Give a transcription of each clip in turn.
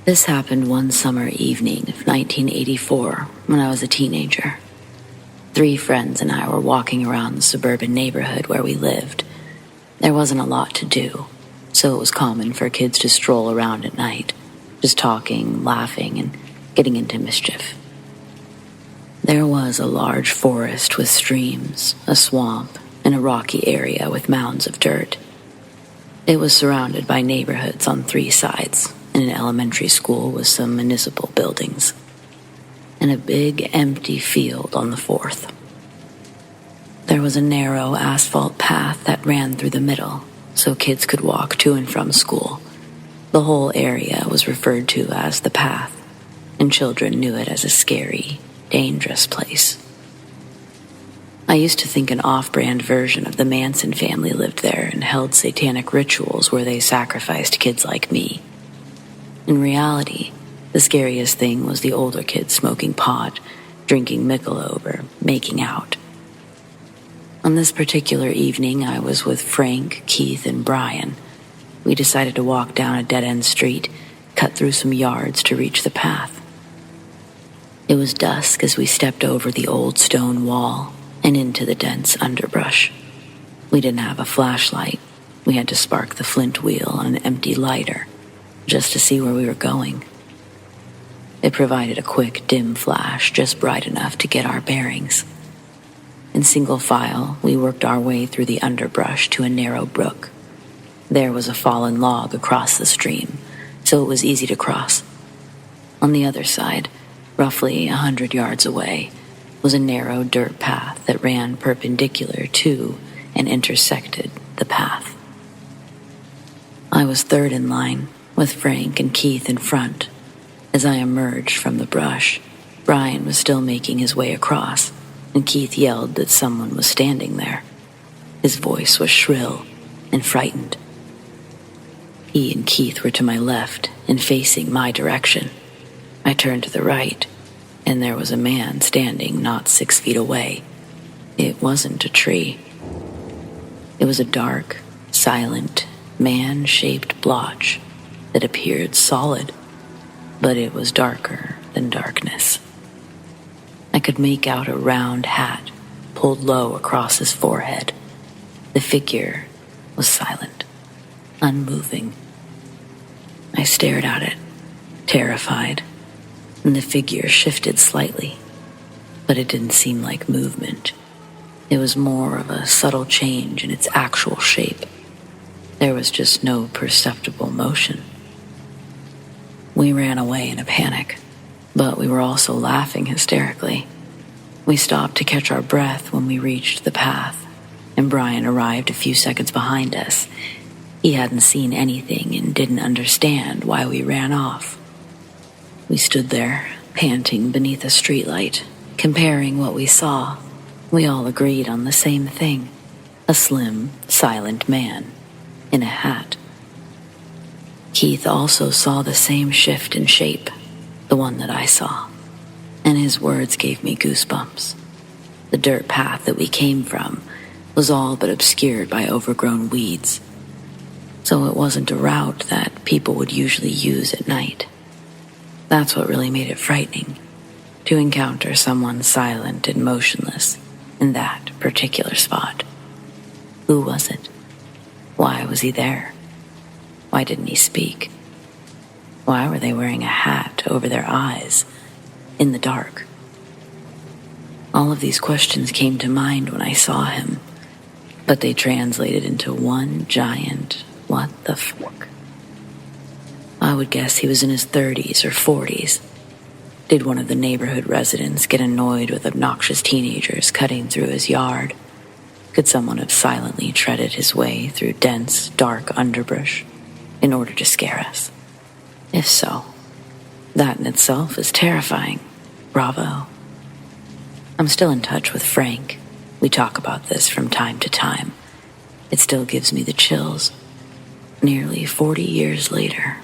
This happened one summer evening of 1984 when I was a teenager. 3 friends and I were walking around the suburban neighborhood where we lived. There wasn't a lot to do, so it was common for kids to stroll around at night, just talking, laughing, and getting into mischief. There was a large forest with streams, a swamp, and a rocky area with mounds of dirt. It was surrounded by neighborhoods on 3 sides, and an elementary school with some municipal buildings, and a big empty field on the 4th. There was a narrow asphalt path that ran through the middle, so kids could walk to and from school. The whole area was referred to as the path, and children knew it as a scary, dangerous place. I used to think an off-brand version of the Manson family lived there and held satanic rituals where they sacrificed kids like me. In reality, the scariest thing was the older kids smoking pot, drinking Michelob, or making out. On this particular evening, I was with Frank, Keith, and Brian. We decided to walk down a dead-end street, cut through some yards to reach the path. It was dusk as we stepped over the old stone wall and into the dense underbrush. We didn't have a flashlight. We had to spark the flint wheel on an empty lighter just to see where we were going. It provided a quick, dim flash, just bright enough to get our bearings. In single file, we worked our way through the underbrush to a narrow brook. There was a fallen log across the stream, so it was easy to cross. On the other side, roughly 100 yards away, was a narrow dirt path that ran perpendicular to and intersected the path. I was third in line, with Frank and Keith in front. As I emerged from the brush, Brian was still making his way across, and Keith yelled that someone was standing there. His voice was shrill and frightened. He and Keith were to my left and facing my direction. I turned to the right, and there was a man standing not 6 feet away. It wasn't a tree. It was a dark, silent, man-shaped blotch that appeared solid, but it was darker than darkness. I could make out a round hat pulled low across his forehead. The figure was silent, unmoving. I stared at it, terrified, and the figure shifted slightly, but it didn't seem like movement. It was more of a subtle change in its actual shape. There was just no perceptible motion. We ran away in a panic, but we were also laughing hysterically. We stopped to catch our breath when we reached the path, and Brian arrived a few seconds behind us. He hadn't seen anything and didn't understand why we ran off. We stood there, panting beneath a streetlight, comparing what we saw. We all agreed on the same thing: a slim, silent man in a hat. Keith also saw the same shift in shape, the one that I saw, and his words gave me goosebumps. The dirt path that we came from was all but obscured by overgrown weeds, so it wasn't a route that people would usually use at night. That's what really made it frightening, to encounter someone silent and motionless in that particular spot. Who was it? Why was he there? Why didn't he speak? Why were they wearing a hat over their eyes in the dark? All of these questions came to mind when I saw him, but they translated into one giant what the fuck. I would guess he was in his 30s or 40s. Did one of the neighborhood residents get annoyed with obnoxious teenagers cutting through his yard? Could someone have silently treaded his way through dense, dark underbrush in order to scare us? If so, that in itself is terrifying. Bravo. I'm still in touch with Frank. We talk about this from time to time. It still gives me the chills. Nearly 40 years later.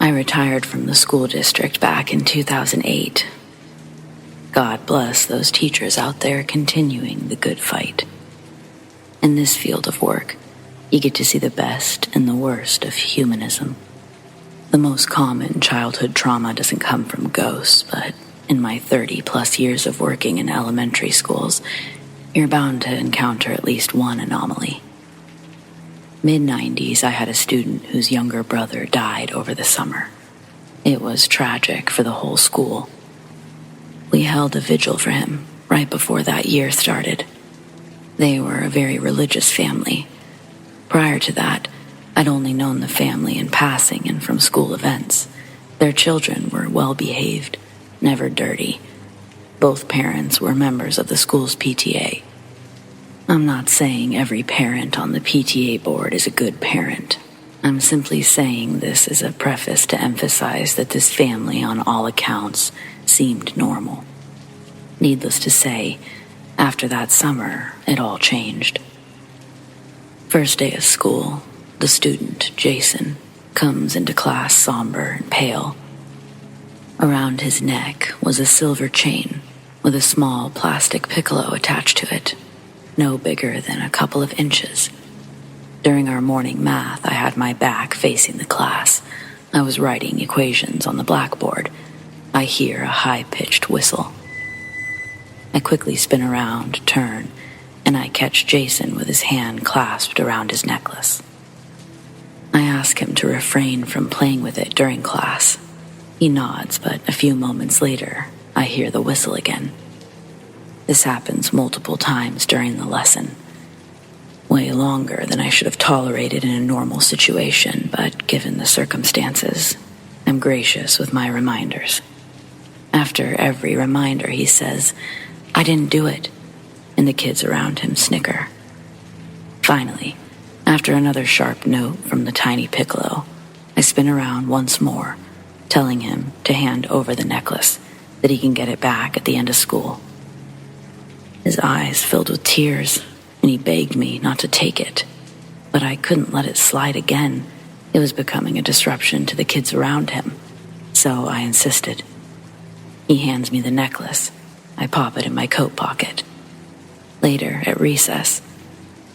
I retired from the school district back in 2008, God bless those teachers out there continuing the good fight. In this field of work, you get to see the best and the worst of humanism. The most common childhood trauma doesn't come from ghosts, but in my 30-plus years of working in elementary schools, you're bound to encounter at least one anomaly. Mid-90s, I had a student whose younger brother died over the summer. It was tragic for the whole school. We held a vigil for him right before that year started. They were a very religious family. Prior to that, I'd only known the family in passing and from school events. Their children were well-behaved, never dirty. Both parents were members of the school's PTA. I'm not saying every parent on the PTA board is a good parent. I'm simply saying this as a preface to emphasize that this family, on all accounts, seemed normal. Needless to say, after that summer, it all changed. First day of school, the student, Jason, comes into class somber and pale. Around his neck was a silver chain with a small plastic piccolo attached to it, no bigger than a couple of inches. During our morning math, I had my back facing the class. I was writing equations on the blackboard. I hear a high-pitched whistle. I quickly spin around, turn, and I catch Jason with his hand clasped around his necklace. I ask him to refrain from playing with it during class. He nods, but a few moments later, I hear the whistle again. This happens multiple times during the lesson. Way longer than I should have tolerated in a normal situation, but given the circumstances, I'm gracious with my reminders. After every reminder, he says, "I didn't do it," and the kids around him snicker. Finally, after another sharp note from the tiny piccolo, I spin around once more, telling him to hand over the necklace, that he can get it back at the end of school. His eyes filled with tears, and he begged me not to take it, but I couldn't let it slide again. It was becoming a disruption to the kids around him, so I insisted. He hands me the necklace. I pop it in my coat pocket. Later, at recess,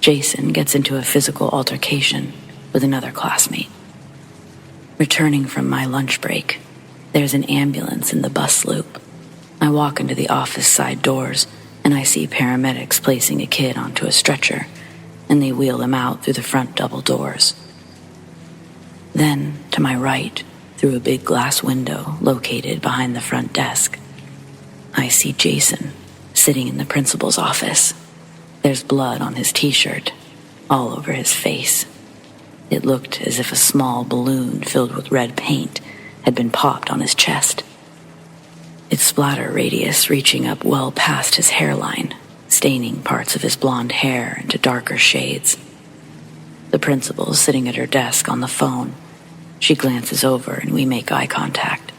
Jason gets into a physical altercation with another classmate. Returning from my lunch break, there's an ambulance in the bus loop. I walk into the office side doors, and I see paramedics placing a kid onto a stretcher, and they wheel him out through the front double doors. Then, to my right, through a big glass window located behind the front desk, I see Jason sitting in the principal's office. There's blood on his t-shirt, all over his face. It looked as if a small balloon filled with red paint had been popped on his chest. Its splatter radius reaching up well past his hairline, staining parts of his blonde hair into darker shades. The principal's sitting at her desk on the phone. She glances over and we make eye contact.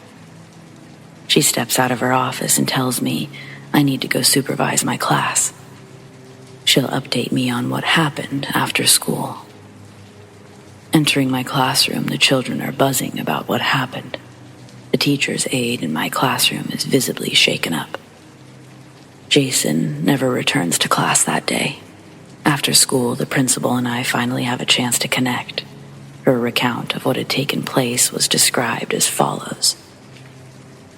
She steps out of her office and tells me I need to go supervise my class. She'll update me on what happened after school. Entering my classroom, the children are buzzing about what happened. The teacher's aide in my classroom is visibly shaken up. Jason never returns to class that day. After school, the principal and I finally have a chance to connect. Her recount of what had taken place was described as follows.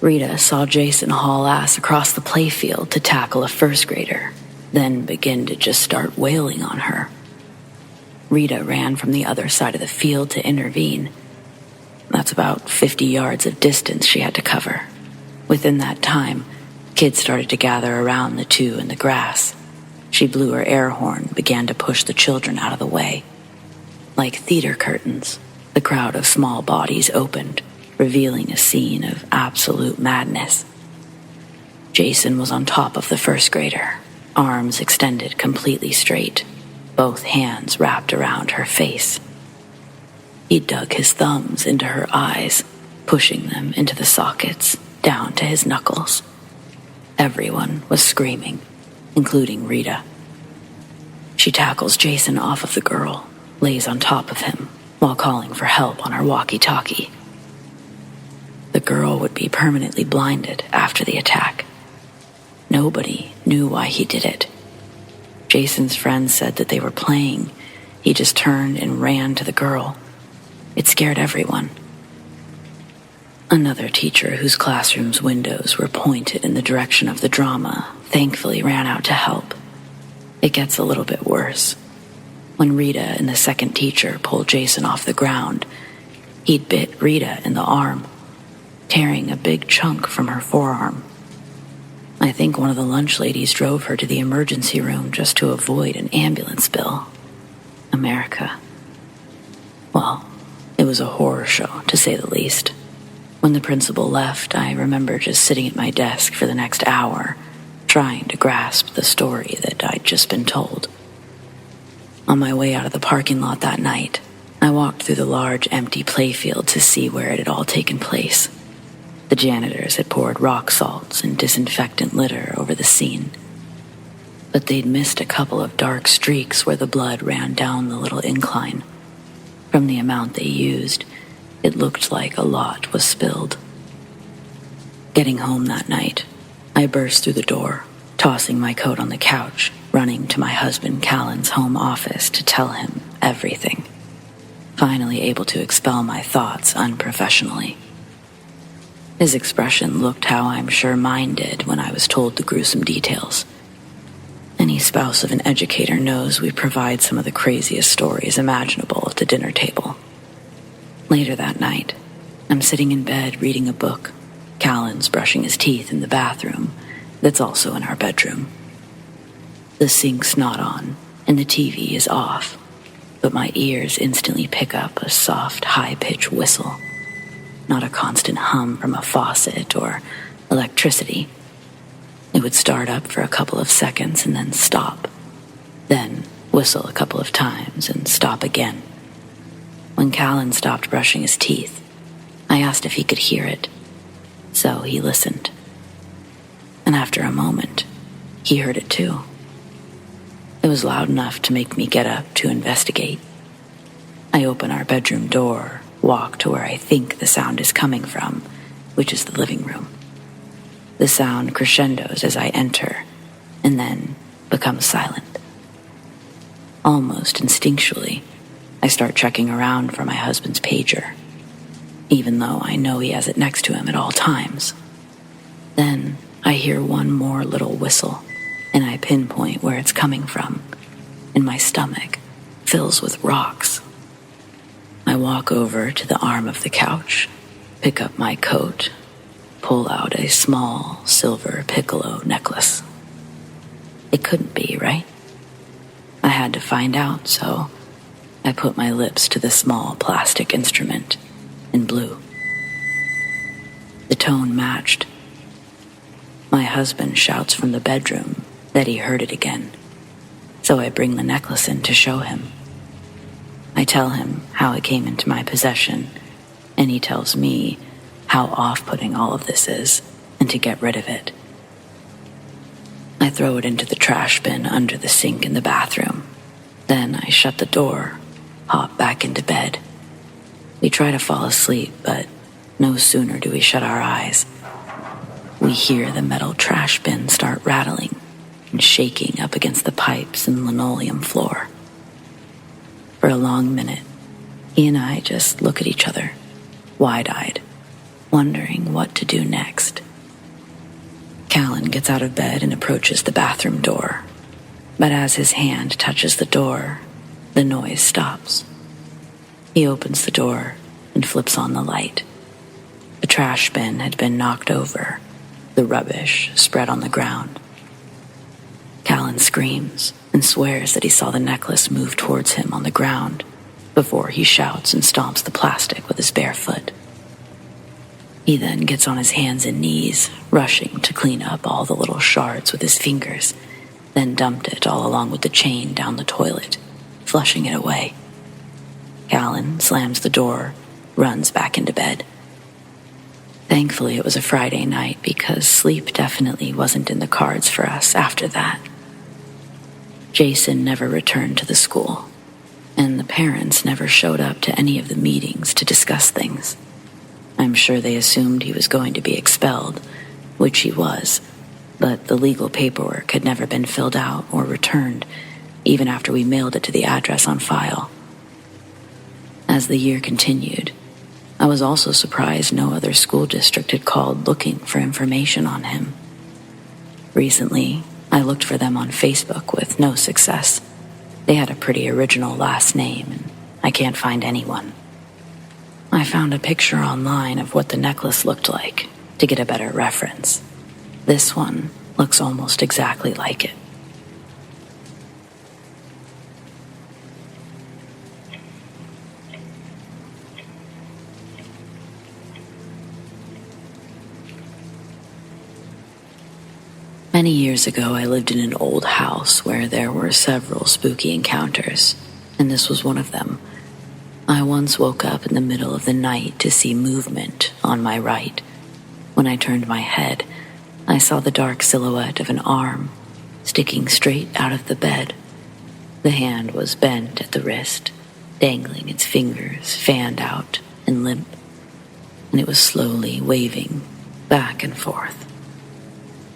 Rita saw Jason haul ass across the playfield to tackle a first grader, then begin to just start wailing on her. Rita ran from the other side of the field to intervene. That's about 50 yards of distance she had to cover. Within that time, kids started to gather around the two in the grass. She blew her air horn, began to push the children out of the way. Like theater curtains, the crowd of small bodies opened, revealing a scene of absolute madness. Jason was on top of the first grader, arms extended completely straight, both hands wrapped around her face. He dug his thumbs into her eyes, pushing them into the sockets, down to his knuckles. Everyone was screaming, including Rita. She tackles Jason off of the girl, lays on top of him, while calling for help on her walkie-talkie. The girl would be permanently blinded after the attack. Nobody knew why he did it. Jason's friends said that they were playing. He just turned and ran to the girl. It scared everyone. Another teacher whose classroom's windows were pointed in the direction of the drama thankfully ran out to help. It gets a little bit worse. When Rita and the second teacher pulled Jason off the ground, he'd bit Rita in the arm, tearing a big chunk from her forearm. I think one of the lunch ladies drove her to the emergency room just to avoid an ambulance bill. America. Well, it was a horror show, to say the least. When the principal left, I remember just sitting at my desk for the next hour, trying to grasp the story that I'd just been told. On my way out of the parking lot that night, I walked through the large empty playfield to see where it had all taken place. The janitors had poured rock salts and disinfectant litter over the scene, but they'd missed a couple of dark streaks where the blood ran down the little incline. From the amount they used, it looked like a lot was spilled. Getting home that night, I burst through the door, tossing my coat on the couch, running to my husband Callan's home office to tell him everything. Finally able to expel my thoughts unprofessionally. His expression looked how I'm sure mine did when I was told the gruesome details. Any spouse of an educator knows we provide some of the craziest stories imaginable at the dinner table. Later that night, I'm sitting in bed reading a book. Callan's brushing his teeth in the bathroom that's also in our bedroom. The sink's not on, and the TV is off, but my ears instantly pick up a soft, high-pitched whistle. Not a constant hum from a faucet or electricity. It would start up for a couple of seconds and then stop. Then whistle a couple of times and stop again. When Callan stopped brushing his teeth, I asked if he could hear it. So he listened. And after a moment, he heard it too. It was loud enough to make me get up to investigate. I open our bedroom door, walk to where I think the sound is coming from, which is the living room. The sound crescendos as I enter, and then becomes silent. Almost instinctually, I start checking around for my husband's pager, even though I know he has it next to him at all times. Then I hear one more little whistle, and I pinpoint where it's coming from, and my stomach fills with rocks. I walk over to the arm of the couch, pick up my coat, pull out a small silver piccolo necklace. It couldn't be, right? I had to find out, so I put my lips to the small plastic instrument and blew. The tone matched. My husband shouts from the bedroom that he heard it again, so I bring the necklace in to show him. I tell him how it came into my possession, and he tells me how off-putting all of this is, and to get rid of it. I throw it into the trash bin under the sink in the bathroom. Then I shut the door, hop back into bed. We try to fall asleep, but no sooner do we shut our eyes, we hear the metal trash bin start rattling and shaking up against the pipes and linoleum floor. For a long minute, he and I just look at each other, wide-eyed, wondering what to do next. Callan gets out of bed and approaches the bathroom door, but as his hand touches the door, the noise stops. He opens the door and flips on the light. The trash bin had been knocked over, the rubbish spread on the ground. Callan screams and swears that he saw the necklace move towards him on the ground before he shouts and stomps the plastic with his bare foot. He then gets on his hands and knees, rushing to clean up all the little shards with his fingers, then dumped it all along with the chain down the toilet, flushing it away. Callan slams the door, runs back into bed. Thankfully, it was a Friday night because sleep definitely wasn't in the cards for us after that. Jason never returned to the school, and the parents never showed up to any of the meetings to discuss things. I'm sure they assumed he was going to be expelled, which he was, but the legal paperwork had never been filled out or returned, even after we mailed it to the address on file. As the year continued, I was also surprised no other school district had called looking for information on him. Recently, I looked for them on Facebook with no success. They had a pretty original last name, and I can't find anyone. I found a picture online of what the necklace looked like to get a better reference. This one looks almost exactly like it. Many years ago, I lived in an old house where there were several spooky encounters, and this was one of them. I once woke up in the middle of the night to see movement on my right. When I turned my head, I saw the dark silhouette of an arm sticking straight out of the bed. The hand was bent at the wrist, dangling its fingers fanned out and limp, and it was slowly waving back and forth.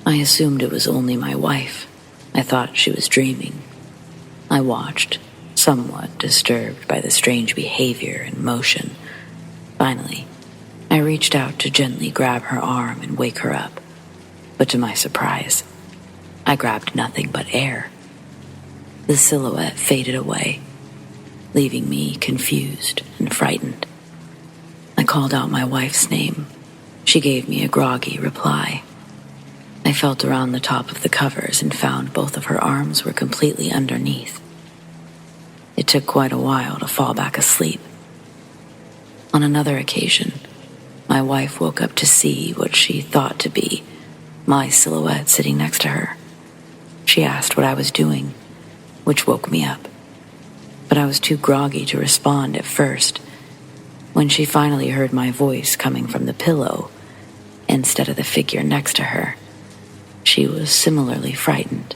I assumed it was only my wife. I thought she was dreaming. I watched, somewhat disturbed by the strange behavior and motion. Finally, I reached out to gently grab her arm and wake her up. But to my surprise, I grabbed nothing but air. The silhouette faded away, leaving me confused and frightened. I called out my wife's name. She gave me a groggy reply. I felt around the top of the covers and found both of her arms were completely underneath. It took quite a while to fall back asleep. On another occasion, my wife woke up to see what she thought to be my silhouette sitting next to her. She asked what I was doing, which woke me up. But I was too groggy to respond at first. When she finally heard my voice coming from the pillow instead of the figure next to her, she was similarly frightened.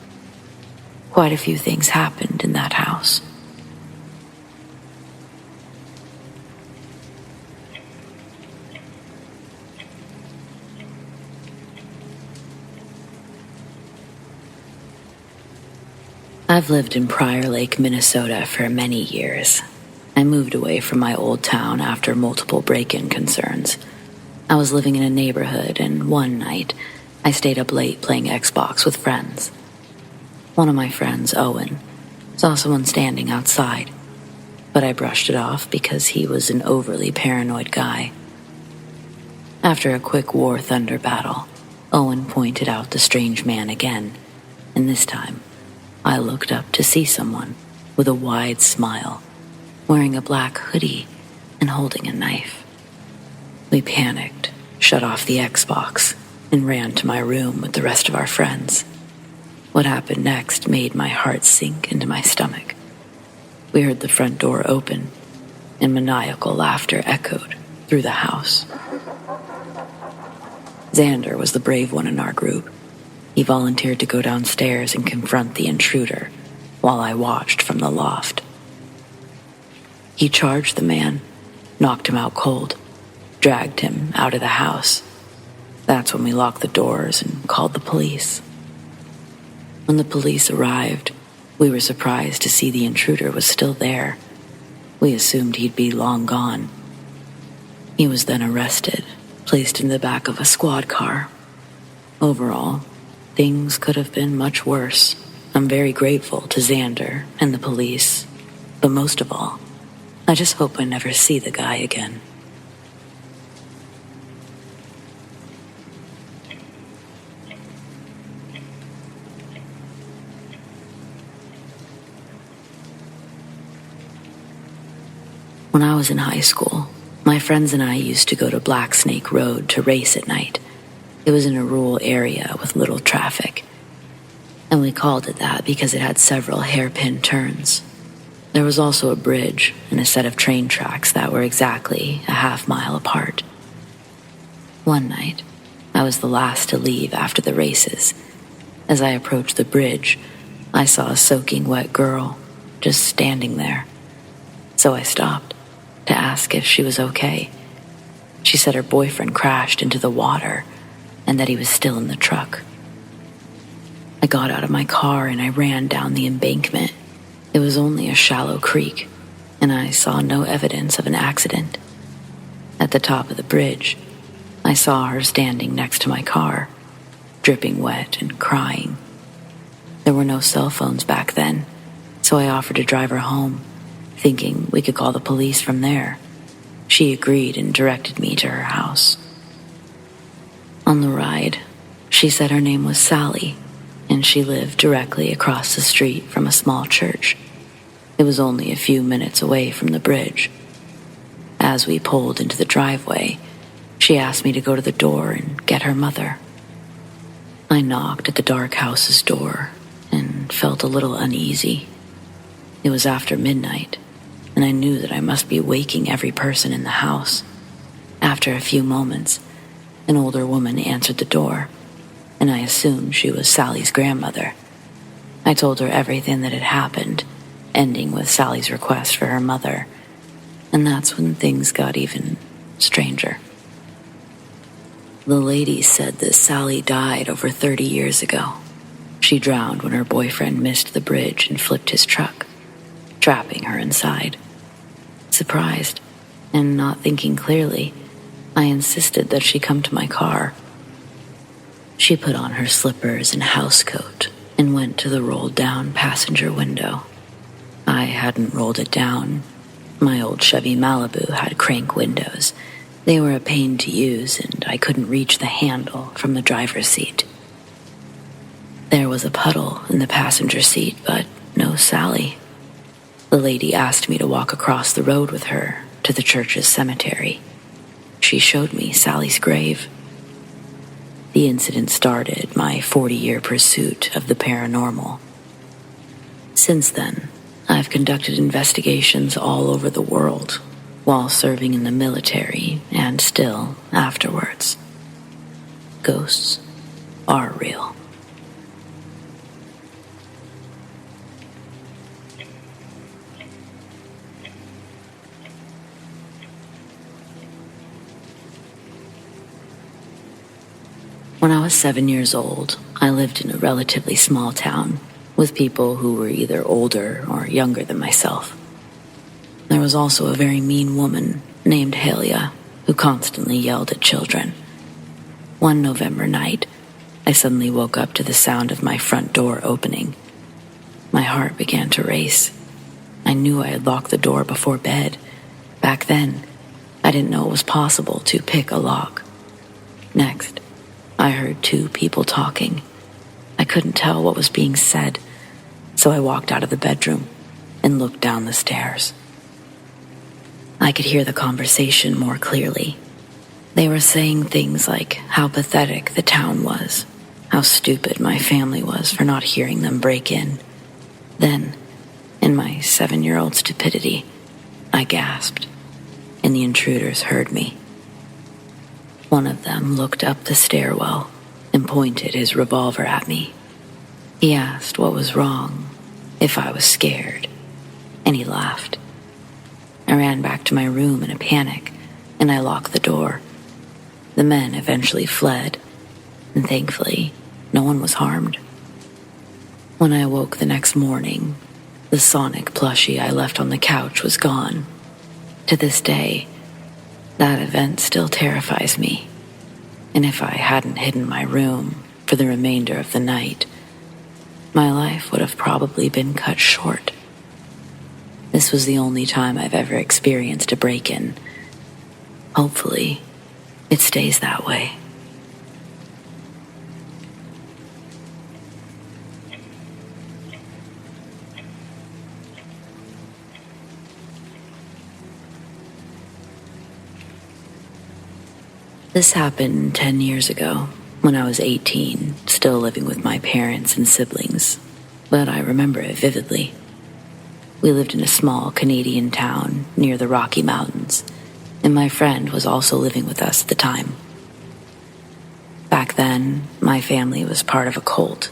Quite a few things happened in that house. I've lived in Prior Lake, Minnesota for many years. I moved away from my old town after multiple break-in concerns. I was living in a neighborhood, and one night, I stayed up late playing Xbox with friends. One of my friends, Owen, saw someone standing outside, but I brushed it off because he was an overly paranoid guy. After a quick War Thunder battle, Owen pointed out the strange man again, and this time, I looked up to see someone with a wide smile, wearing a black hoodie and holding a knife. We panicked, shut off the Xbox, and ran to my room with the rest of our friends. What happened next made my heart sink into my stomach. We heard the front door open, and maniacal laughter echoed through the house. Xander was the brave one in our group. He volunteered to go downstairs and confront the intruder, while I watched from the loft. He charged the man, knocked him out cold, dragged him out of the house. That's when we locked the doors and called the police. When the police arrived, we were surprised to see the intruder was still there. We assumed he'd be long gone. He was then arrested, placed in the back of a squad car. Overall, things could have been much worse. I'm very grateful to Xander and the police, but most of all, I just hope I never see the guy again. When I was in high school, my friends and I used to go to Black Snake Road to race at night. It was in a rural area with little traffic, and we called it that because it had several hairpin turns. There was also a bridge and a set of train tracks that were exactly a half-mile apart. One night, I was the last to leave after the races. As I approached the bridge, I saw a soaking wet girl just standing there. So I stopped to ask if she was okay. She said her boyfriend crashed into the water and that he was still in the truck. I got out of my car and I ran down the embankment. It was only a shallow creek, and I saw no evidence of an accident. At the top of the bridge, I saw her standing next to my car, dripping wet and crying. There were no cell phones back then, so I offered to drive her home, thinking we could call the police from there. She agreed and directed me to her house. On the ride, she said her name was Sally, and she lived directly across the street from a small church. It was only a few minutes away from the bridge. As we pulled into the driveway, she asked me to go to the door and get her mother. I knocked at the dark house's door and felt a little uneasy. It was after midnight, and I knew that I must be waking every person in the house. After a few moments, an older woman answered the door, and I assumed she was Sally's grandmother. I told her everything that had happened, ending with Sally's request for her mother, and that's when things got even stranger. The lady said that Sally died over 30 years ago. She drowned when her boyfriend missed the bridge and flipped his truck, trapping her inside. Surprised, and not thinking clearly, I insisted that she come to my car. She put on her slippers and housecoat and went to the rolled-down passenger window. I hadn't rolled it down. My old Chevy Malibu had crank windows. They were a pain to use, and I couldn't reach the handle from the driver's seat. There was a puddle in the passenger seat, but no Sally. The lady asked me to walk across the road with her to the church's cemetery. She showed me Sally's grave. The incident started my 40-year pursuit of the paranormal. Since then, I've conducted investigations all over the world while serving in the military and still afterwards. Ghosts are real. When I was 7 years old, I lived in a relatively small town with people who were either older or younger than myself. There was also a very mean woman named Halia who constantly yelled at children. One November night, I suddenly woke up to the sound of my front door opening. My heart began to race. I knew I had locked the door before bed. Back then, I didn't know it was possible to pick a lock. Next, I heard two people talking. I couldn't tell what was being said, so I walked out of the bedroom and looked down the stairs. I could hear the conversation more clearly. They were saying things like how pathetic the town was, how stupid my family was for not hearing them break in. Then, in my 7-year-old stupidity, I gasped, and the intruders heard me. One of them looked up the stairwell and pointed his revolver at me. He asked what was wrong, if I was scared, and he laughed. I ran back to my room in a panic, and I locked the door. The men eventually fled, and thankfully, no one was harmed. When I awoke the next morning, the Sonic plushie I left on the couch was gone. To this day, that event still terrifies me, and if I hadn't hidden my room for the remainder of the night, my life would have probably been cut short. This was the only time I've ever experienced a break-in. Hopefully, it stays that way. This happened 10 years ago, when I was 18, still living with my parents and siblings, but I remember it vividly. We lived in a small Canadian town near the Rocky Mountains, and my friend was also living with us at the time. Back then, my family was part of a cult.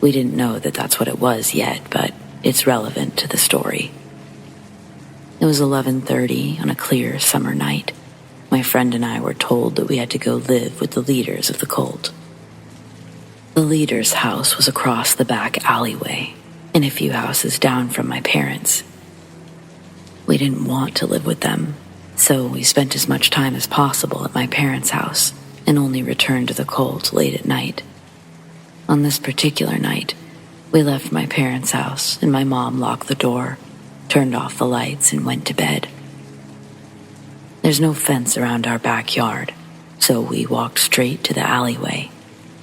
We didn't know that that's what it was yet, but it's relevant to the story. It was 11:30 on a clear summer night. My friend and I were told that we had to go live with the leaders of the cult. The leader's house was across the back alleyway, and a few houses down from my parents'. We didn't want to live with them, so we spent as much time as possible at my parents' house and only returned to the cult late at night. On this particular night, we left my parents' house and my mom locked the door, turned off the lights, and went to bed. There's no fence around our backyard, so we walked straight to the alleyway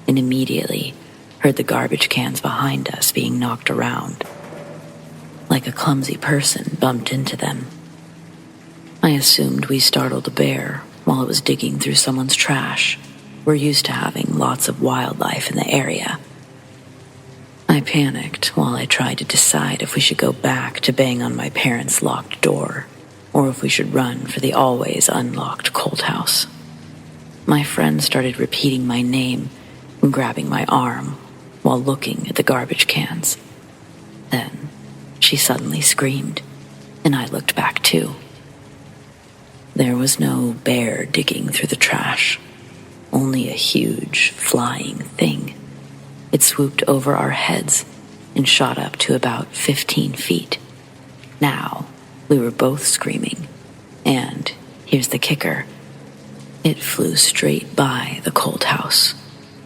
and immediately heard the garbage cans behind us being knocked around. Like a clumsy person bumped into them. I assumed we startled a bear while it was digging through someone's trash. We're used to having lots of wildlife in the area. I panicked while I tried to decide if we should go back to bang on my parents' locked door or if we should run for the always unlocked cult house. My friend started repeating my name and grabbing my arm while looking at the garbage cans. Then she suddenly screamed, and I looked back too. There was no bear digging through the trash, only a huge flying thing. It swooped over our heads and shot up to about 15 feet. Now, we were both screaming, and here's the kicker. It flew straight by the cult house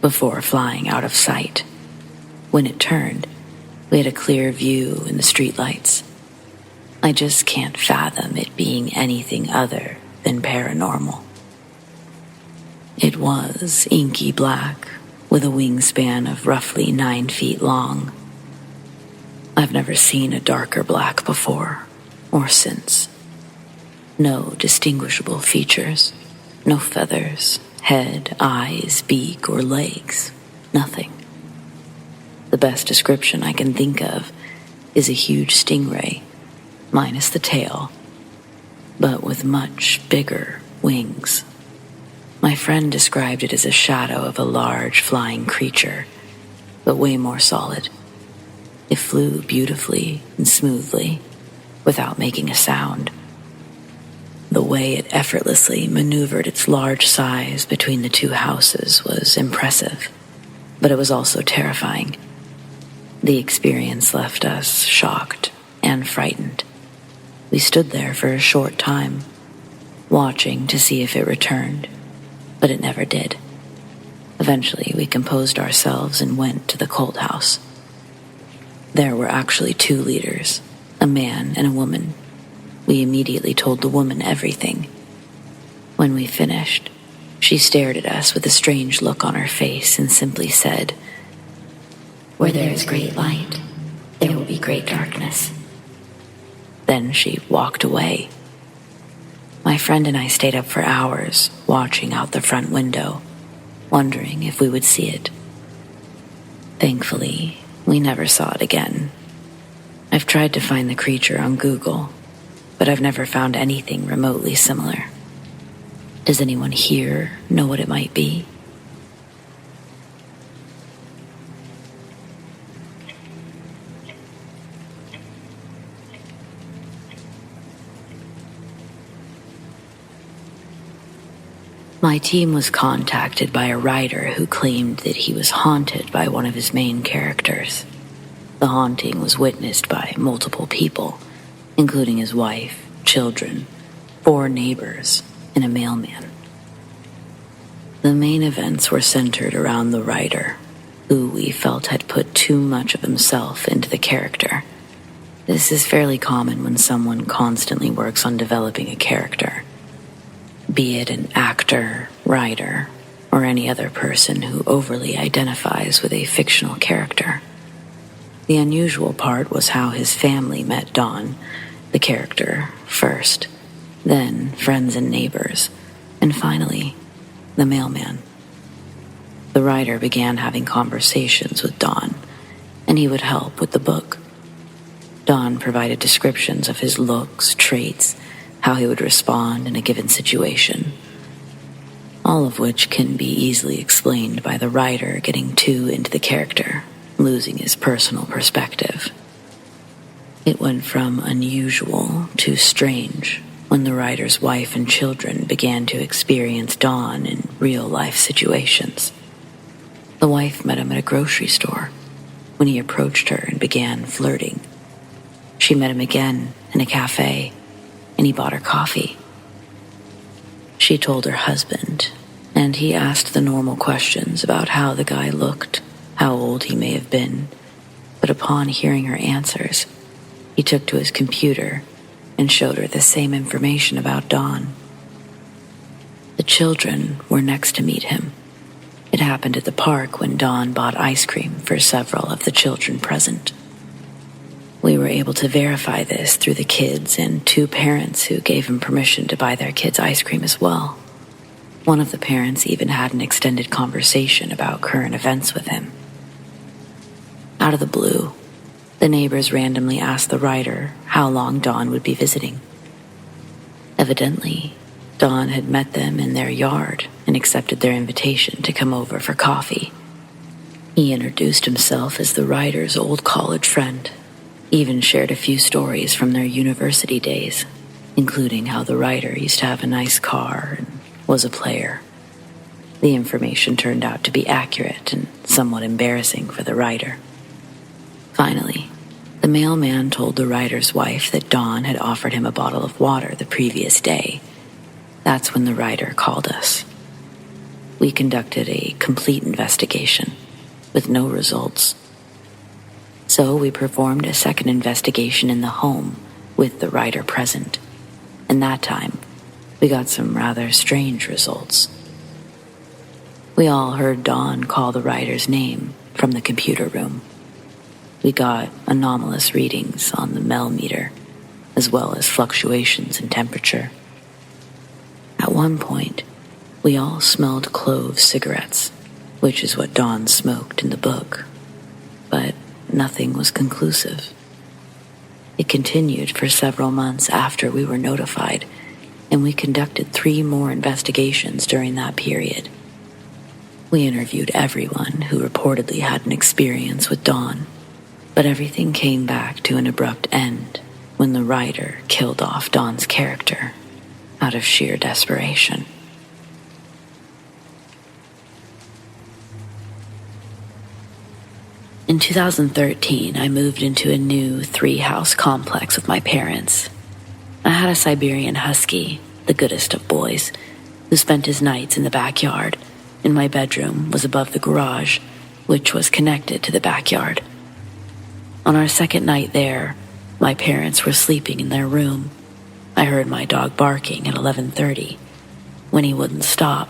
before flying out of sight. When it turned, we had a clear view in the streetlights. I just can't fathom it being anything other than paranormal. It was inky black, with a wingspan of roughly 9 feet long. I've never seen a darker black before, or since. No distinguishable features, no feathers, head, eyes, beak, or legs, nothing. The best description I can think of is a huge stingray, minus the tail, but with much bigger wings. My friend described it as a shadow of a large flying creature, but way more solid. It flew beautifully and smoothly, without making a sound. The way it effortlessly maneuvered its large size between the two houses was impressive, but it was also terrifying. The experience left us shocked and frightened. We stood there for a short time, watching to see if it returned, but it never did. Eventually, we composed ourselves and went to the cult house. There were actually 2 leaders, a man and a woman. We immediately told the woman everything. When we finished, she stared at us with a strange look on her face and simply said, "Where there is great light, there will be great darkness." Then she walked away. My friend and I stayed up for hours, watching out the front window, wondering if we would see it. Thankfully, we never saw it again. I've tried to find the creature on Google, but I've never found anything remotely similar. Does anyone here know what it might be? My team was contacted by a writer who claimed that he was haunted by one of his main characters. The haunting was witnessed by multiple people, including his wife, children, 4 neighbors, and a mailman. The main events were centered around the writer, who we felt had put too much of himself into the character. This is fairly common when someone constantly works on developing a character, be it an actor, writer, or any other person who overly identifies with a fictional character. The unusual part was how his family met Don, the character, first, then friends and neighbors, and finally, the mailman. The writer began having conversations with Don, and he would help with the book. Don provided descriptions of his looks, traits, how he would respond in a given situation, all of which can be easily explained by the writer getting too into the character, losing his personal perspective. It went from unusual to strange when the writer's wife and children began to experience Dawn in real-life situations. The wife met him at a grocery store when he approached her and began flirting. She met him again in a cafe, and he bought her coffee. She told her husband, and he asked the normal questions about how the guy looked, how old he may have been, but upon hearing her answers, he took to his computer and showed her the same information about Dawn. The children were next to meet him. It happened at the park when Dawn bought ice cream for several of the children present. We were able to verify this through the kids and two parents who gave him permission to buy their kids ice cream as well. One of the parents even had an extended conversation about current events with him. Out of the blue, the neighbors randomly asked the writer how long Dawn would be visiting. Evidently, Dawn had met them in their yard and accepted their invitation to come over for coffee. He introduced himself as the writer's old college friend, even shared a few stories from their university days, including how the writer used to have a nice car and was a player. The information turned out to be accurate and somewhat embarrassing for the writer. Finally, the mailman told the writer's wife that Dawn had offered him a bottle of water the previous day. That's when the writer called us. We conducted a complete investigation with no results. So we performed a second investigation in the home with the writer present, and that time we got some rather strange results. We all heard Dawn call the writer's name from the computer room. We got anomalous readings on the Mel meter, as well as fluctuations in temperature. At one point, we all smelled clove cigarettes, which is what Dawn smoked in the book, but nothing was conclusive. It continued for several months after we were notified, and we conducted 3 more investigations during that period. We interviewed everyone who reportedly had an experience with Dawn, but everything came back to an abrupt end when the writer killed off Dawn's character out of sheer desperation. In 2013, I moved into a new 3-house complex with my parents. I had a Siberian Husky, the goodest of boys, who spent his nights in the backyard, and my bedroom was above the garage, which was connected to the backyard. On our second night there, my parents were sleeping in their room. I heard my dog barking at 11:30. When he wouldn't stop,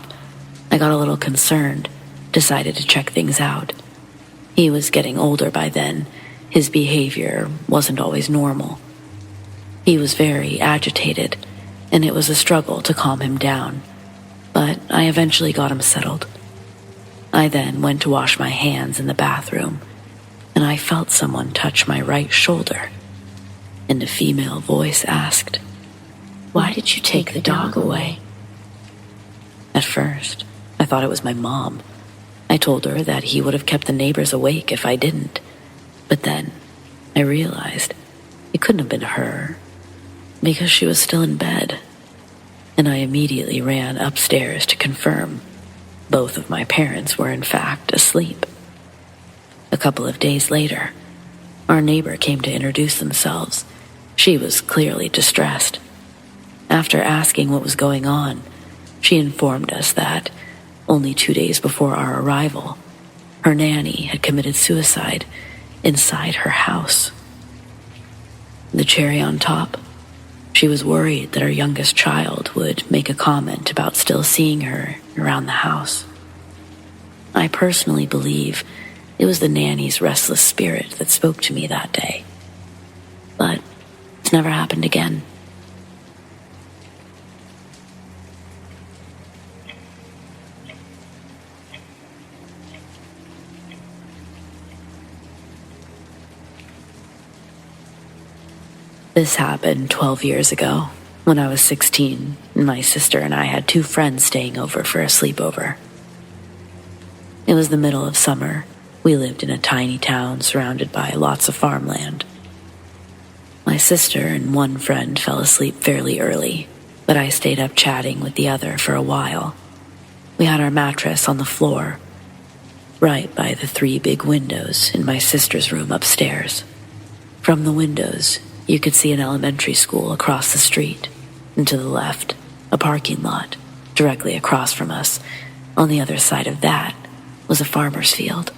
I got a little concerned, decided to check things out. He was getting older by then. His behavior wasn't always normal. He was very agitated, and it was a struggle to calm him down, but I eventually got him settled. I then went to wash my hands in the bathroom, and I felt someone touch my right shoulder, and a female voice asked, "Why did you take the dog away?" At first, I thought it was my mom. I told her that he would have kept the neighbors awake if I didn't. But then I realized it couldn't have been her, because she was still in bed. And I immediately ran upstairs to confirm. Both of my parents were in fact asleep. A couple of days later, our neighbor came to introduce themselves. She was clearly distressed. After asking what was going on, she informed us that only 2 days before our arrival, her nanny had committed suicide inside her house. The cherry on top, she was worried that her youngest child would make a comment about still seeing her around the house. I personally believe it was the nanny's restless spirit that spoke to me that day. But it's never happened again. This happened 12 years ago, when I was 16, and my sister and I had 2 friends staying over for a sleepover. It was the middle of summer. We lived in a tiny town surrounded by lots of farmland. My sister and one friend fell asleep fairly early, but I stayed up chatting with the other for a while. We had our mattress on the floor. right by the 3 big windows in my sister's room upstairs. From the windows, you could see an elementary school across the street, and to the left, a parking lot directly across from us. On the other side of that was a farmer's field.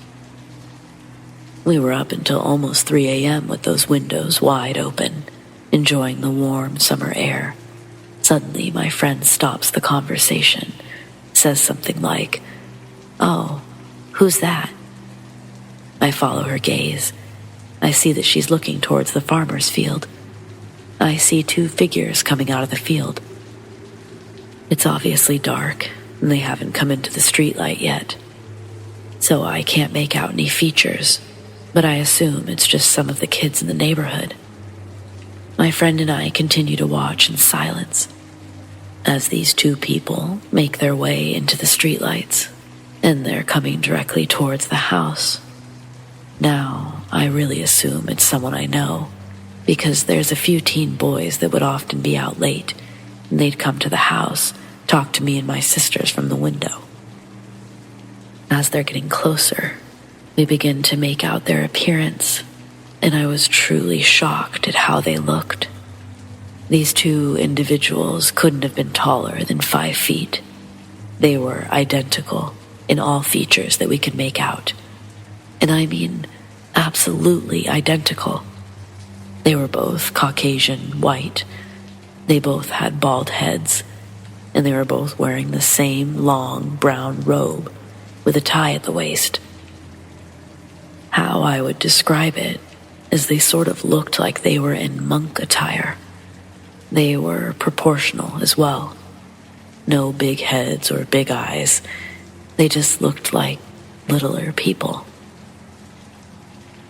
We were up until almost 3 a.m. with those windows wide open, enjoying the warm summer air. Suddenly, my friend stops the conversation, says something like, "Oh, who's that?" I follow her gaze. I see that she's looking towards the farmer's field. I see 2 figures coming out of the field. It's obviously dark, and they haven't come into the streetlight yet, so I can't make out any features, but I assume it's just some of the kids in the neighborhood. My friend and I continue to watch in silence as these 2 people make their way into the streetlights, and they're coming directly towards the house. Now, I really assume it's someone I know, because there's a few teen boys that would often be out late, and they'd come to the house, talk to me and my sisters from the window. As they're getting closer, we begin to make out their appearance, and I was truly shocked at how they looked. These 2 individuals couldn't have been taller than 5 feet. They were identical in all features that we could make out. And I mean, absolutely identical. They were both Caucasian, white. They both had bald heads, and they were both wearing the same long brown robe with a tie at the waist. How I would describe it is they sort of looked like they were in monk attire. They were proportional as well. No big heads or big eyes. They just looked like littler people.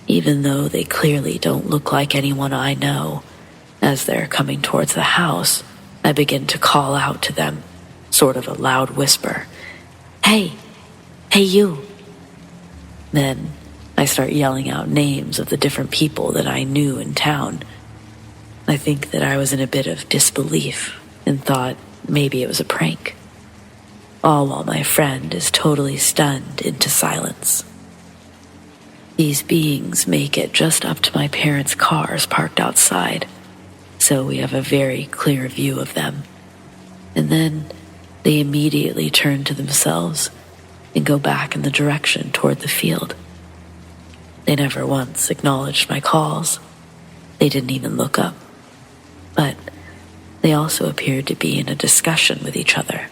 Even though they clearly don't look like anyone I know, as they're coming towards the house, I begin to call out to them, sort of a loud whisper, "Hey, hey you." Then I start yelling out names of the different people that I knew in town. I think that I was in a bit of disbelief and thought maybe it was a prank. All while my friend is totally stunned into silence. These beings make it just up to my parents' cars parked outside, so we have a very clear view of them. And then they immediately turn to themselves and go back in the direction toward the field. They never once acknowledged my calls. They didn't even look up. But they also appeared to be in a discussion with each other,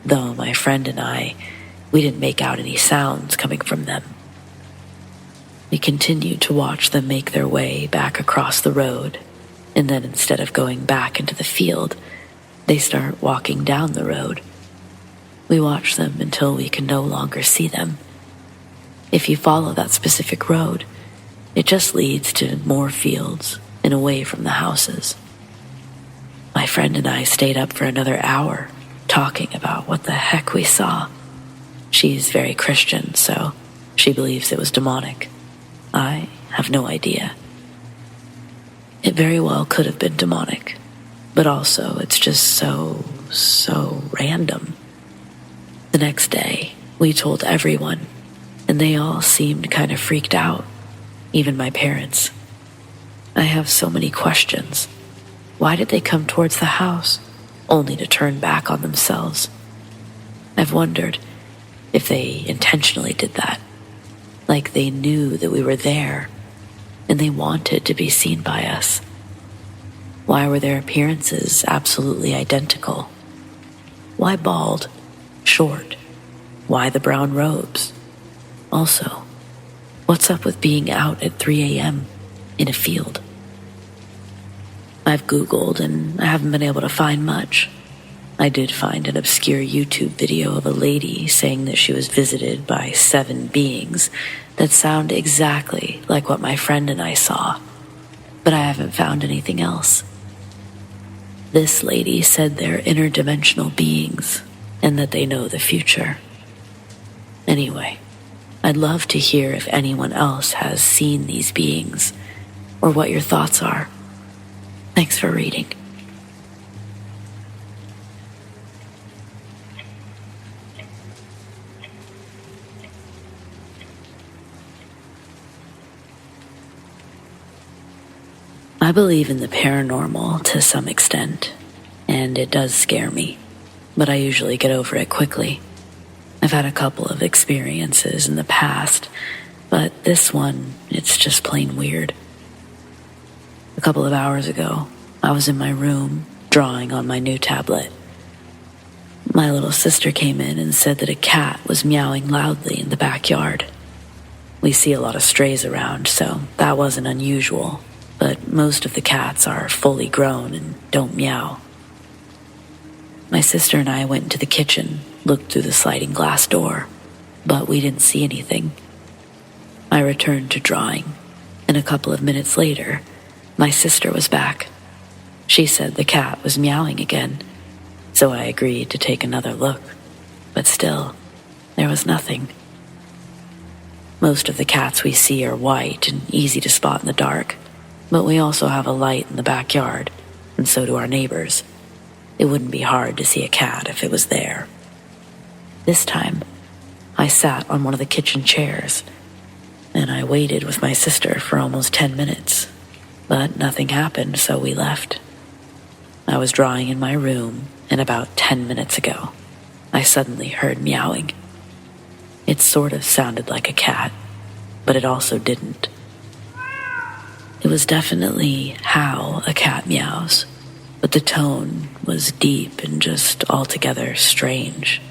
though my friend and I, we didn't make out any sounds coming from them. We continued to watch them make their way back across the road, and then instead of going back into the field, they start walking down the road. We watch them until we can no longer see them. If you follow that specific road, it just leads to more fields and away from the houses. My friend and I stayed up for another hour talking about what the heck we saw. She's very Christian, so she believes it was demonic. I have no idea. It very well could have been demonic, but also it's just so random. The next day, we told everyone, and they all seemed kind of freaked out, even my parents. I have so many questions. Why did they come towards the house, only to turn back on themselves? I've wondered if they intentionally did that, like they knew that we were there, and they wanted to be seen by us. Why were their appearances absolutely identical? Why bald? Short? Why the brown robes? Also, what's up with being out at 3 a.m. in a field? I've Googled and I haven't been able to find much. I did find an obscure YouTube video of a lady saying that she was visited by 7 beings that sound exactly like what my friend and I saw, but I haven't found anything else. This lady said they're interdimensional beings and that they know the future. Anyway, I'd love to hear if anyone else has seen these beings or what your thoughts are. Thanks for reading. I believe in the paranormal to some extent, and it does scare me, but I usually get over it quickly. I've had a couple of experiences in the past, but this one, it's just plain weird. A couple of hours ago, I was in my room, drawing on my new tablet. My little sister came in and said that a cat was meowing loudly in the backyard. We see a lot of strays around, so that wasn't unusual, but most of the cats are fully grown and don't meow. My sister and I went into the kitchen, looked through the sliding glass door, but we didn't see anything. I returned to drawing, and a couple of minutes later, my sister was back. She said the cat was meowing again, so I agreed to take another look, but still, there was nothing. Most of the cats we see are white and easy to spot in the dark, but we also have a light in the backyard, and so do our neighbors. It wouldn't be hard to see a cat if it was there. This time, I sat on one of the kitchen chairs, and I waited with my sister for almost 10 minutes, but nothing happened, so we left. I was drawing in my room, and about 10 minutes ago, I suddenly heard meowing. It sort of sounded like a cat, but it also didn't. It was definitely how a cat meows, but the tone was deep and just altogether strange.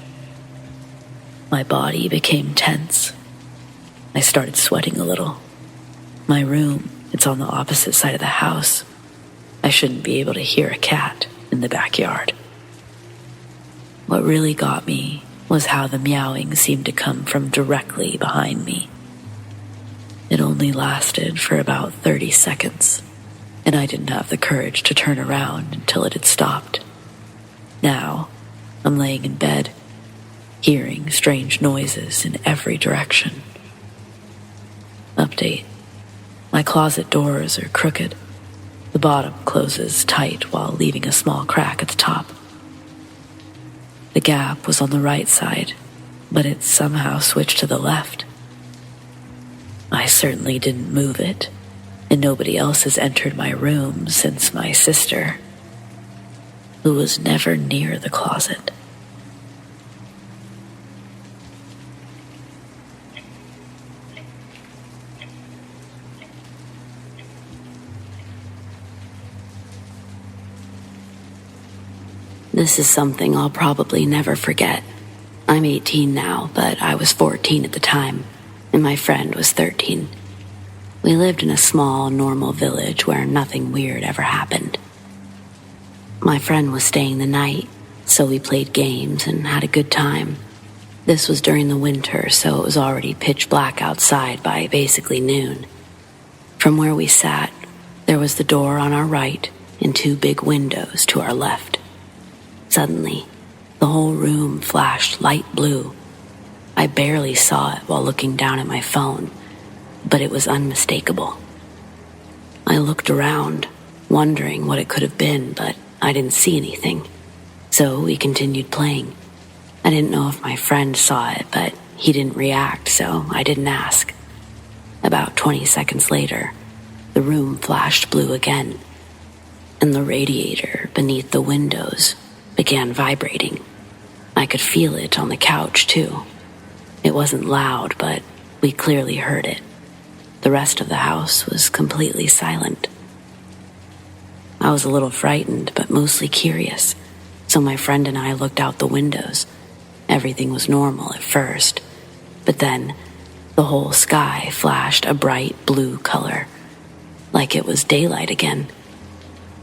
My body became tense. I started sweating a little. My room, it's on the opposite side of the house. I shouldn't be able to hear a cat in the backyard. What really got me was how the meowing seemed to come from directly behind me. It only lasted for about 30 seconds, and I didn't have the courage to turn around until it had stopped. Now, I'm laying in bed, hearing strange noises in every direction. Update. My closet doors are crooked. The bottom closes tight while leaving a small crack at the top. The gap was on the right side, but it somehow switched to the left. I certainly didn't move it, and nobody else has entered my room since my sister, who was never near the closet. This is something I'll probably never forget. I'm 18 now, but I was 14 at the time, and my friend was 13. We lived in a small, normal village where nothing weird ever happened. My friend was staying the night, so we played games and had a good time. This was during the winter, so it was already pitch black outside by basically noon. From where we sat, there was the door on our right and 2 big windows to our left. Suddenly, the whole room flashed light blue. I barely saw it while looking down at my phone, but it was unmistakable. I looked around, wondering what it could have been, but I didn't see anything. So we continued playing. I didn't know if my friend saw it, but he didn't react, so I didn't ask. About 20 seconds later, the room flashed blue again, and the radiator beneath the windows began vibrating. I could feel it on the couch, too. It wasn't loud, but we clearly heard it. The rest of the house was completely silent. I was a little frightened, but mostly curious, so my friend and I looked out the windows. Everything was normal at first, but then the whole sky flashed a bright blue color, like it was daylight again.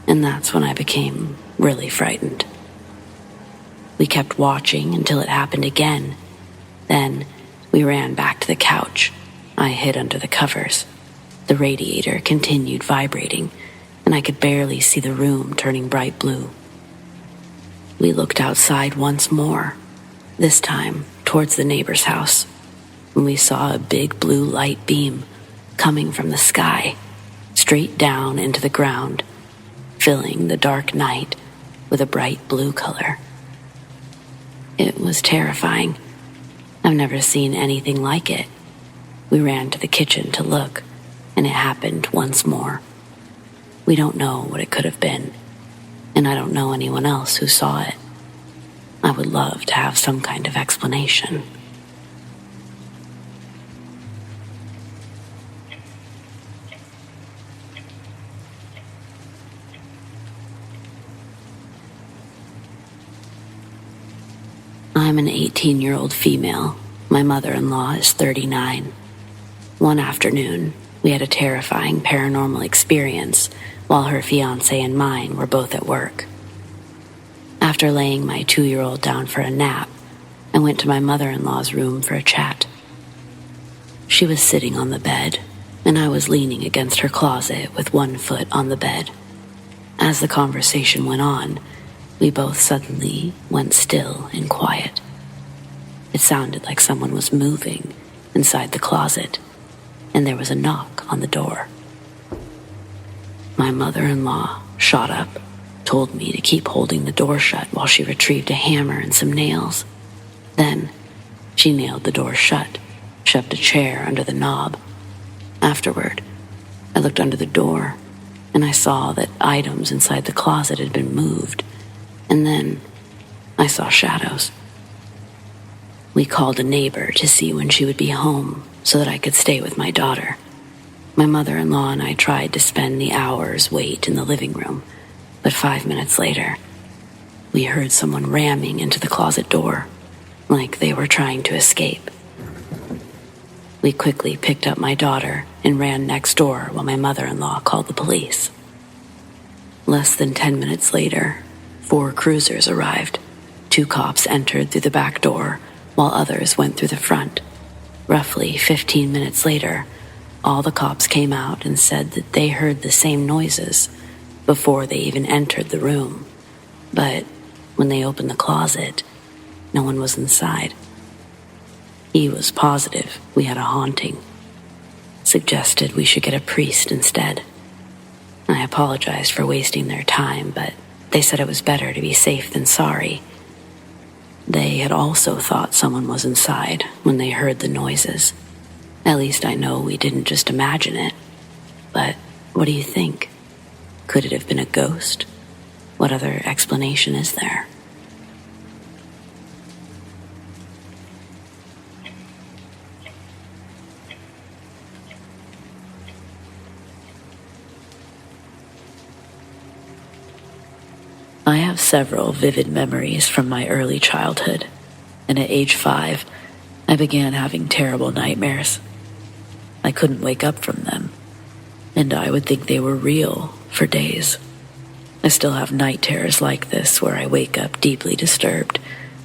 And that's when I became really frightened. We kept watching until it happened again. Then we ran back to the couch. I hid under the covers. The radiator continued vibrating, and I could barely see the room turning bright blue. We looked outside once more, this time towards the neighbor's house, and we saw a big blue light beam coming from the sky, straight down into the ground, filling the dark night with a bright blue color. It was terrifying. I've never seen anything like it. We ran to the kitchen to look, and it happened once more. We don't know what it could have been, and I don't know anyone else who saw it. I would love to have some kind of explanation. I'm an 18-year-old female. My mother-in-law is 39. One afternoon, we had a terrifying paranormal experience while her fiancé and mine were both at work. After laying my 2-year-old down for a nap, I went to my mother-in-law's room for a chat. She was sitting on the bed, and I was leaning against her closet with one foot on the bed. As the conversation went on, we both suddenly went still and quiet. It sounded like someone was moving inside the closet, and there was a knock on the door. My mother-in-law shot up, told me to keep holding the door shut while she retrieved a hammer and some nails. Then, she nailed the door shut, shoved a chair under the knob. Afterward, I looked under the door, and I saw that items inside the closet had been moved. And then I saw shadows. We called a neighbor to see when she would be home so that I could stay with my daughter. My mother-in-law and I tried to spend the hour's wait in the living room, but 5 minutes later, we heard someone ramming into the closet door, like they were trying to escape. We quickly picked up my daughter and ran next door while my mother-in-law called the police. Less than 10 minutes later, 4 cruisers arrived. 2 cops entered through the back door, while others went through the front. Roughly 15 minutes later, all the cops came out and said that they heard the same noises before they even entered the room. But when they opened the closet, no one was inside. He was positive we had a haunting. Suggested we should get a priest instead. I apologized for wasting their time, but they said it was better to be safe than sorry. They had also thought someone was inside when they heard the noises. At least I know we didn't just imagine it. But what do you think? Could it have been a ghost? What other explanation is there? I have several vivid memories from my early childhood, and at age 5, I began having terrible nightmares. I couldn't wake up from them, and I would think they were real for days. I still have night terrors like this where I wake up deeply disturbed,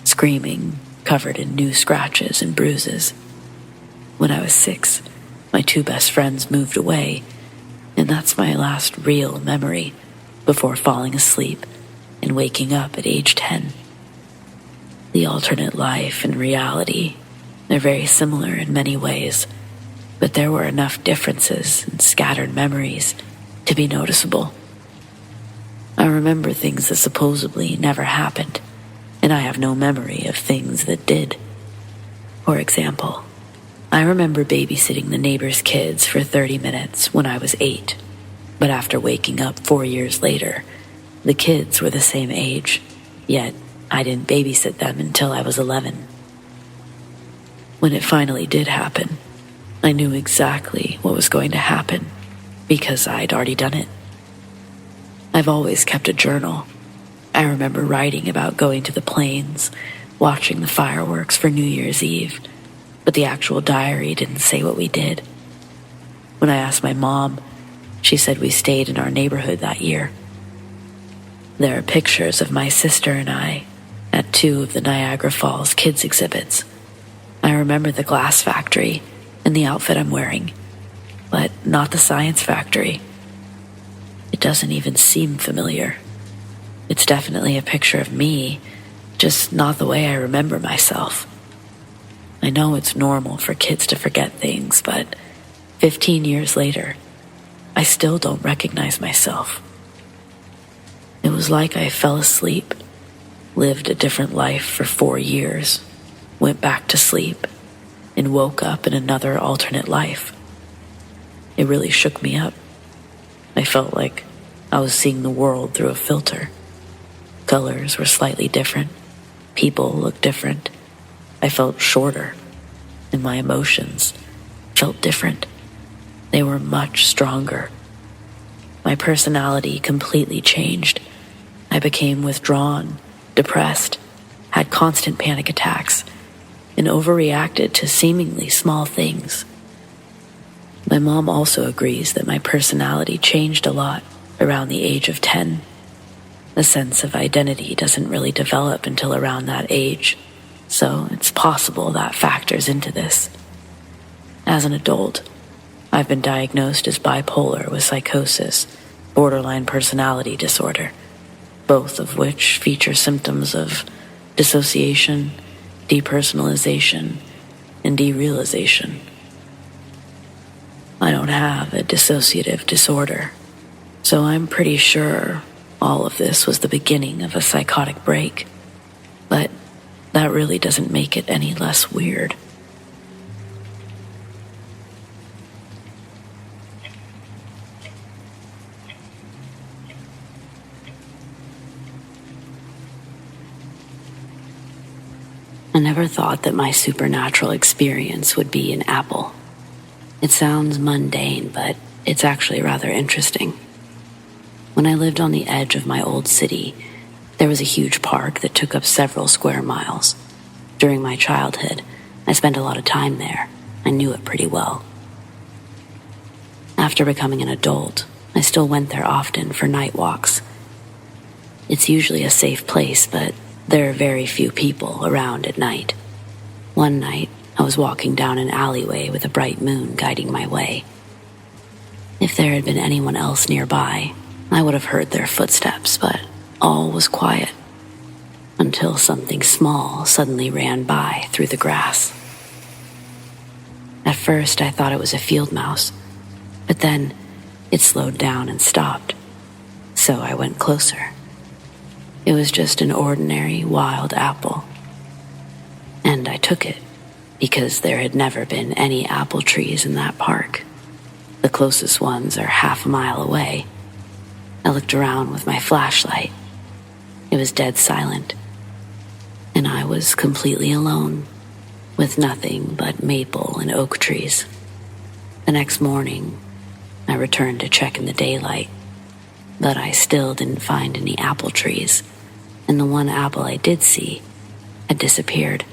screaming, covered in new scratches and bruises. When I was 6, my 2 best friends moved away, and that's my last real memory before falling asleep and waking up at age 10. The alternate life and reality are very similar in many ways, but there were enough differences and scattered memories to be noticeable. I remember things that supposedly never happened, and I have no memory of things that did. For example, I remember babysitting the neighbor's kids for 30 minutes when I was 8, but after waking up 4 years later, the kids were the same age, yet I didn't babysit them until I was 11. When it finally did happen, I knew exactly what was going to happen because I'd already done it. I've always kept a journal. I remember writing about going to the plains, watching the fireworks for New Year's Eve, but the actual diary didn't say what we did. When I asked my mom, she said we stayed in our neighborhood that year. There are pictures of my sister and I at 2 of the Niagara Falls kids exhibits. I remember the glass factory and the outfit I'm wearing, but not the science factory. It doesn't even seem familiar. It's definitely a picture of me, just not the way I remember myself. I know it's normal for kids to forget things, but 15 years later, I still don't recognize myself. It was like I fell asleep, lived a different life for 4 years, went back to sleep, and woke up in another alternate life. It really shook me up. I felt like I was seeing the world through a filter. Colors were slightly different. People looked different. I felt shorter, and my emotions felt different. They were much stronger. My personality completely changed. I became withdrawn, depressed, had constant panic attacks, and overreacted to seemingly small things. My mom also agrees that my personality changed a lot around the age of 10. A sense of identity doesn't really develop until around that age, so it's possible that factors into this. As an adult, I've been diagnosed as bipolar with psychosis, borderline personality disorder, both of which feature symptoms of dissociation, depersonalization, and derealization. I don't have a dissociative disorder, so I'm pretty sure all of this was the beginning of a psychotic break, but that really doesn't make it any less weird. I never thought that my supernatural experience would be an apple. It sounds mundane, but it's actually rather interesting. When I lived on the edge of my old city, there was a huge park that took up several square miles. During my childhood, I spent a lot of time there. I knew it pretty well. After becoming an adult, I still went there often for night walks. It's usually a safe place, but there are very few people around at night. One night, I was walking down an alleyway with a bright moon guiding my way. If there had been anyone else nearby, I would have heard their footsteps, but all was quiet until something small suddenly ran by through the grass. At first, I thought it was a field mouse, but then it slowed down and stopped, so I went closer. It was just an ordinary wild apple, and I took it because there had never been any apple trees in that park. The closest ones are half a mile away. I looked around with my flashlight. It was dead silent, and I was completely alone, with nothing but maple and oak trees. The next morning, I returned to check in the daylight, but I still didn't find any apple trees, and the one apple I did see had disappeared.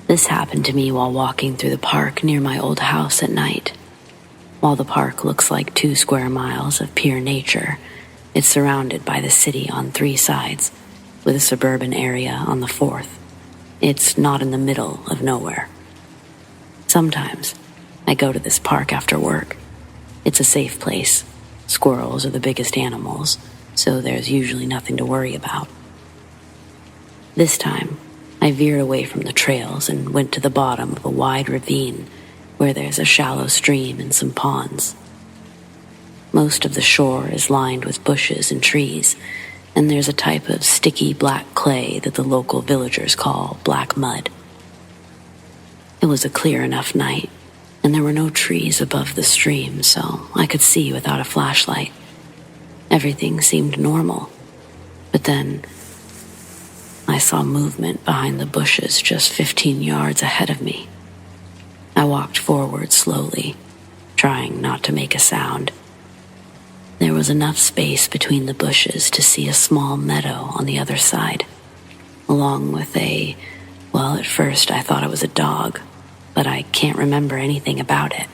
This happened to me while walking through the park near my old house at night. While the park looks like 2 square miles of pure nature, it's surrounded by the city on 3 sides, with a suburban area on the 4th. It's not in the middle of nowhere. Sometimes I go to this park after work. It's a safe place. Squirrels are the biggest animals, so there's usually nothing to worry about. This time, I veered away from the trails and went to the bottom of a wide ravine where there's a shallow stream and some ponds. Most of the shore is lined with bushes and trees, and there's a type of sticky black clay that the local villagers call black mud. It was a clear enough night, and there were no trees above the stream, so I could see without a flashlight. Everything seemed normal, but then I saw movement behind the bushes just 15 yards ahead of me. I walked forward slowly, trying not to make a sound. There was enough space between the bushes to see a small meadow on the other side, along with at first I thought it was a dog, but I can't remember anything about it.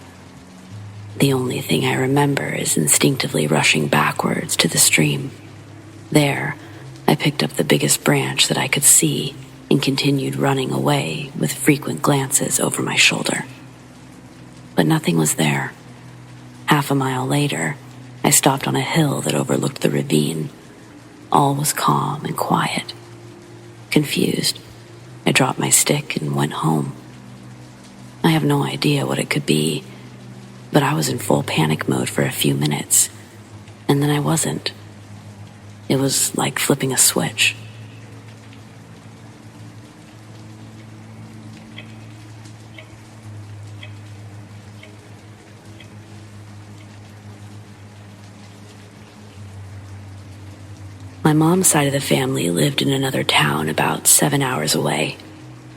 The only thing I remember is instinctively rushing backwards to the stream. There, I picked up the biggest branch that I could see and continued running away with frequent glances over my shoulder. But nothing was there. Half a mile later, I stopped on a hill that overlooked the ravine. All was calm and quiet. Confused, I dropped my stick and went home. I have no idea what it could be, but I was in full panic mode for a few minutes, and then I wasn't. It was like flipping a switch. My mom's side of the family lived in another town about 7 hours away.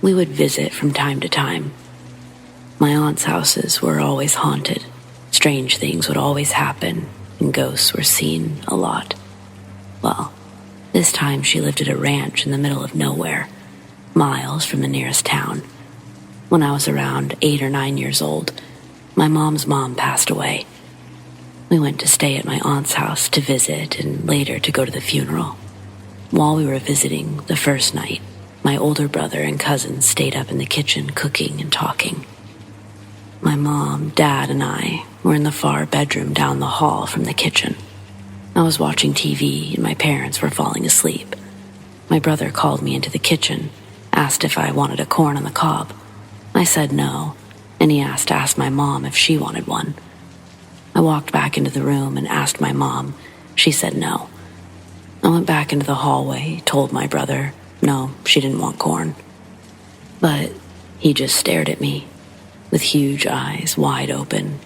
We would visit from time to time. My aunt's houses were always haunted. Strange things would always happen, and ghosts were seen a lot. Well, this time she lived at a ranch in the middle of nowhere, miles from the nearest town. When I was around 8 or 9 years old, my mom's mom passed away. We went to stay at my aunt's house to visit and later to go to the funeral. While we were visiting the first night, my older brother and cousins stayed up in the kitchen cooking and talking. My mom, dad, and I were in the far bedroom down the hall from the kitchen. I was watching TV and my parents were falling asleep. My brother called me into the kitchen, asked if I wanted a corn on the cob. I said no, and he asked my mom if she wanted one. I walked back into the room and asked my mom. She said no. I went back into the hallway, told my brother, no, she didn't want corn. But he just stared at me with huge eyes wide open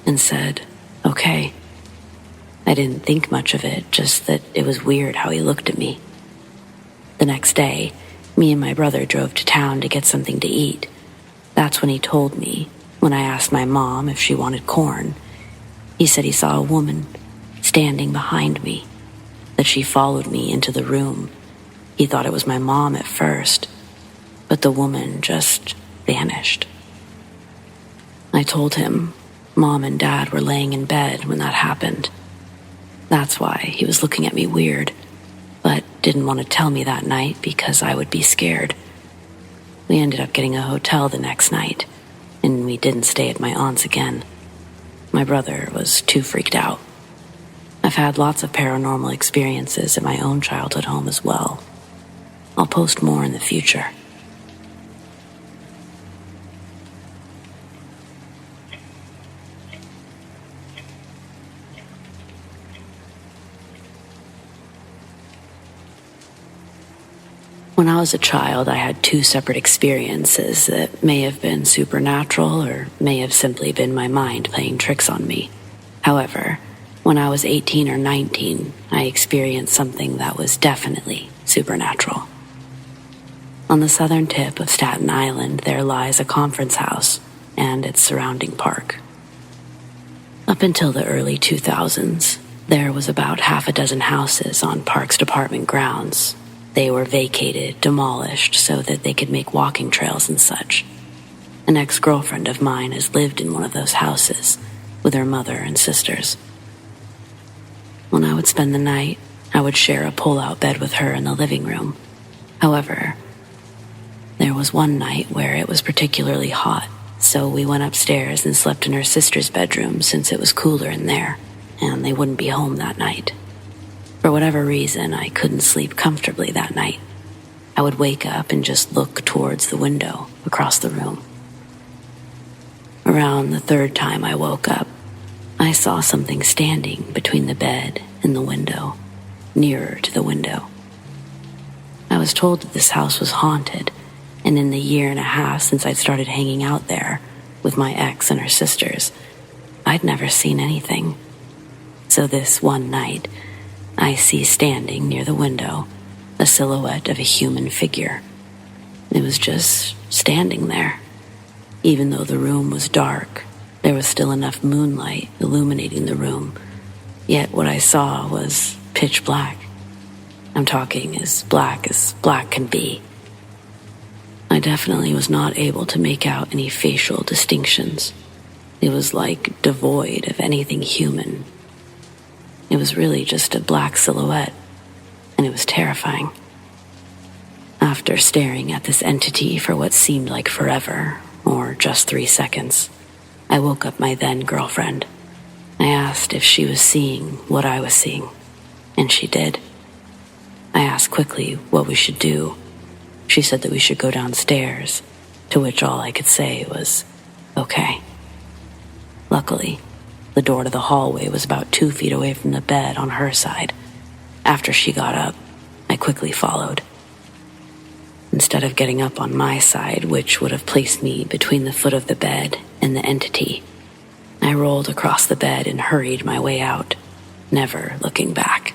and said, okay. I didn't think much of it, just that it was weird how he looked at me. The next day, me and my brother drove to town to get something to eat. That's when he told me, when I asked my mom if she wanted corn, he said he saw a woman standing behind me, that she followed me into the room. He thought it was my mom at first, but the woman just vanished. I told him Mom and Dad were laying in bed when that happened. That's why he was looking at me weird, but didn't want to tell me that night because I would be scared. We ended up getting a hotel the next night, and we didn't stay at my aunt's again. My brother was too freaked out. I've had lots of paranormal experiences at my own childhood home as well. I'll post more in the future. When I was a child, I had 2 separate experiences that may have been supernatural or may have simply been my mind playing tricks on me. However, when I was 18 or 19, I experienced something that was definitely supernatural. On the southern tip of Staten Island, there lies a conference house and its surrounding park. Up until the early 2000s, there was about half a dozen houses on Parks Department grounds. They were vacated, demolished, so that they could make walking trails and such. An ex-girlfriend of mine has lived in one of those houses with her mother and sisters. When I would spend the night, I would share a pull-out bed with her in the living room. However, there was one night where it was particularly hot, so we went upstairs and slept in her sister's bedroom since it was cooler in there, and they wouldn't be home that night. For whatever reason, I couldn't sleep comfortably that night. I would wake up and just look towards the window across the room. Around the 3rd time I woke up, I saw something standing between the bed and the window, nearer to the window. I was told that this house was haunted, and in the 1.5 years since I'd started hanging out there with my ex and her sisters, I'd never seen anything. So this one night, I see standing near the window a silhouette of a human figure. It was just standing there. Even though the room was dark, there was still enough moonlight illuminating the room. Yet what I saw was pitch black. I'm talking as black can be. I definitely was not able to make out any facial distinctions. It was like devoid of anything human. It was really just a black silhouette, and it was terrifying. After staring at this entity for what seemed like forever, or just 3 seconds, I woke up my then girlfriend. I asked if she was seeing what I was seeing, and she did. I asked quickly what we should do. She said that we should go downstairs, to which all I could say was, okay. Luckily, the door to the hallway was about 2 feet away from the bed on her side. After she got up, I quickly followed. Instead of getting up on my side, which would have placed me between the foot of the bed and the entity, I rolled across the bed and hurried my way out, never looking back.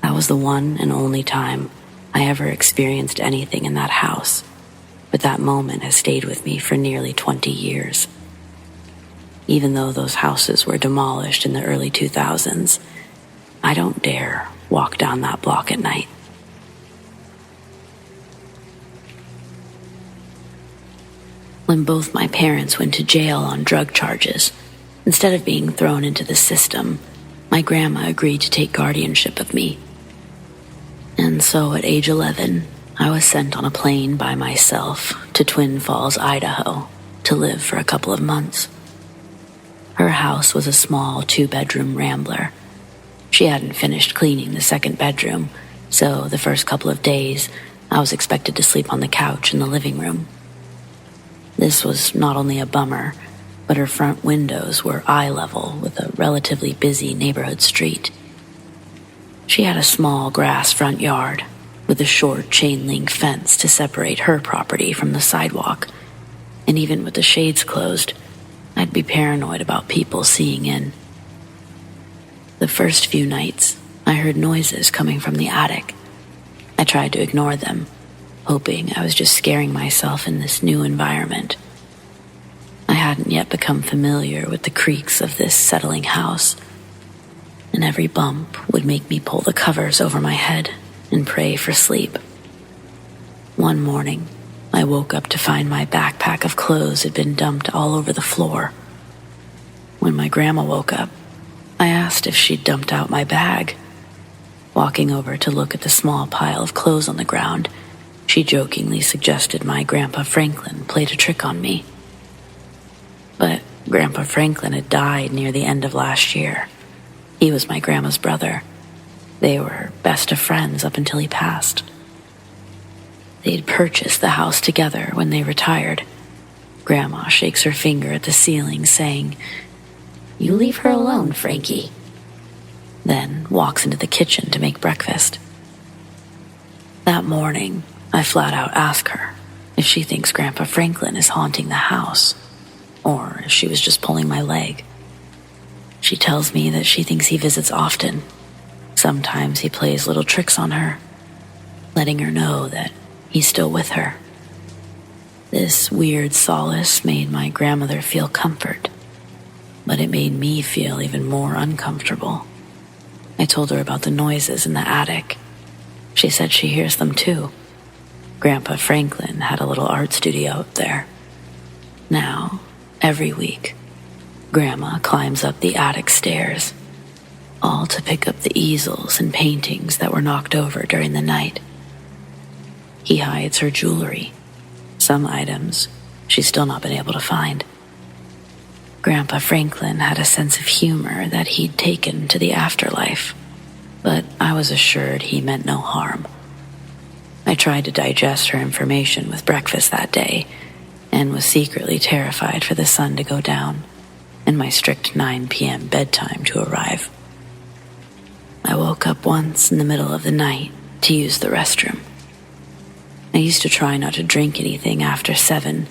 That was the one and only time I ever experienced anything in that house, but that moment has stayed with me for nearly 20 years. Even though those houses were demolished in the early 2000s, I don't dare walk down that block at night. When both my parents went to jail on drug charges, instead of being thrown into the system, my grandma agreed to take guardianship of me. And so at age 11, I was sent on a plane by myself to Twin Falls, Idaho, to live for a couple of months. Her house was a small 2-bedroom rambler. She hadn't finished cleaning the second bedroom, so the first couple of days, I was expected to sleep on the couch in the living room. This was not only a bummer, but her front windows were eye level with a relatively busy neighborhood street. She had a small grass front yard with a short chain-link fence to separate her property from the sidewalk, and even with the shades closed, I'd be paranoid about people seeing in. The first few nights, I heard noises coming from the attic. I tried to ignore them, hoping I was just scaring myself in this new environment. I hadn't yet become familiar with the creaks of this settling house, and every bump would make me pull the covers over my head and pray for sleep. One morning, I woke up to find my backpack of clothes had been dumped all over the floor. When my grandma woke up, I asked if she'd dumped out my bag. Walking over to look at the small pile of clothes on the ground, she jokingly suggested my Grandpa Franklin played a trick on me. But Grandpa Franklin had died near the end of last year. He was my grandma's brother. They were best of friends up until he passed. They'd purchased the house together when they retired. Grandma shakes her finger at the ceiling, saying, "You leave her alone, Frankie." Then walks into the kitchen to make breakfast. That morning, I flat out ask her if she thinks Grandpa Franklin is haunting the house, or if she was just pulling my leg. She tells me that she thinks he visits often. Sometimes he plays little tricks on her, letting her know that he's still with her. This weird solace made my grandmother feel comfort, but it made me feel even more uncomfortable. I told her about the noises in the attic. She said she hears them too. Grandpa Franklin had a little art studio up there. Now, every week, Grandma climbs up the attic stairs, all to pick up the easels and paintings that were knocked over during the night. He hides her jewelry. Some items she's still not been able to find. Grandpa Franklin had a sense of humor that he'd taken to the afterlife, but I was assured he meant no harm. I tried to digest her information with breakfast that day, and was secretly terrified for the sun to go down and my strict 9 p.m. bedtime to arrive. I woke up once in the middle of the night to use the restroom. I used to try not to drink anything after 7,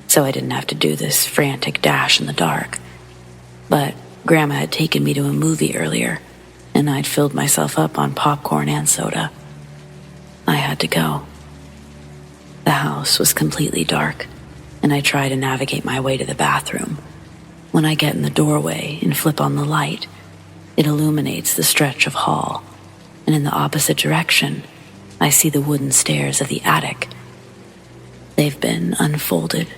so I didn't have to do this frantic dash in the dark. But Grandma had taken me to a movie earlier, and I'd filled myself up on popcorn and soda. I had to go. The house was completely dark, and I try to navigate my way to the bathroom. When I get in the doorway and flip on the light, it illuminates the stretch of hall, and in the opposite direction, I see the wooden stairs of the attic. They've been unfolded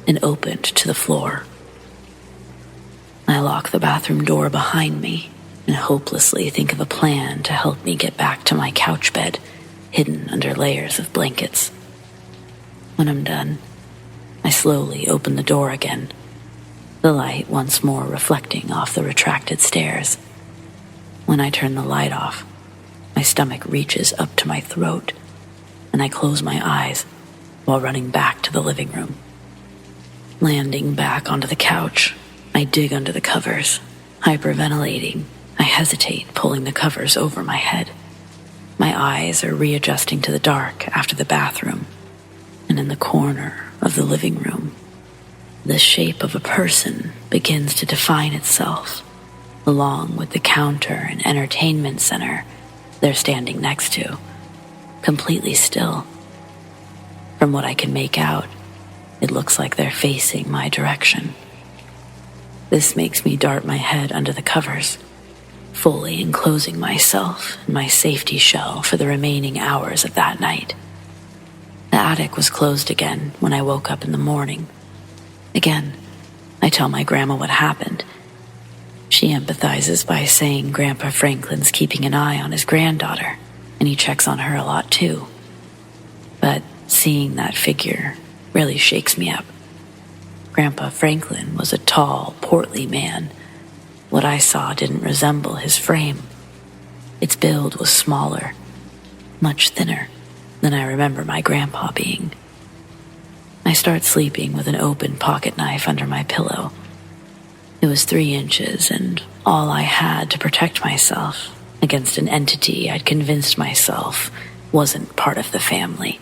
and opened to the floor. I lock the bathroom door behind me and hopelessly think of a plan to help me get back to my couch bed, hidden under layers of blankets. When I'm done, I slowly open the door again, the light once more reflecting off the retracted stairs. When I turn the light off, my stomach reaches up to my throat, and I close my eyes while running back to the living room. Landing back onto the couch, I dig under the covers, hyperventilating I hesitate, pulling the covers over my head. My eyes are readjusting to the dark after the bathroom, and in the corner of the living room, the shape of a person begins to define itself, along with the counter and entertainment center they're standing next to, completely still. From what I can make out, it looks like they're facing my direction. This makes me dart my head under the covers, fully enclosing myself in my safety shell for the remaining hours of that night. The attic was closed again when I woke up in the morning. Again, I tell my grandma what happened. She empathizes by saying Grandpa Franklin's keeping an eye on his granddaughter, and he checks on her a lot too. But seeing that figure really shakes me up. Grandpa Franklin was a tall, portly man. What I saw didn't resemble his frame. Its build was smaller, much thinner than I remember my grandpa being. I start sleeping with an open pocket knife under my pillow. It was 3 inches and all I had to protect myself against an entity I'd convinced myself wasn't part of the family.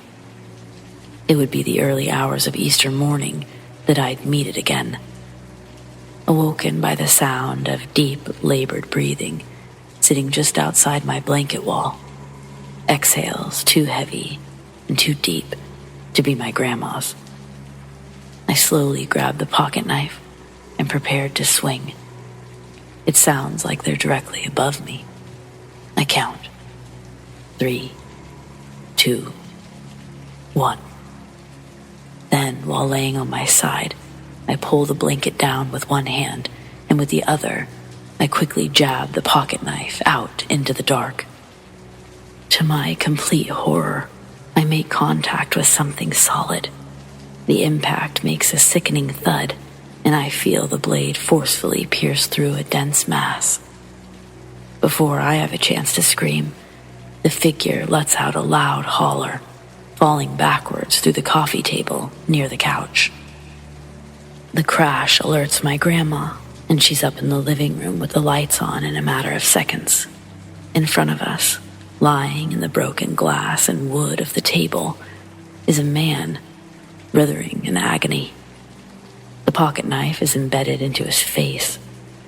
It would be the early hours of Easter morning that I'd meet it again. Awoken by the sound of deep, labored breathing, sitting just outside my blanket wall. Exhales too heavy and too deep to be my grandma's. I slowly grabbed the pocket knife and prepared to swing. It sounds like they're directly above me. I count. 3, 2, 1. Then, while laying on my side, I pull the blanket down with one hand, and with the other, I quickly jab the pocket knife out into the dark. To my complete horror, I make contact with something solid. The impact makes a sickening thud, and I feel the blade forcefully pierce through a dense mass. Before I have a chance to scream, the figure lets out a loud holler, falling backwards through the coffee table near the couch. The crash alerts my grandma, and she's up in the living room with the lights on in a matter of seconds. In front of us, lying in the broken glass and wood of the table, is a man, writhing in agony. The pocket knife is embedded into his face,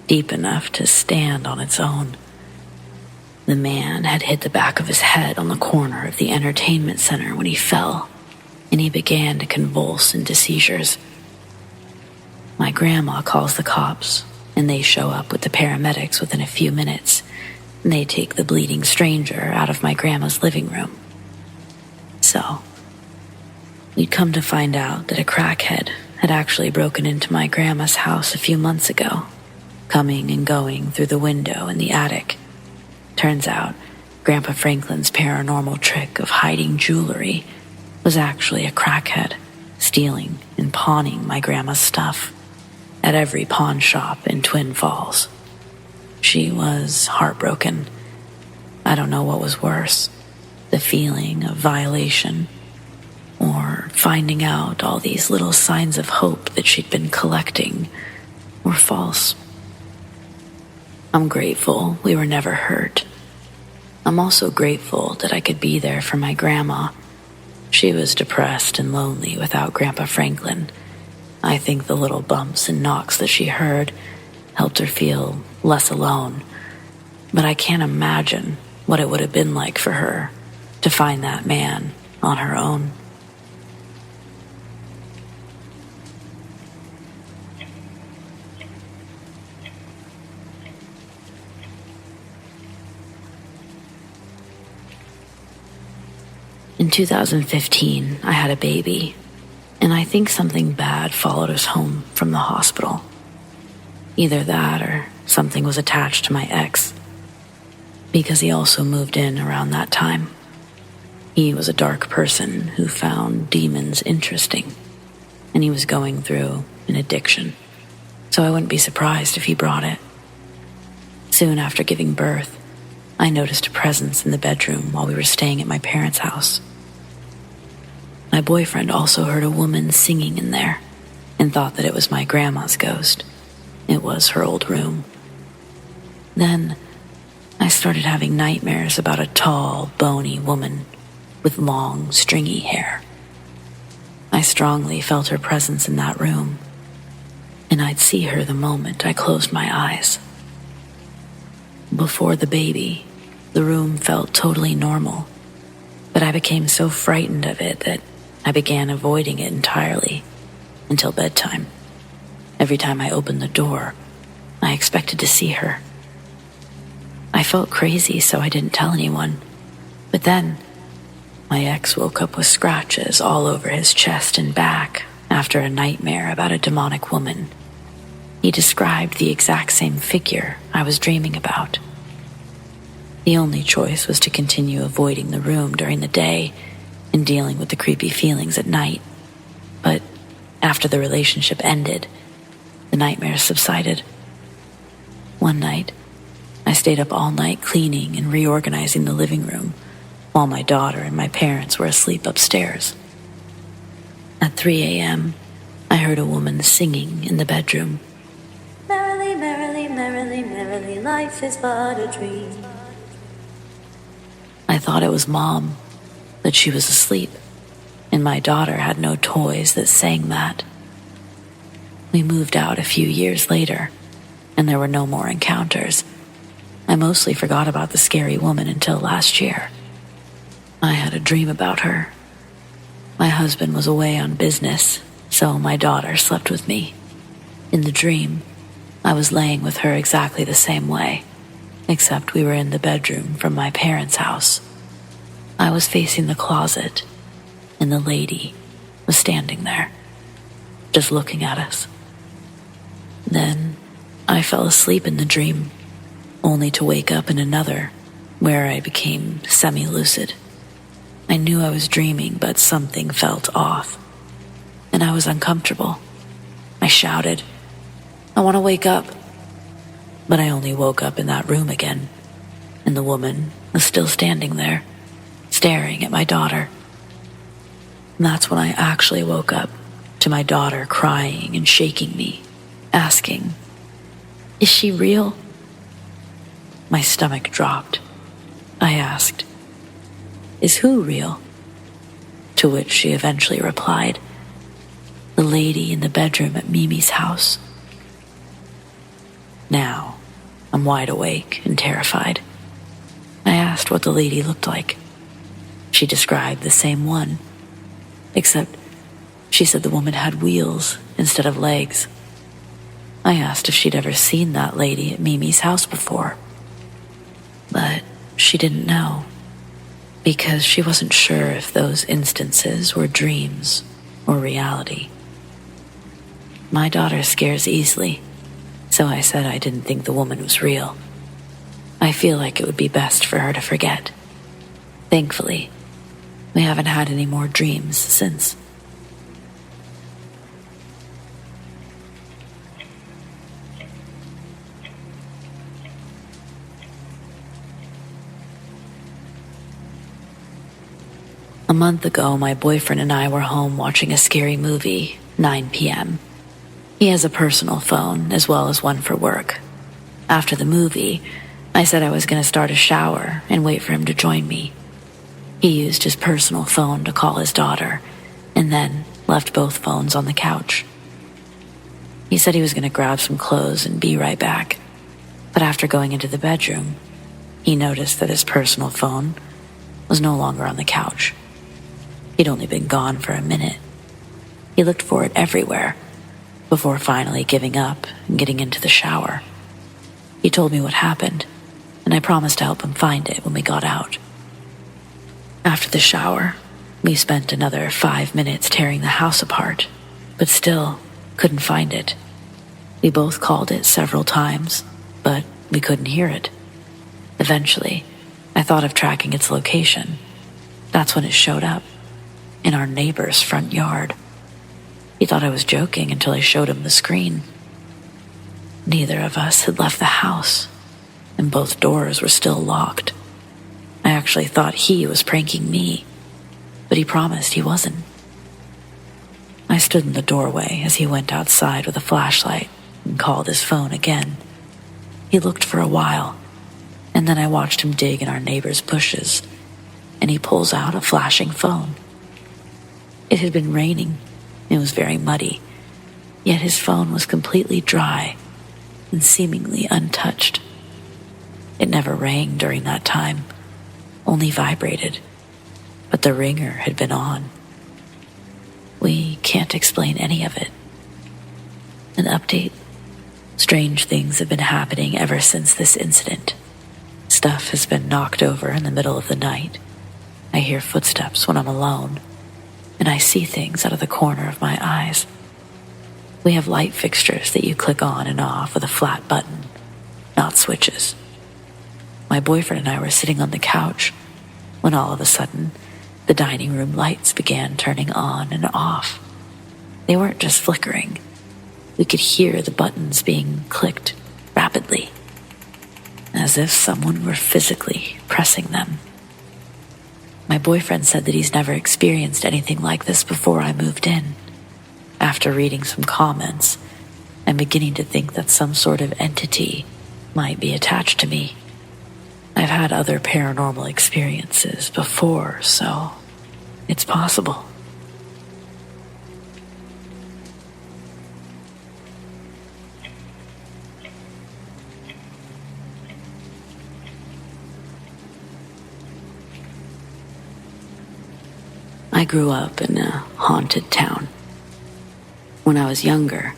deep enough to stand on its own. The man had hit the back of his head on the corner of the entertainment center when he fell, and he began to convulse into seizures. My grandma calls the cops, and they show up with the paramedics within a few minutes, and they take the bleeding stranger out of my grandma's living room. So, we'd come to find out that a crackhead had actually broken into my grandma's house a few months ago, coming and going through the window in the attic. Turns out, Grandpa Franklin's paranormal trick of hiding jewelry was actually a crackhead, stealing and pawning my grandma's stuff at every pawn shop in Twin Falls. She was heartbroken. I don't know what was worse, the feeling of violation, or finding out all these little signs of hope that she'd been collecting were false. I'm grateful we were never hurt. I'm also grateful that I could be there for my grandma. She was depressed and lonely without Grandpa Franklin. I think the little bumps and knocks that she heard helped her feel less alone. But I can't imagine what it would have been like for her to find that man on her own. In 2015, I had a baby, and I think something bad followed us home from the hospital. Either that or something was attached to my ex, because he also moved in around that time. He was a dark person who found demons interesting, and he was going through an addiction, so I wouldn't be surprised if he brought it. Soon after giving birth, I noticed a presence in the bedroom while we were staying at my parents' house. My boyfriend also heard a woman singing in there and thought that it was my grandma's ghost. It was her old room. Then I started having nightmares about a tall, bony woman with long, stringy hair. I strongly felt her presence in that room, and I'd see her the moment I closed my eyes. Before the baby, the room felt totally normal, but I became so frightened of it that I began avoiding it entirely until bedtime. Every time I opened the door, I expected to see her. I felt crazy, so I didn't tell anyone. But then, my ex woke up with scratches all over his chest and back after a nightmare about a demonic woman. He described the exact same figure I was dreaming about. The only choice was to continue avoiding the room during the day and dealing with the creepy feelings at night. But after the relationship ended, the nightmares subsided. One night, I stayed up all night cleaning and reorganizing the living room while my daughter and my parents were asleep upstairs. At 3 a.m., I heard a woman singing in the bedroom. Merrily, merrily, merrily, merrily, life is but a dream. I thought it was Mom, but she was asleep, and my daughter had no toys that sang that. We moved out a few years later, and there were no more encounters. I mostly forgot about the scary woman until last year. I had a dream about her. My husband was away on business, so my daughter slept with me. In the dream, I was laying with her exactly the same way, except we were in the bedroom from my parents' house. I was facing the closet, and the lady was standing there, just looking at us. Then I fell asleep in the dream, only to wake up in another, where I became semi-lucid. I knew I was dreaming, but something felt off, and I was uncomfortable. I shouted, "I want to wake up." But I only woke up in that room again, and the woman was still standing there, staring at my daughter. And that's when I actually woke up to my daughter crying and shaking me, asking, "Is she real?" My stomach dropped. I asked, "Is who real?" To which she eventually replied, "The lady in the bedroom at Mimi's house." Now, I'm wide awake and terrified. I asked what the lady looked like. She described the same one, except she said the woman had wheels instead of legs. I asked if she'd ever seen that lady at Mimi's house before, but she didn't know, because she wasn't sure if those instances were dreams or reality. My daughter scares easily, so I said I didn't think the woman was real. I feel like it would be best for her to forget. Thankfully, we haven't had any more dreams since. A month ago, my boyfriend and I were home watching a scary movie, 9 p.m. He has a personal phone as well as one for work. After the movie, I said I was going to start a shower and wait for him to join me. He used his personal phone to call his daughter and then left both phones on the couch. He said he was going to grab some clothes and be right back, but after going into the bedroom, he noticed that his personal phone was no longer on the couch. He'd only been gone for a minute. He looked for it everywhere before finally giving up and getting into the shower. He told me what happened, and I promised to help him find it when we got out. After the shower, we spent another 5 minutes tearing the house apart, but still couldn't find it. We both called it several times, but we couldn't hear it. Eventually, I thought of tracking its location. That's when it showed up, in our neighbor's front yard. He thought I was joking until I showed him the screen. Neither of us had left the house, and both doors were still locked. I actually thought he was pranking me, but he promised he wasn't. I stood in the doorway as he went outside with a flashlight and called his phone again. He looked for a while, And then I watched him dig in our neighbor's bushes, and he pulls out a flashing phone. It had been raining. It was very muddy, yet his phone was completely dry and seemingly untouched. It never rang during that time, only vibrated, but the ringer had been on. We can't explain any of it. An update. Strange things have been happening ever since this incident. Stuff has been knocked over in the middle of the night. I hear footsteps when I'm alone, and I see things out of the corner of my eyes. We have light fixtures that you click on and off with a flat button, not switches. My boyfriend and I were sitting on the couch when all of a sudden the dining room lights began turning on and off. They weren't just flickering. We could hear the buttons being clicked rapidly, as if someone were physically pressing them. My boyfriend said that he's never experienced anything like this before I moved in. After reading some comments, I'm beginning to think that some sort of entity might be attached to me. I've had other paranormal experiences before, so it's possible. I grew up in a haunted town. When I was younger,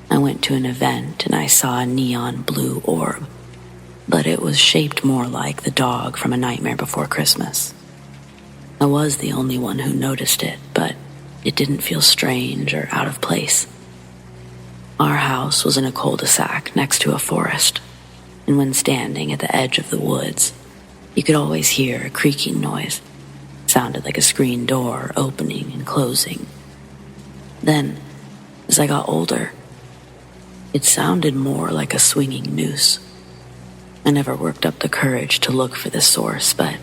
I went to an event and I saw a neon blue orb, but it was shaped more like the dog from A Nightmare Before Christmas. I was the only one who noticed it, but it didn't feel strange or out of place. Our house was in a cul-de-sac next to a forest, and when standing at the edge of the woods, you could always hear a creaking noise. It sounded like a screen door opening and closing. Then, as I got older, it sounded more like a swinging noose. I never worked up the courage to look for the source, but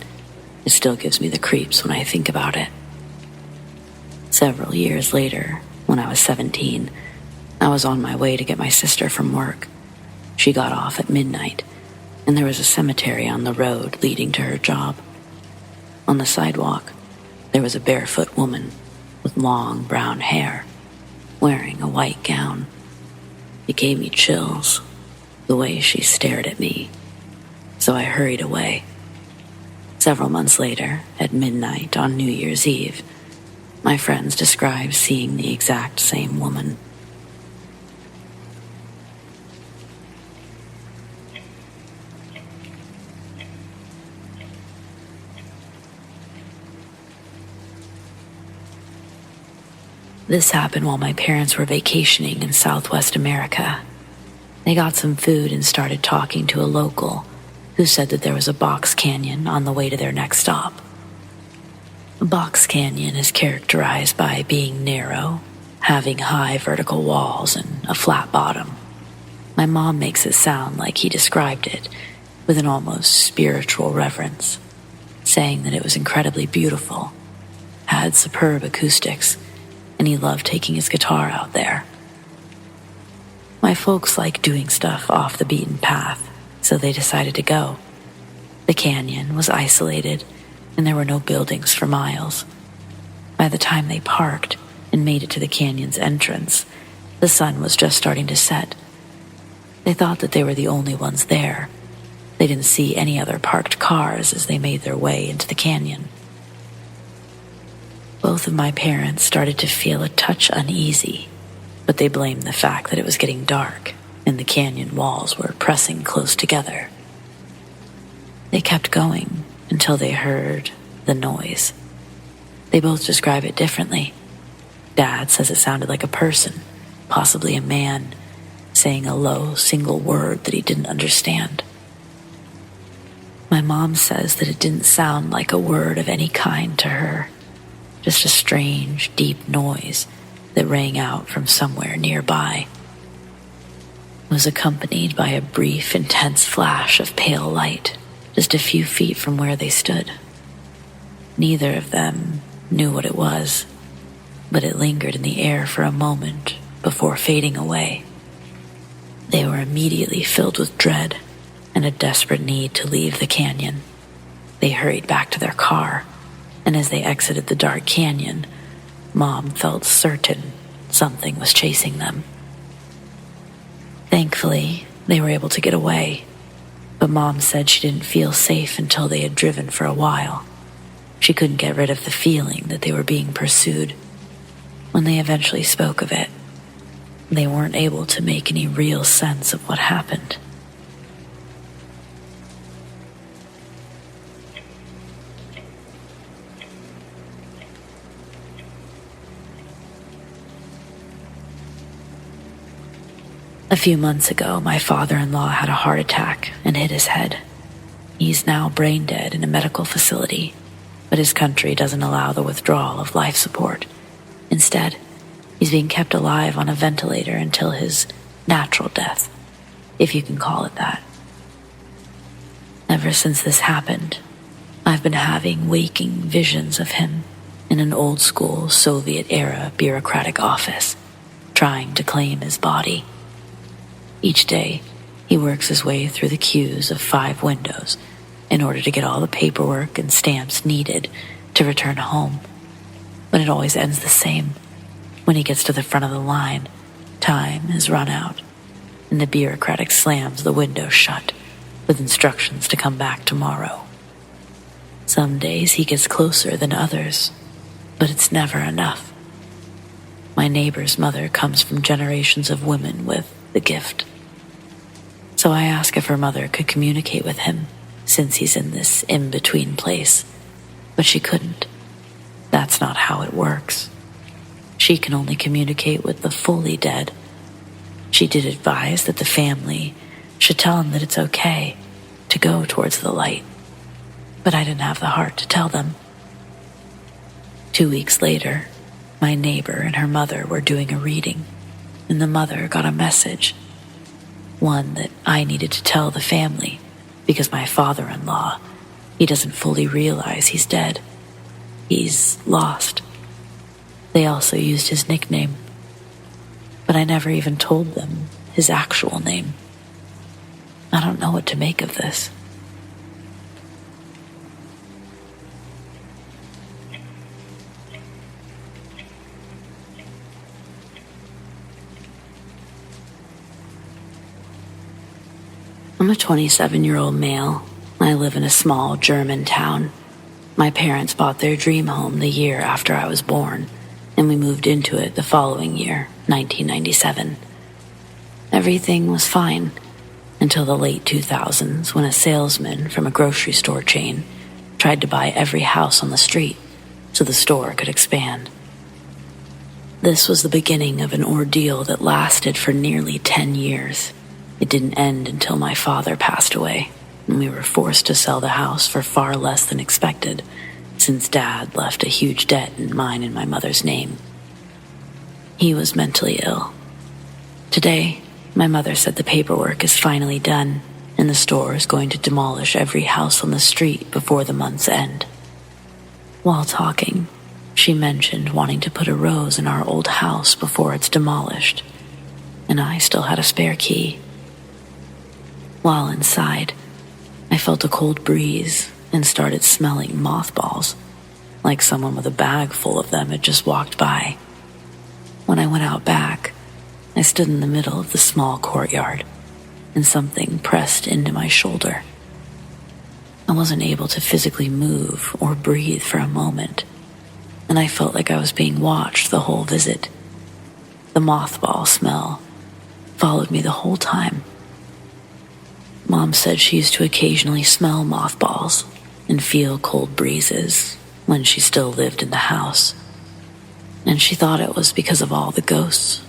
it still gives me the creeps when I think about it. Several years later, when I was 17, I was on my way to get my sister from work. She got off at midnight, and there was a cemetery on the road leading to her job. On the sidewalk, there was a barefoot woman with long brown hair, wearing a white gown. It gave me chills, the way she stared at me, so I hurried away. Several months later, at midnight on New Year's Eve, my friends described seeing the exact same woman. This happened while my parents were vacationing in Southwest America. They got some food and started talking to a local who said that there was a box canyon on the way to their next stop. A box canyon is characterized by being narrow, having high vertical walls and a flat bottom. My mom makes it sound like he described it with an almost spiritual reverence, saying that it was incredibly beautiful, had superb acoustics, and he loved taking his guitar out there. My folks like doing stuff off the beaten path, so they decided to go. The canyon was isolated, and there were no buildings for miles. By the time they parked and made it to the canyon's entrance, the sun was just starting to set. They thought that they were the only ones there. They didn't see any other parked cars as they made their way into the canyon. Both of my parents started to feel a touch uneasy, but they blamed the fact that it was getting dark and the canyon walls were pressing close together. They kept going until they heard the noise. They both describe it differently. Dad says it sounded like a person, possibly a man, saying a low single word that he didn't understand. My mom says that it didn't sound like a word of any kind to her. Just a strange, deep noise that rang out from somewhere nearby. It was accompanied by a brief, intense flash of pale light, just a few feet from where they stood. Neither of them knew what it was, but it lingered in the air for a moment before fading away. They were immediately filled with dread and a desperate need to leave the canyon. They hurried back to their car, and as they exited the dark canyon, Mom felt certain something was chasing them. Thankfully, they were able to get away, but Mom said she didn't feel safe until they had driven for a while. She couldn't get rid of the feeling that they were being pursued. When they eventually spoke of it, they weren't able to make any real sense of what happened. A few months ago, my father-in-law had a heart attack and hit his head. He's now brain dead in a medical facility, but his country doesn't allow the withdrawal of life support. Instead, he's being kept alive on a ventilator until his natural death, if you can call it that. Ever since this happened, I've been having waking visions of him in an old-school Soviet-era bureaucratic office, trying to claim his body. Each day, he works his way through the queues of 5 windows in order to get all the paperwork and stamps needed to return home. But it always ends the same. When he gets to the front of the line, time has run out, and the bureaucratic slams the window shut with instructions to come back tomorrow. Some days he gets closer than others, but it's never enough. My neighbor's mother comes from generations of women with the gift. So I asked if her mother could communicate with him, since he's in this in-between place, but she couldn't. That's not how it works. She can only communicate with the fully dead. She did advise that the family should tell him that it's okay to go towards the light, but I didn't have the heart to tell them. 2 weeks later, my neighbor and her mother were doing a reading, and the mother got a message, one that I needed to tell the family because my father-in-law, he doesn't fully realize he's dead. He's lost. They also used his nickname, but I never even told them his actual name. I don't know what to make of this. I'm a 27-year-old male. I live in a small German town. My parents bought their dream home the year after I was born, and we moved into it the following year, 1997. Everything was fine until the late 2000s when a salesman from a grocery store chain tried to buy every house on the street so the store could expand. This was the beginning of an ordeal that lasted for nearly 10 years. It didn't end until my father passed away, and we were forced to sell the house for far less than expected, since Dad left a huge debt in mine and my mother's name. He was mentally ill. Today, my mother said the paperwork is finally done, and the store is going to demolish every house on the street before the month's end. While talking, she mentioned wanting to put a rose in our old house before it's demolished, and I still had a spare key. While inside, I felt a cold breeze and started smelling mothballs, like someone with a bag full of them had just walked by. When I went out back, I stood in the middle of the small courtyard, and something pressed into my shoulder. I wasn't able to physically move or breathe for a moment, and I felt like I was being watched the whole visit. The mothball smell followed me the whole time. Mom said she used to occasionally smell mothballs and feel cold breezes when she still lived in the house. And she thought it was because of all the ghosts.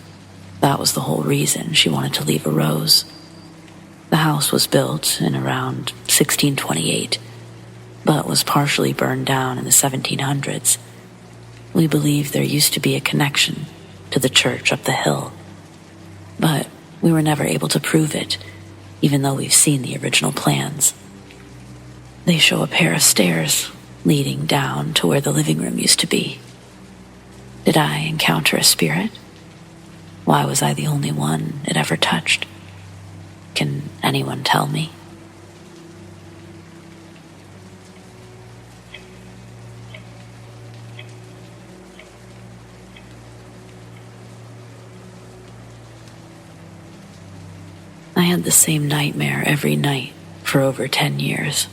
That was the whole reason she wanted to leave a rose. The house was built in around 1628, but was partially burned down in the 1700s. We believe there used to be a connection to the church up the hill, but we were never able to prove it, even though we've seen the original plans. They show a pair of stairs leading down to where the living room used to be. Did I encounter a spirit? Why was I the only one it ever touched? Can anyone tell me? had the same nightmare every night for over 10 years.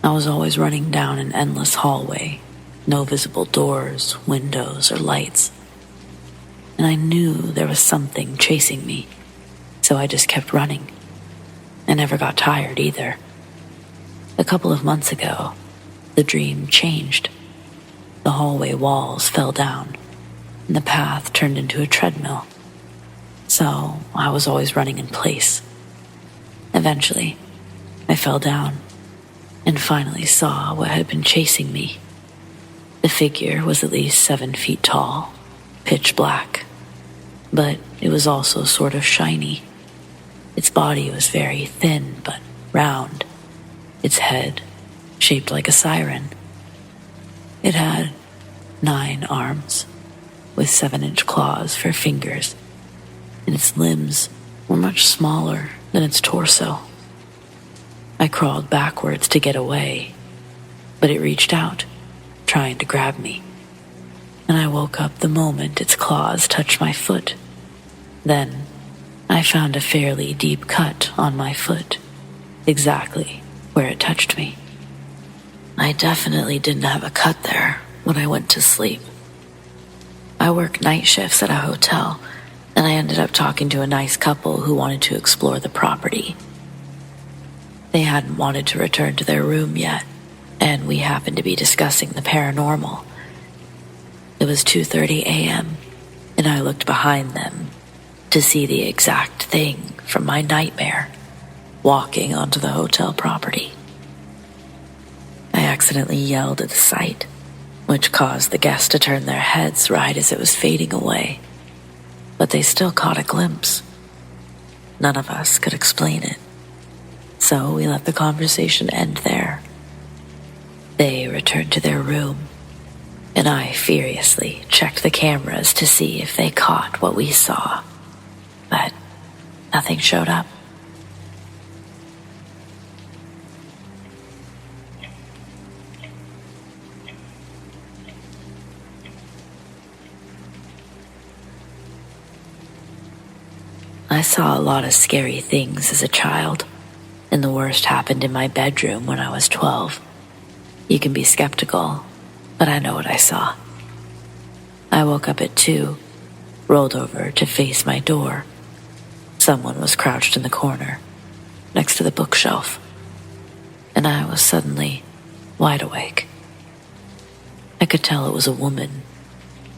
I was always running down an endless hallway, no visible doors, windows, or lights. And I knew there was something chasing me, so I just kept running. I never got tired either. A couple of months ago, the dream changed. The hallway walls fell down, and the path turned into a treadmill. So I was always running in place. Eventually, I fell down and finally saw what had been chasing me. The figure was at least 7 feet tall, pitch black, but it was also sort of shiny. Its body was very thin but round, its head shaped like a siren. It had 9 arms with 7-inch claws for fingers, and its limbs were much smaller than its torso. I crawled backwards to get away, but it reached out, trying to grab me, and I woke up the moment its claws touched my foot. Then I found a fairly deep cut on my foot, exactly where it touched me. I definitely didn't have a cut there when I went to sleep. I work night shifts at a hotel, and I ended up talking to a nice couple who wanted to explore the property. They hadn't wanted to return to their room yet, and we happened to be discussing the paranormal. It was 2:30 a.m., and I looked behind them to see the exact thing from my nightmare walking onto the hotel property. I accidentally yelled at the sight, which caused the guests to turn their heads right as it was fading away, but they still caught a glimpse. None of us could explain it, so we let the conversation end there. They returned to their room, and I furiously checked the cameras to see if they caught what we saw, but nothing showed up. I saw a lot of scary things as a child, and the worst happened in my bedroom when I was 12. You can be skeptical, but I know what I saw. I woke up at 2, rolled over to face my door. Someone was crouched in the corner, next to the bookshelf, and I was suddenly wide awake. I could tell it was a woman,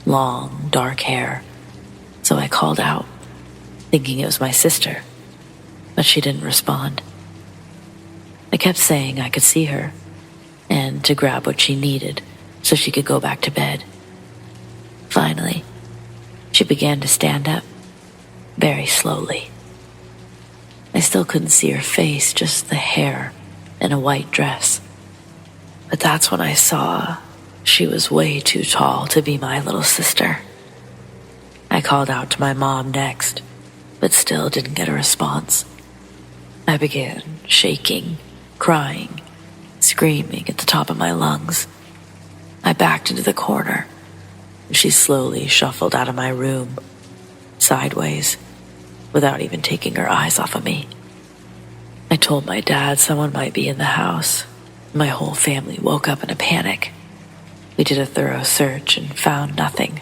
long, dark hair, so I called out, thinking it was my sister, but she didn't respond. I kept saying I could see her, and to grab what she needed so she could go back to bed. Finally, she began to stand up, very slowly. I still couldn't see her face, just the hair and a white dress. But that's when I saw she was way too tall to be my little sister. I called out to my mom next, but still didn't get a response. I began shaking, crying, screaming at the top of my lungs. I backed into the corner, and she slowly shuffled out of my room, sideways, without even taking her eyes off of me. I told my dad someone might be in the house. My whole family woke up in a panic. We did a thorough search and found nothing.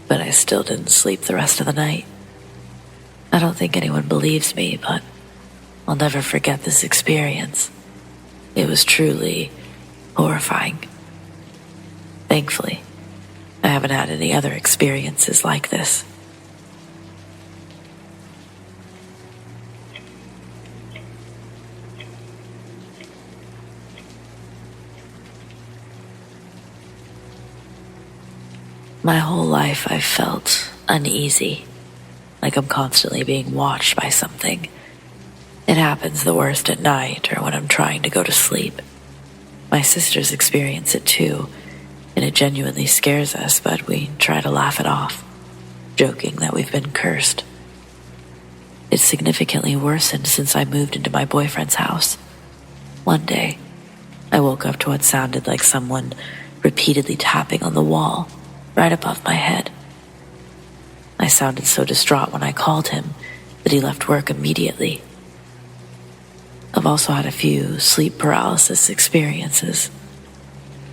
But I still didn't sleep the rest of the night. I don't think anyone believes me, but I'll never forget this experience. It was truly horrifying. Thankfully, I haven't had any other experiences like this. My whole life I've felt uneasy, like I'm constantly being watched by something. It happens the worst at night or when I'm trying to go to sleep. My sisters experience it too, and it genuinely scares us, but we try to laugh it off, joking that we've been cursed. It's significantly worsened since I moved into my boyfriend's house. One day, I woke up to what sounded like someone repeatedly tapping on the wall right above my head. I sounded so distraught when I called him, that he left work immediately. I've also had a few sleep paralysis experiences,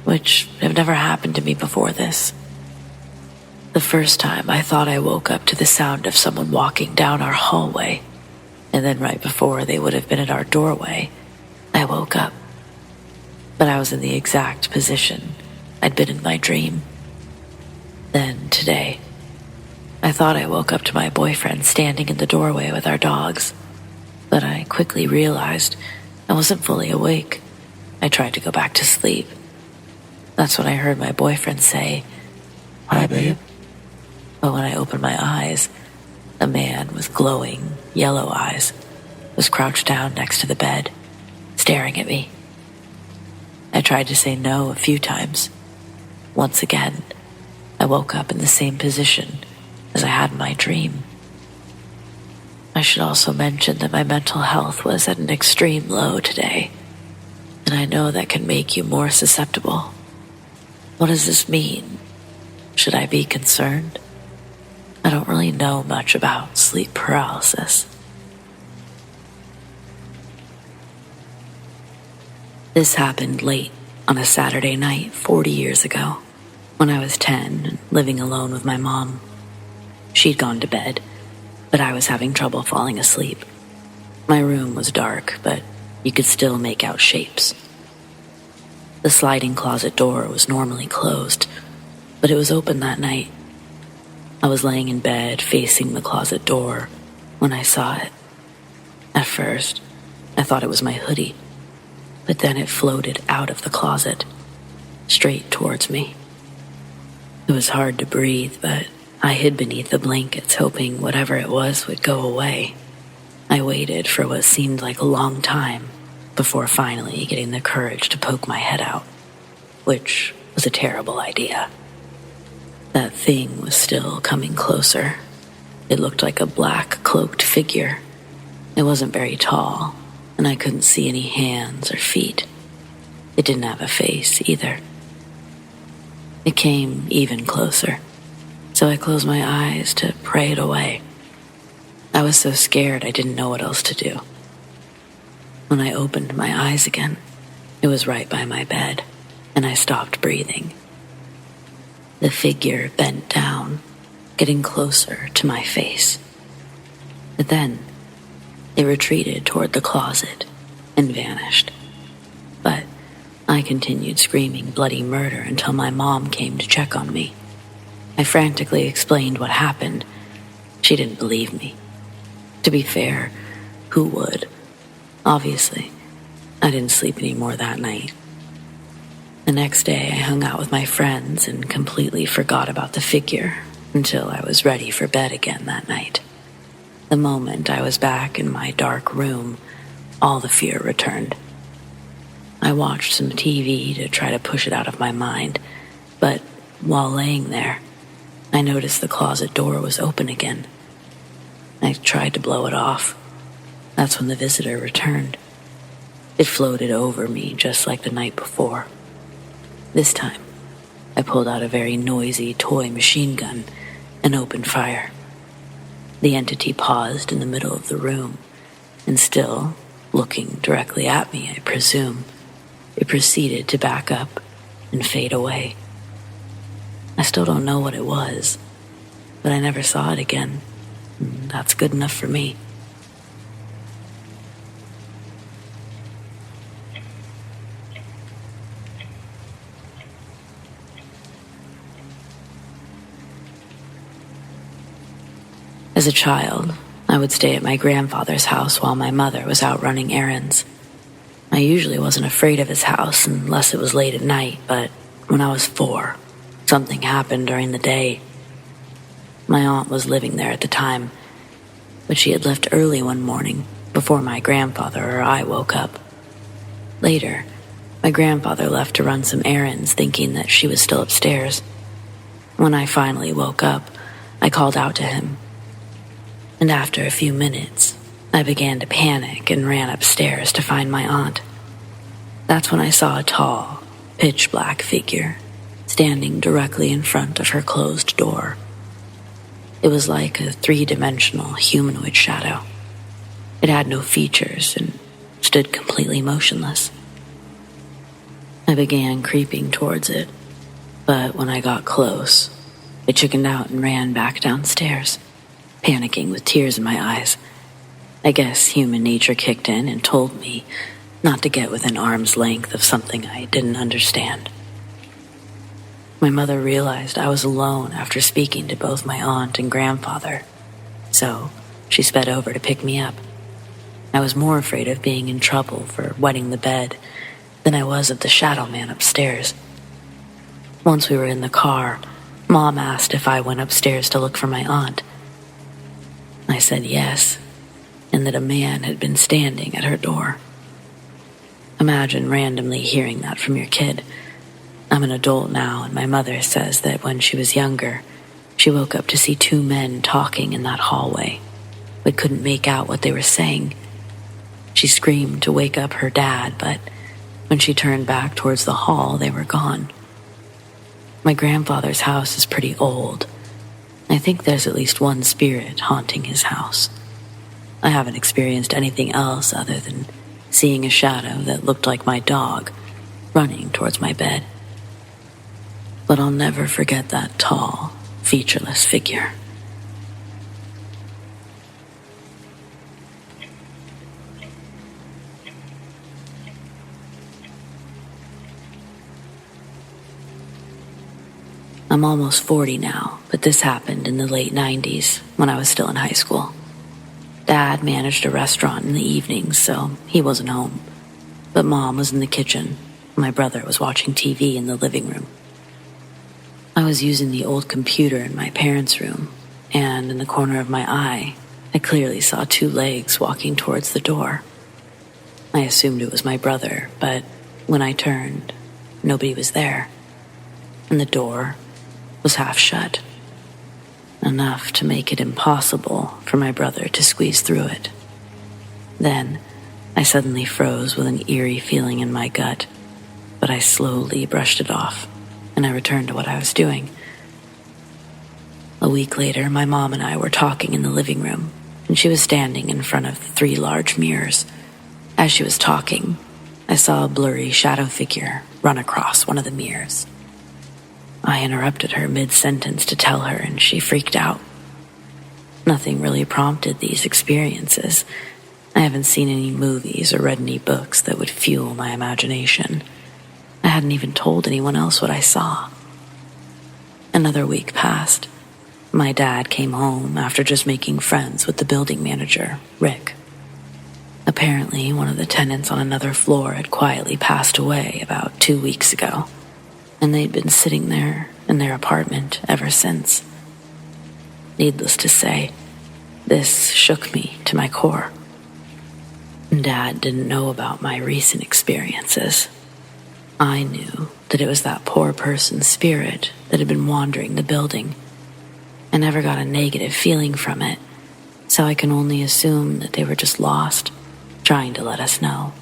which have never happened to me before this. The first time I thought I woke up to the sound of someone walking down our hallway, and then right before they would have been at our doorway, I woke up. But I was in the exact position I'd been in my dream. Then, today, I thought I woke up to my boyfriend standing in the doorway with our dogs, but I quickly realized I wasn't fully awake. I tried to go back to sleep. That's when I heard my boyfriend say, "Hi, babe." But when I opened my eyes, a man with glowing, yellow eyes was crouched down next to the bed, staring at me. I tried to say no a few times. Once again, I woke up in the same position as I had in my dream. I should also mention that my mental health was at an extreme low today, and I know that can make you more susceptible. What does this mean? Should I be concerned? I don't really know much about sleep paralysis. This happened late on a Saturday night 40 years ago, when I was 10 and living alone with my mom. She'd gone to bed, but I was having trouble falling asleep. My room was dark, but you could still make out shapes. The sliding closet door was normally closed, but it was open that night. I was laying in bed facing the closet door when I saw it. At first, I thought it was my hoodie, but then it floated out of the closet, straight towards me. It was hard to breathe, but I hid beneath the blankets, hoping whatever it was would go away. I waited for what seemed like a long time before finally getting the courage to poke my head out, which was a terrible idea. That thing was still coming closer. It looked like a black cloaked figure. It wasn't very tall, and I couldn't see any hands or feet. It didn't have a face either. It came even closer, so I closed my eyes to pray it away. I was so scared I didn't know what else to do. When I opened my eyes again, it was right by my bed, and I stopped breathing. The figure bent down, getting closer to my face. But then, it retreated toward the closet and vanished. But I continued screaming bloody murder until my mom came to check on me. I frantically explained what happened. She didn't believe me. To be fair, who would? Obviously, I didn't sleep anymore that night. The next day, I hung out with my friends and completely forgot about the figure until I was ready for bed again that night. The moment I was back in my dark room, all the fear returned. I watched some TV to try to push it out of my mind, but while laying there, I noticed the closet door was open again. I tried to blow it off. That's when the visitor returned. It floated over me just like the night before. This time, I pulled out a very noisy toy machine gun and opened fire. The entity paused in the middle of the room, and still, looking directly at me, I presume, it proceeded to back up and fade away. I still don't know what it was, but I never saw it again. And that's good enough for me. As a child, I would stay at my grandfather's house while my mother was out running errands. I usually wasn't afraid of his house unless it was late at night, but when I was 4, something happened during the day. My aunt was living there at the time, but she had left early one morning before my grandfather or I woke up. Later, my grandfather left to run some errands thinking that she was still upstairs. When I finally woke up, I called out to him. And after a few minutes, I began to panic and ran upstairs to find my aunt. That's when I saw a tall, pitch-black figure standing directly in front of her closed door. It was like a three-dimensional humanoid shadow. It had no features and stood completely motionless. I began creeping towards it, but when I got close, I chickened out and ran back downstairs, panicking with tears in my eyes. I guess human nature kicked in and told me not to get within arm's length of something I didn't understand. My mother realized I was alone after speaking to both my aunt and grandfather, so she sped over to pick me up. I was more afraid of being in trouble for wetting the bed than I was of the shadow man upstairs. Once we were in the car, Mom asked if I went upstairs to look for my aunt. I said yes, and that a man had been standing at her door. Imagine randomly hearing that from your kid. I'm an adult now, and my mother says that when she was younger, she woke up to see two men talking in that hallway, but couldn't make out what they were saying. She screamed to wake up her dad, but when she turned back towards the hall, they were gone. My grandfather's house is pretty old. I think there's at least one spirit haunting his house. I haven't experienced anything else other than seeing a shadow that looked like my dog running towards my bed. But I'll never forget that tall, featureless figure. I'm almost 40 now, but this happened in the late 90s when I was still in high school. Dad managed a restaurant in the evenings, so he wasn't home. But Mom was in the kitchen. My brother was watching TV in the living room. I was using the old computer in my parents' room, and in the corner of my eye, I clearly saw two legs walking towards the door. I assumed it was my brother, but when I turned, nobody was there, and the door was half shut, enough to make it impossible for my brother to squeeze through it. Then, I suddenly froze with an eerie feeling in my gut, but I slowly brushed it off, and I returned to what I was doing. A week later, my mom and I were talking in the living room, and she was standing in front of the 3 large mirrors. As she was talking, I saw a blurry shadow figure run across one of the mirrors. I interrupted her mid-sentence to tell her, and she freaked out. Nothing really prompted these experiences. I haven't seen any movies or read any books that would fuel my imagination. I hadn't even told anyone else what I saw. Another week passed. My dad came home after just making friends with the building manager, Rick. Apparently, one of the tenants on another floor had quietly passed away about 2 weeks ago, and they'd been sitting there in their apartment ever since. Needless to say, this shook me to my core. Dad didn't know about my recent experiences. I knew that it was that poor person's spirit that had been wandering the building. I never got a negative feeling from it, so I can only assume that they were just lost, trying to let us know.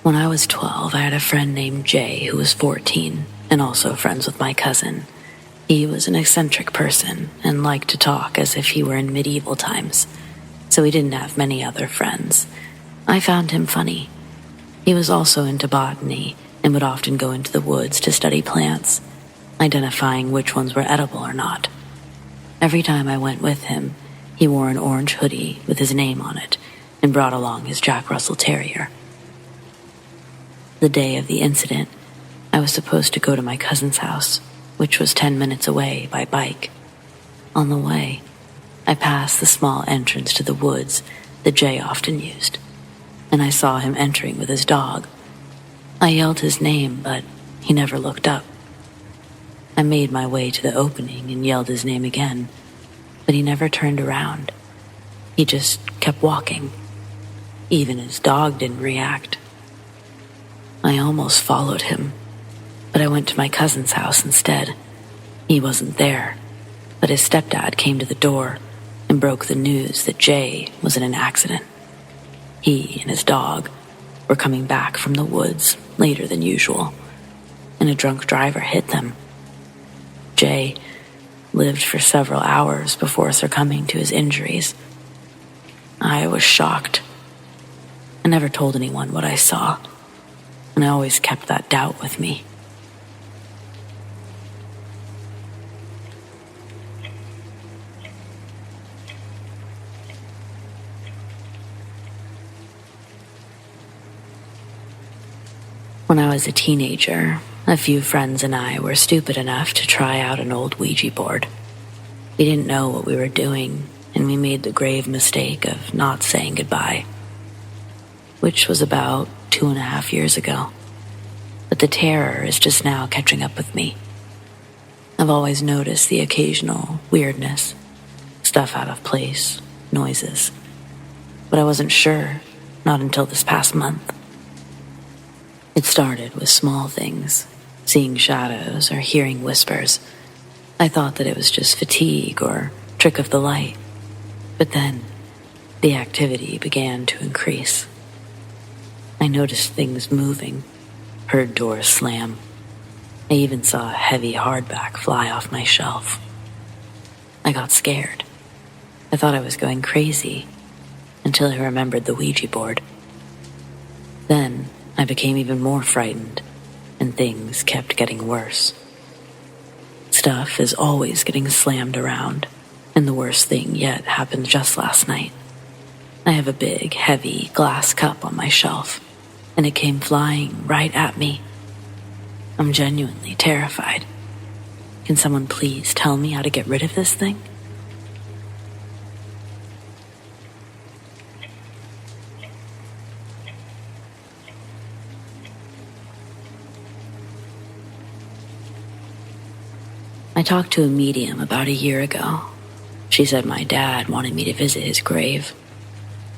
When I was 12, I had a friend named Jay who was 14 and also friends with my cousin. He was an eccentric person and liked to talk as if he were in medieval times, so he didn't have many other friends. I found him funny. He was also into botany and would often go into the woods to study plants, identifying which ones were edible or not. Every time I went with him, he wore an orange hoodie with his name on it and brought along his Jack Russell Terrier. The day of the incident, I was supposed to go to my cousin's house, which was 10 minutes away by bike. On the way, I passed the small entrance to the woods that Jay often used, and I saw him entering with his dog. I yelled his name, but he never looked up. I made my way to the opening and yelled his name again, but he never turned around. He just kept walking. Even his dog didn't react. I almost followed him, but I went to my cousin's house instead. He wasn't there, but his stepdad came to the door, and broke the news that Jay was in an accident. He and his dog were coming back from the woods later than usual, and a drunk driver hit them. Jay lived for several hours before succumbing to his injuries. I was shocked. I never told anyone what I saw, and I always kept that doubt with me. When I was a teenager, a few friends and I were stupid enough to try out an old Ouija board. We didn't know what we were doing, and we made the grave mistake of not saying goodbye, which was about 2.5 years ago. But the terror is just now catching up with me. I've always noticed the occasional weirdness, stuff out of place, noises, but I wasn't sure, not until this past month. It started with small things, seeing shadows or hearing whispers. I thought that it was just fatigue or trick of the light. But then, the activity began to increase. I noticed things moving, heard doors slam. I even saw a heavy hardback fly off my shelf. I got scared. I thought I was going crazy, until I remembered the Ouija board. Then, I became even more frightened, and things kept getting worse. Stuff is always getting slammed around, and the worst thing yet happened just last night. I have a big, heavy glass cup on my shelf, and it came flying right at me. I'm genuinely terrified. Can someone please tell me how to get rid of this thing? I talked to a medium about a year ago. She said my dad wanted me to visit his grave.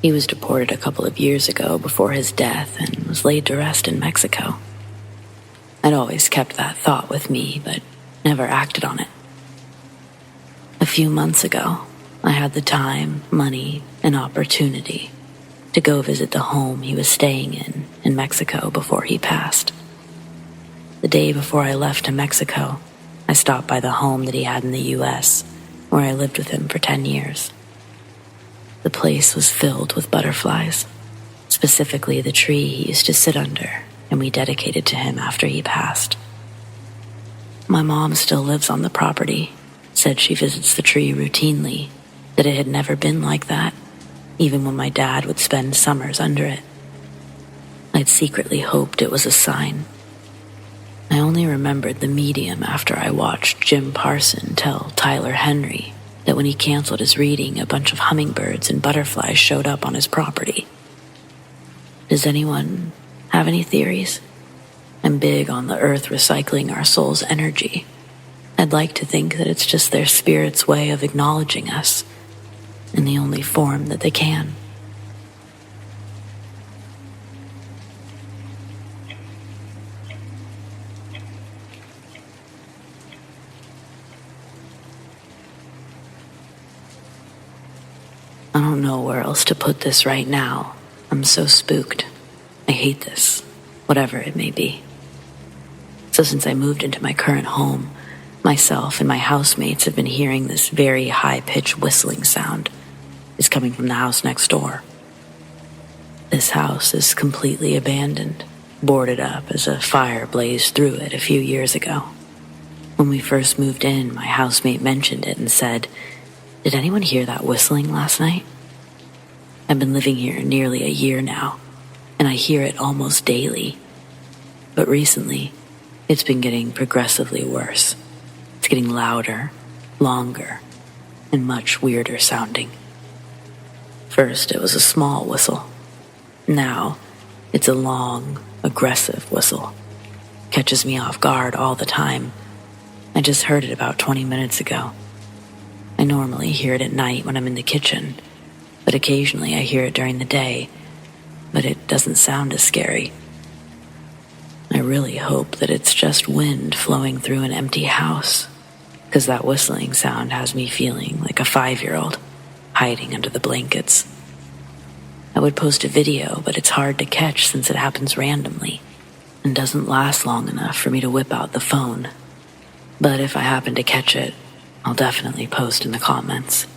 He was deported a couple of years ago before his death and was laid to rest in Mexico. I'd always kept that thought with me, but never acted on it. A few months ago, I had the time, money, and opportunity to go visit the home he was staying in Mexico before he passed. The day before I left to Mexico, I stopped by the home that he had in the U.S., where I lived with him for 10 years. The place was filled with butterflies, specifically the tree he used to sit under, and we dedicated to him after he passed. My mom still lives on the property, said she visits the tree routinely, that it had never been like that, even when my dad would spend summers under it. I'd secretly hoped it was a sign. I only remembered the medium after I watched Jim Parson tell Tyler Henry that when he canceled his reading, a bunch of hummingbirds and butterflies showed up on his property. Does anyone have any theories? I'm big on the earth recycling our soul's energy. I'd like to think that it's just their spirit's way of acknowledging us in the only form that they can. I don't know where else to put this right now. I'm so spooked. I hate this, whatever it may be. So since I moved into my current home, myself and my housemates have been hearing this very high-pitched whistling sound. It's coming from the house next door. This house is completely abandoned, boarded up as a fire blazed through it a few years ago. When we first moved in, my housemate mentioned it and said, "Did anyone hear that whistling last night?" I've been living here nearly a year now, and I hear it almost daily. But recently, it's been getting progressively worse. It's getting louder, longer, and much weirder sounding. First, it was a small whistle. Now, it's a long, aggressive whistle. Catches me off guard all the time. I just heard it about 20 minutes ago. I normally hear it at night when I'm in the kitchen, but occasionally I hear it during the day, but it doesn't sound as scary. I really hope that it's just wind flowing through an empty house, because that whistling sound has me feeling like a 5-year-old. hiding under the blankets. I would post a video, but it's hard to catch since it happens randomly and doesn't last long enough for me to whip out the phone. But if I happen to catch it, I'll definitely post in the comments.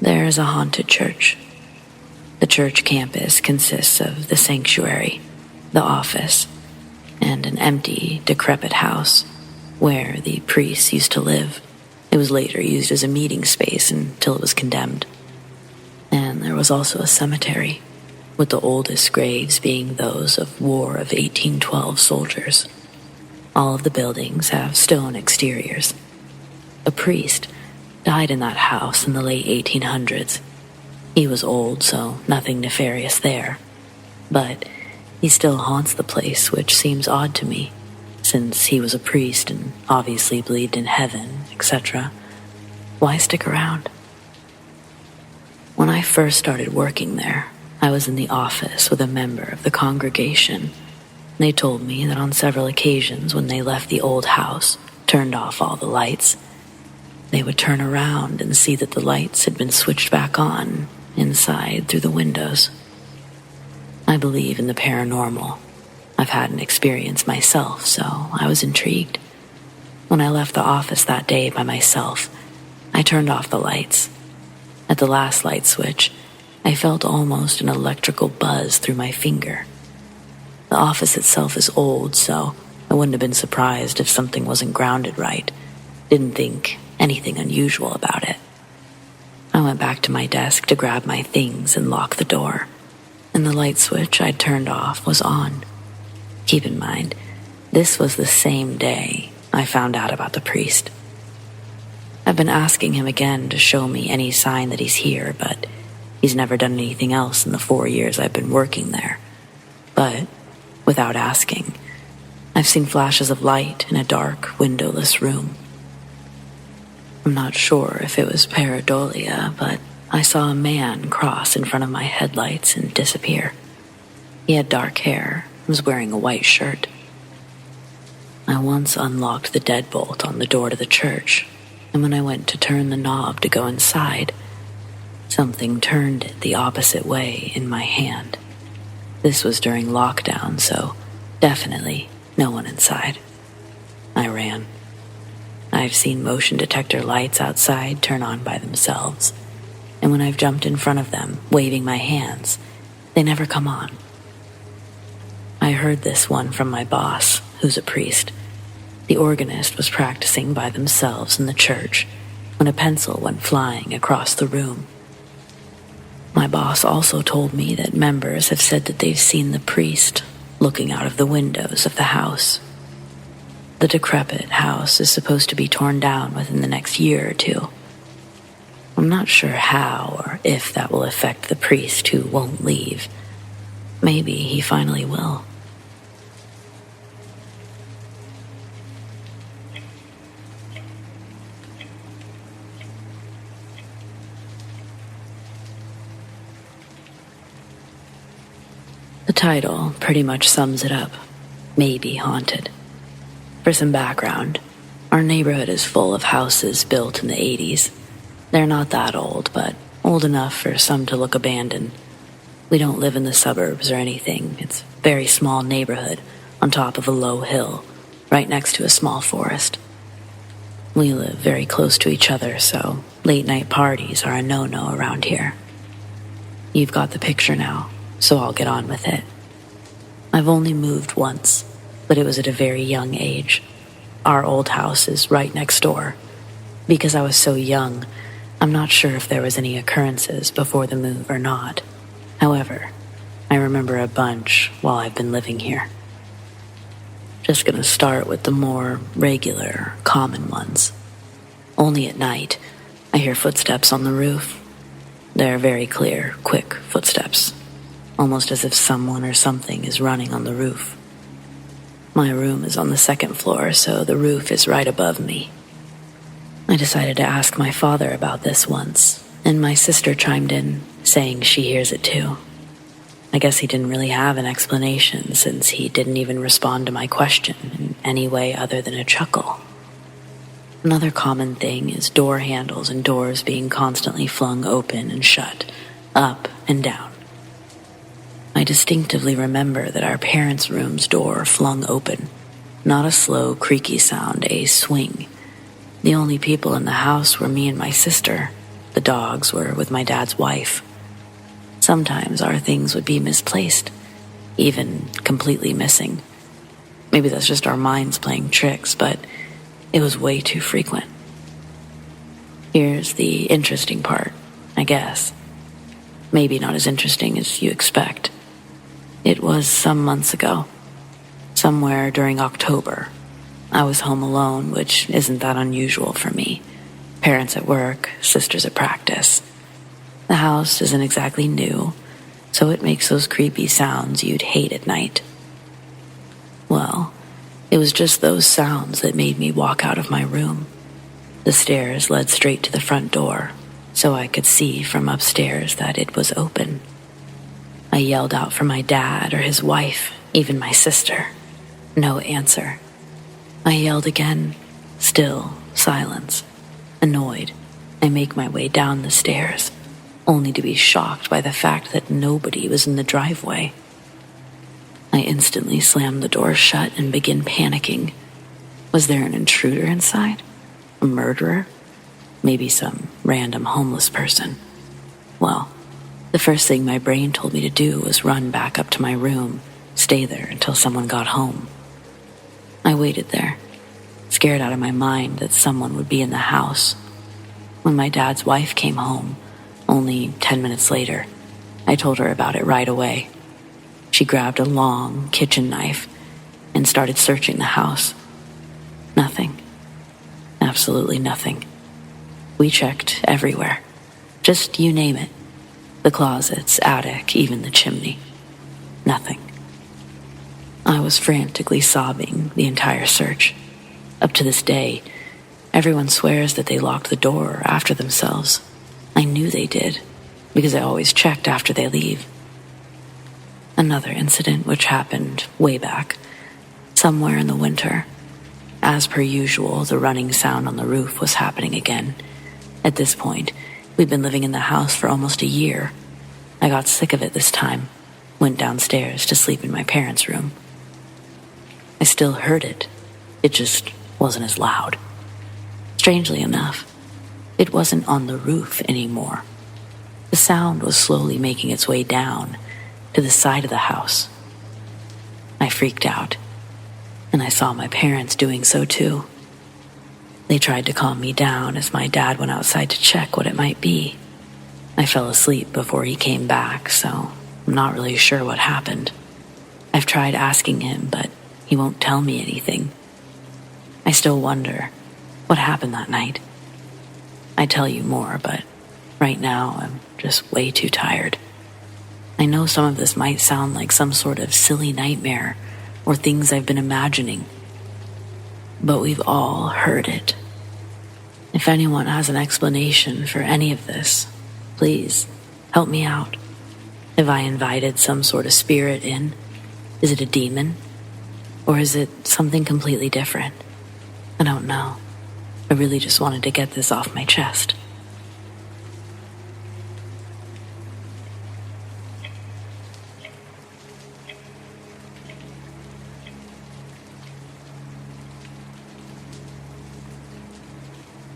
There is a haunted church. The church campus consists of the sanctuary, the office, and an empty, decrepit house where the priests used to live. It was later used as a meeting space until it was condemned. And there was also a cemetery, with the oldest graves being those of War of 1812 soldiers. All of the buildings have stone exteriors. A priest died in that house in the late 1800s. He was old, so nothing nefarious there. But he still haunts the place, which seems odd to me, since he was a priest and obviously believed in heaven, etc. Why stick around? When I first started working there, I was in the office with a member of the congregation. They told me that on several occasions when they left the old house, turned off all the lights, they would turn around and see that the lights had been switched back on inside through the windows. I believe in the paranormal. I've had an experience myself, so I was intrigued. When I left the office that day by myself, I turned off the lights. At the last light switch, I felt almost an electrical buzz through my finger. The office itself is old, so I wouldn't have been surprised if something wasn't grounded right. Didn't think anything unusual about it. I went back to my desk to grab my things and lock the door, and the light switch I'd turned off was on. Keep in mind, this was the same day I found out about the priest. I've been asking him again to show me any sign that he's here, but he's never done anything else in the 4 years I've been working there. But, without asking, I've seen flashes of light in a dark, windowless room. I'm not sure if it was pareidolia, but I saw a man cross in front of my headlights and disappear. He had dark hair and was wearing a white shirt. I once unlocked the deadbolt on the door to the church, and when I went to turn the knob to go inside, something turned it the opposite way in my hand. This was during lockdown, so definitely no one inside. I ran. I've seen motion detector lights outside turn on by themselves, and when I've jumped in front of them, waving my hands, they never come on. I heard this one from my boss, who's a priest. The organist was practicing by themselves in the church when a pencil went flying across the room. My boss also told me that members have said that they've seen the priest looking out of the windows of the house. The decrepit house is supposed to be torn down within the next year or two. I'm not sure how or if that will affect the priest who won't leave. Maybe he finally will. The title pretty much sums it up. Maybe haunted. For some background, our neighborhood is full of houses built in the 80s. They're not that old, but old enough for some to look abandoned. We don't live in the suburbs or anything. It's a very small neighborhood on top of a low hill, right next to a small forest. We live very close to each other, so late-night parties are a no-no around here. You've got the picture now, so I'll get on with it. I've only moved once, but it was at a very young age. Our old house is right next door. Because I was so young, I'm not sure if there was any occurrences before the move or not. However, I remember a bunch while I've been living here. Just gonna start with the more regular, common ones. Only at night, I hear footsteps on the roof. They're very clear, quick footsteps, almost as if someone or something is running on the roof. My room is on the second floor, so the roof is right above me. I decided to ask my father about this once, and my sister chimed in, saying she hears it too. I guess he didn't really have an explanation since he didn't even respond to my question in any way other than a chuckle. Another common thing is door handles and doors being constantly flung open and shut, up and down. I distinctively remember that our parents' room's door flung open, not a slow, creaky sound, a swing. The only people in the house were me and my sister. The dogs were with my dad's wife. Sometimes our things would be misplaced, even completely missing. Maybe that's just our minds playing tricks, but it was way too frequent. Here's the interesting part, I guess. Maybe not as interesting as you expect. It was some months ago, somewhere during October. I was home alone, which isn't that unusual for me. Parents at work, sisters at practice. The house isn't exactly new, so it makes those creepy sounds you'd hate at night. Well, it was just those sounds that made me walk out of my room. The stairs led straight to the front door, so I could see from upstairs that it was open. I yelled out for my dad or his wife, even my sister. No answer. I yelled again. Still silence. Annoyed, I make my way down the stairs, only to be shocked by the fact that nobody was in the driveway. I instantly slammed the door shut and began panicking. Was there an intruder inside? A murderer? Maybe some random homeless person. Well, the first thing my brain told me to do was run back up to my room, stay there until someone got home. I waited there, scared out of my mind that someone would be in the house. When my dad's wife came home, only 10 minutes later, I told her about it right away. She grabbed a long kitchen knife and started searching the house. Nothing. Absolutely nothing. We checked everywhere. Just you name it. The closets, attic, even the chimney. Nothing. I was frantically sobbing the entire search. Up to this day, everyone swears that they locked the door after themselves. I knew they did, because I always checked after they leave. Another incident which happened way back, somewhere in the winter. As per usual, the running sound on the roof was happening again. At this point, we'd been living in the house for almost a year. I got sick of it this time, went downstairs to sleep in my parents' room. I still heard it. It just wasn't as loud. Strangely enough, it wasn't on the roof anymore. The sound was slowly making its way down to the side of the house. I freaked out, and I saw my parents doing so too. They tried to calm me down as my dad went outside to check what it might be. I fell asleep before he came back, so I'm not really sure what happened. I've tried asking him, but he won't tell me anything. I still wonder what happened that night. I'd tell you more, but right now I'm just way too tired. I know some of this might sound like some sort of silly nightmare or things I've been imagining, but we've all heard it. If anyone has an explanation for any of this, please help me out. Have I invited some sort of spirit in? Is it a demon? Or is it something completely different? I don't know. I really just wanted to get this off my chest.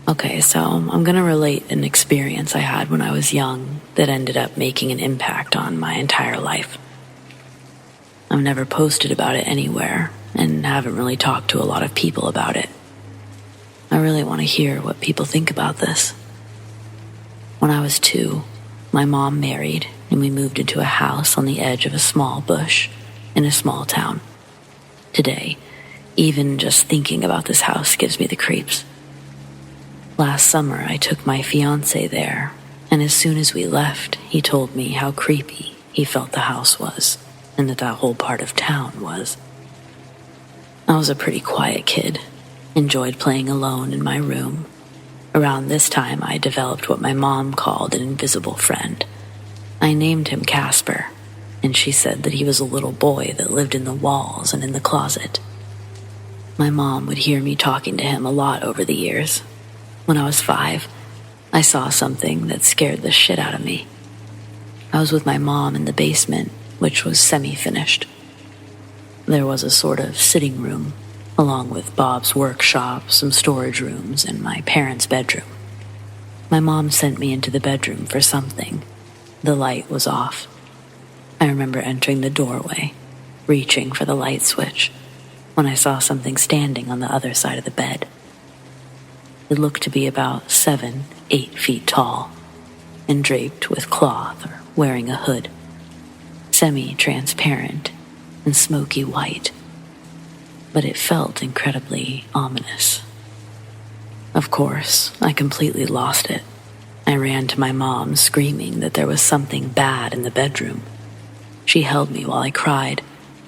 Okay, so I'm going to relate an experience I had when I was young that ended up making an impact on my entire life. I've never posted about it anywhere and haven't really talked to a lot of people about it. I really want to hear what people think about this. When I was 2, my mom married and we moved into a house on the edge of a small bush in a small town. Today, even just thinking about this house gives me the creeps. Last summer, I took my fiancé there, and as soon as we left, he told me how creepy he felt the house was, and that whole part of town was. I was a pretty quiet kid, enjoyed playing alone in my room. Around this time, I developed what my mom called an invisible friend. I named him Casper, and she said that he was a little boy that lived in the walls and in the closet. My mom would hear me talking to him a lot over the years. When I was 5, I saw something that scared the shit out of me. I was with my mom in the basement, which was semi-finished. There was a sort of sitting room, along with Bob's workshop, some storage rooms, and my parents' bedroom. My mom sent me into the bedroom for something. The light was off. I remember entering the doorway, reaching for the light switch, when I saw something standing on the other side of the bed. It looked to be about 7, 8 feet tall, and draped with cloth or wearing a hood, semi-transparent and smoky white, but it felt incredibly ominous. Of course, I completely lost it. I ran to my mom, screaming that there was something bad in the bedroom. She held me while I cried,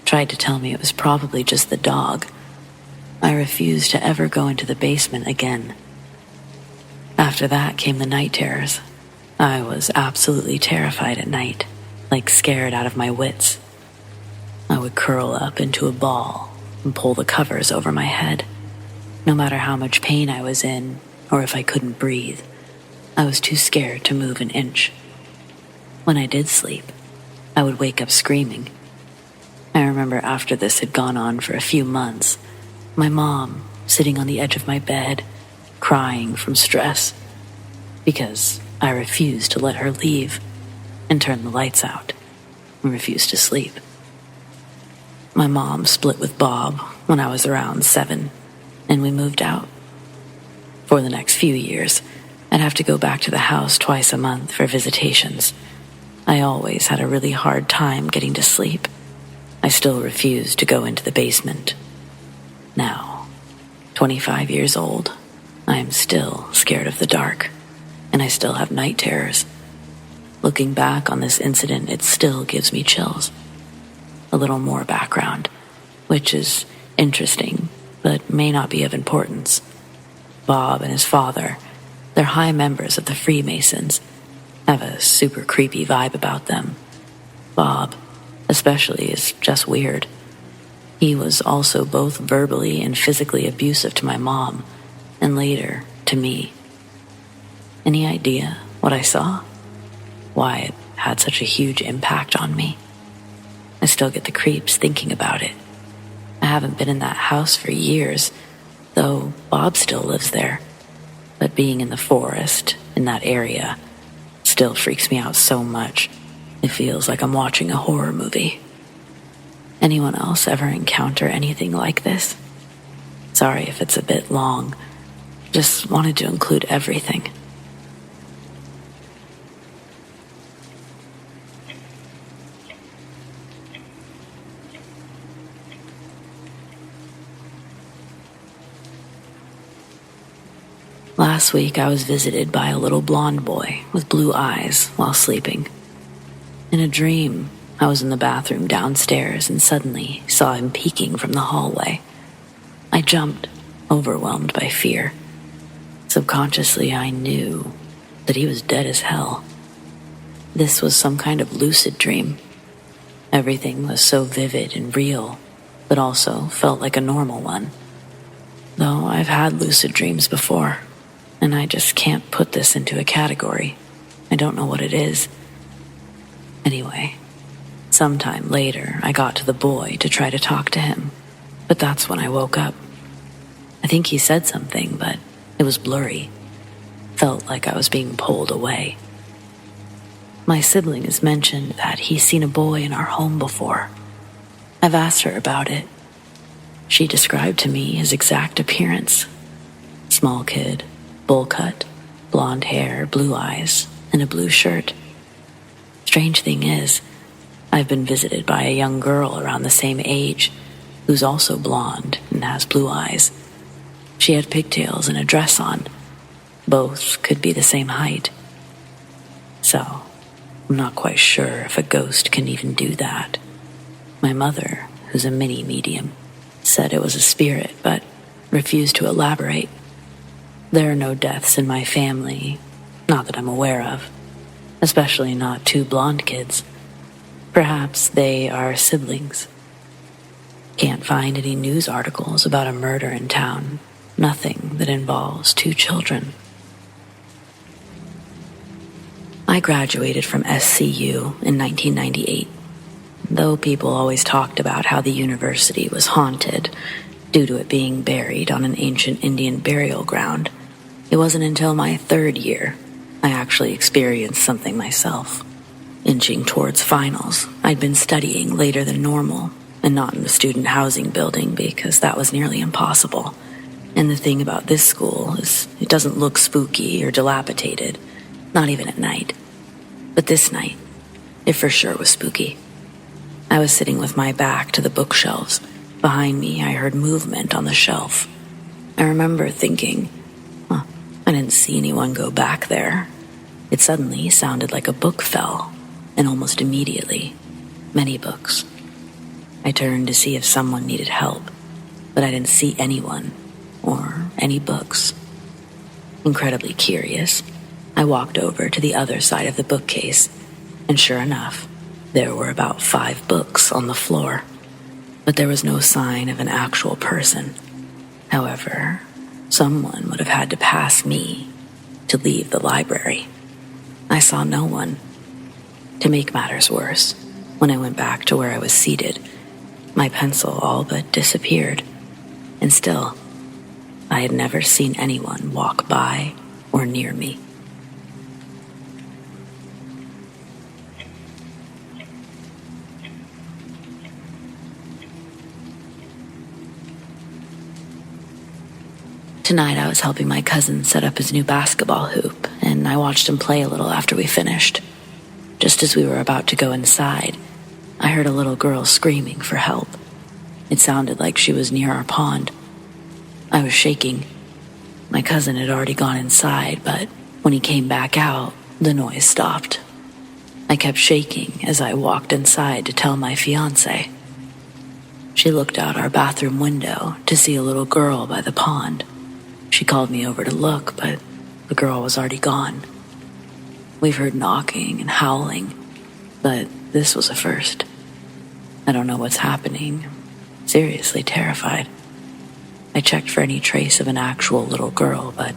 tried to tell me it was probably just the dog. I refused to ever go into the basement again. After that came the night terrors. I was absolutely terrified at night, like scared out of my wits. I would curl up into a ball and pull the covers over my head. No matter how much pain I was in, or if I couldn't breathe, I was too scared to move an inch. When I did sleep, I would wake up screaming. I remember after this had gone on for a few months, my mom sitting on the edge of my bed, crying from stress, because I refused to let her leave and turn the lights out and refused to sleep. My mom split with Bob when I was around 7, and we moved out. For the next few years, I'd have to go back to the house twice a month for visitations. I always had a really hard time getting to sleep. I still refused to go into the basement. Now, 25 years old, I am still scared of the dark, and I still have night terrors. Looking back on this incident, it still gives me chills. A little more background, which is interesting, but may not be of importance. Bob and his father, they're high members of the Freemasons, have a super creepy vibe about them. Bob, especially, is just weird. He was also both verbally and physically abusive to my mom, and later to me. Any idea what I saw? Why it had such a huge impact on me? I still get the creeps thinking about it. I haven't been in that house for years, though Bob still lives there. But being in the forest, in that area, still freaks me out so much. It feels like I'm watching a horror movie. Anyone else ever encounter anything like this? Sorry if it's a bit long. Just wanted to include everything. Last week I was visited by a little blonde boy with blue eyes while sleeping. In a dream, I was in the bathroom downstairs and suddenly saw him peeking from the hallway. I jumped, overwhelmed by fear. Subconsciously, I knew that he was dead as hell. This was some kind of lucid dream. Everything was so vivid and real, but also felt like a normal one. Though I've had lucid dreams before, and I just can't put this into a category. I don't know what it is. Anyway, sometime later, I got to the boy to try to talk to him, but that's when I woke up. I think he said something, but it was blurry. Felt like I was being pulled away. My sibling has mentioned that he's seen a boy in our home before. I've asked her about it. She described to me his exact appearance. Small kid, bowl cut, blonde hair, blue eyes, and a blue shirt. Strange thing is, I've been visited by a young girl around the same age who's also blonde and has blue eyes. She had pigtails and a dress on. Both could be the same height. So, I'm not quite sure if a ghost can even do that. My mother, who's a mini medium, said it was a spirit, but refused to elaborate. There are no deaths in my family, not that I'm aware of. especially not two blonde kids. Perhaps they are siblings. Can't find any news articles about a murder in town. Nothing that involves two children. I graduated from SCU in 1998. Though people always talked about how the university was haunted due to it being buried on an ancient Indian burial ground, it wasn't until my third year I actually experienced something myself. Inching towards finals, I'd been studying later than normal, and not in the student housing building because that was nearly impossible. And the thing about this school is it doesn't look spooky or dilapidated, not even at night. But this night, it for sure was spooky. I was sitting with my back to the bookshelves. Behind me, I heard movement on the shelf. I remember thinking, I didn't see anyone go back there. It suddenly sounded like a book fell, and almost immediately, many books. I turned to see if someone needed help, but I didn't see anyone or any books. Incredibly curious, I walked over to the other side of the bookcase, and sure enough, there were about 5 books on the floor, but there was no sign of an actual person. However, someone would have had to pass me to leave the library. I saw no one. To make matters worse, when I went back to where I was seated, my pencil all but disappeared, and still, I had never seen anyone walk by or near me. Tonight I was helping my cousin set up his new basketball hoop, and I watched him play a little after we finished. Just as we were about to go inside, I heard a little girl screaming for help. It sounded like she was near our pond. I was shaking. My cousin had already gone inside, but when he came back out, the noise stopped. I kept shaking as I walked inside to tell my fiancé. She looked out our bathroom window to see a little girl by the pond. She called me over to look, but the girl was already gone. We've heard knocking and howling, but this was a first. I don't know what's happening. Seriously terrified. I checked for any trace of an actual little girl, but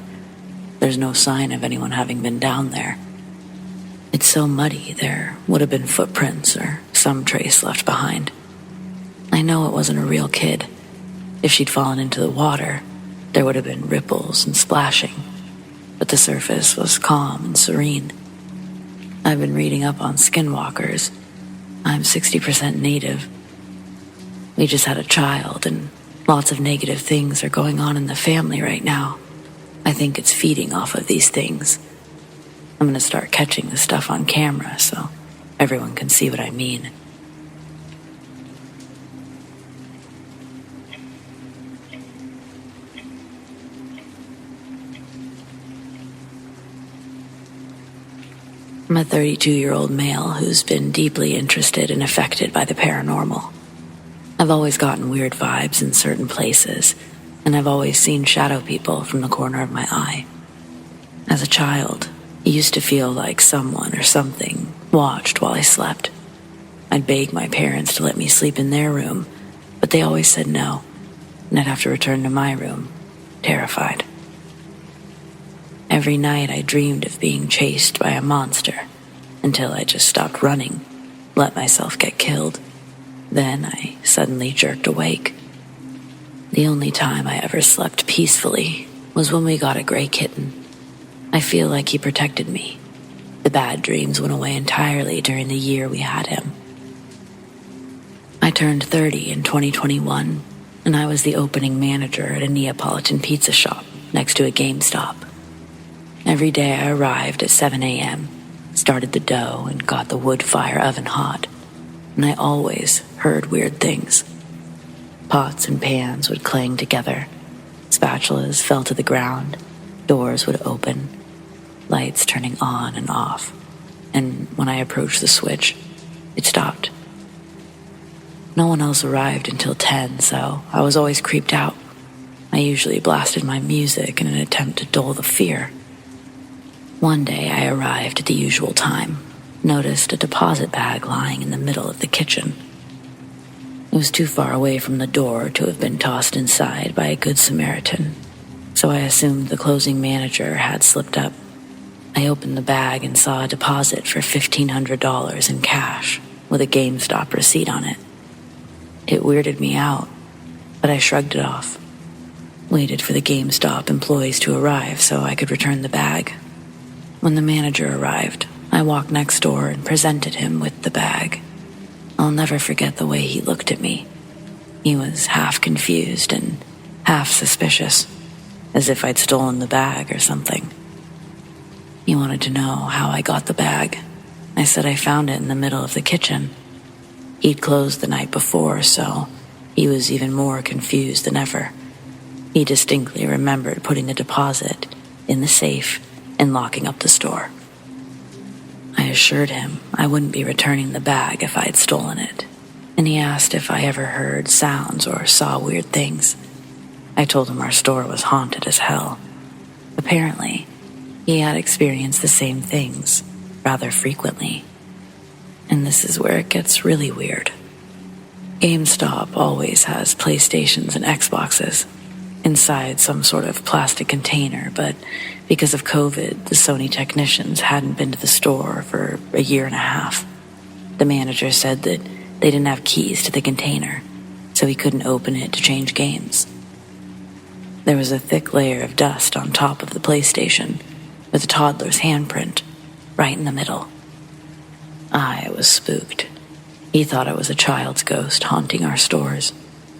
there's no sign of anyone having been down there. It's so muddy, there would have been footprints or some trace left behind. I know it wasn't a real kid. If she'd fallen into the water, there would have been ripples and splashing, but the surface was calm and serene. I've been reading up on skinwalkers. I'm 60% native. We just had a child, and lots of negative things are going on in the family right now. I think it's feeding off of these things. I'm going to start catching the stuff on camera so everyone can see what I mean. I'm a 32-year-old male who's been deeply interested and affected by the paranormal. I've always gotten weird vibes in certain places, and I've always seen shadow people from the corner of my eye. As a child, it used to feel like someone or something watched while I slept. I'd beg my parents to let me sleep in their room, but they always said no, and I'd have to return to my room, terrified. Every night I dreamed of being chased by a monster until I just stopped running, let myself get killed. Then I suddenly jerked awake. The only time I ever slept peacefully was when we got a gray kitten. I feel like he protected me. The bad dreams went away entirely during the year we had him. I turned 30 in 2021, and I was the opening manager at a Neapolitan pizza shop next to a GameStop. Every day I arrived at 7 a.m., started the dough, and got the wood fire oven hot. And I always heard weird things. Pots and pans would clang together. Spatulas fell to the ground. Doors would open. Lights turning on and off. And when I approached the switch, it stopped. No one else arrived until 10, so I was always creeped out. I usually blasted my music in an attempt to dull the fear. One day I arrived at the usual time, noticed a deposit bag lying in the middle of the kitchen. It was too far away from the door to have been tossed inside by a good Samaritan, so I assumed the closing manager had slipped up. I opened the bag and saw a deposit for $1,500 in cash with a GameStop receipt on it. It weirded me out, but I shrugged it off. Waited for the GameStop employees to arrive so I could return the bag. When the manager arrived, I walked next door and presented him with the bag. I'll never forget the way he looked at me. He was half confused and half suspicious, as if I'd stolen the bag or something. He wanted to know how I got the bag. I said I found it in the middle of the kitchen. He'd closed the night before, so he was even more confused than ever. He distinctly remembered putting the deposit in the safe and locking up the store. I assured him I wouldn't be returning the bag if I'd stolen it, and he asked if I ever heard sounds or saw weird things. I told him our store was haunted as hell. Apparently, he had experienced the same things rather frequently. And this is where it gets really weird. GameStop always has PlayStations and Xboxes inside some sort of plastic container, but because of COVID, the Sony technicians hadn't been to the store for a year and a half. The manager said that they didn't have keys to the container, so he couldn't open it to change games. There was a thick layer of dust on top of the PlayStation with a toddler's handprint right in the middle. I was spooked. He thought I was a child's ghost haunting our stores,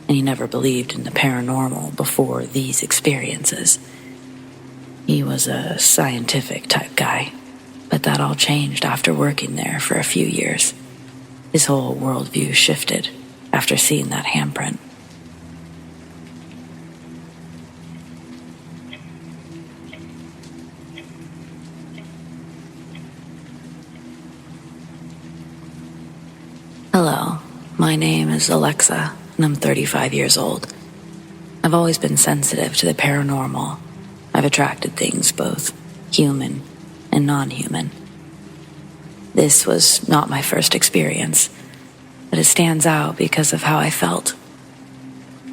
and he never believed in the paranormal before these experiences. He was a scientific type guy, but that all changed after working there for a few years. His whole worldview shifted after seeing that handprint. Hello, my name is Alexa, and I'm 35 years old. I've always been sensitive to the paranormal. I've attracted things both human and non-human. This was not my first experience, but it stands out because of how I felt.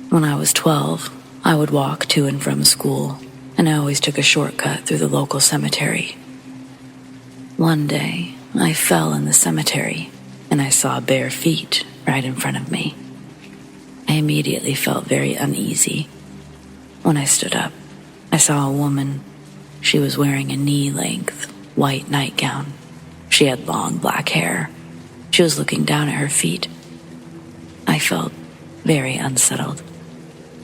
When I was 12, I would walk to and from school, and I always took a shortcut through the local cemetery. One day, I fell in the cemetery, and I saw bare feet right in front of me. I immediately felt very uneasy. When I stood up, I saw a woman. She was wearing a knee-length white nightgown. She had long black hair. She was looking down at her feet. I felt very unsettled,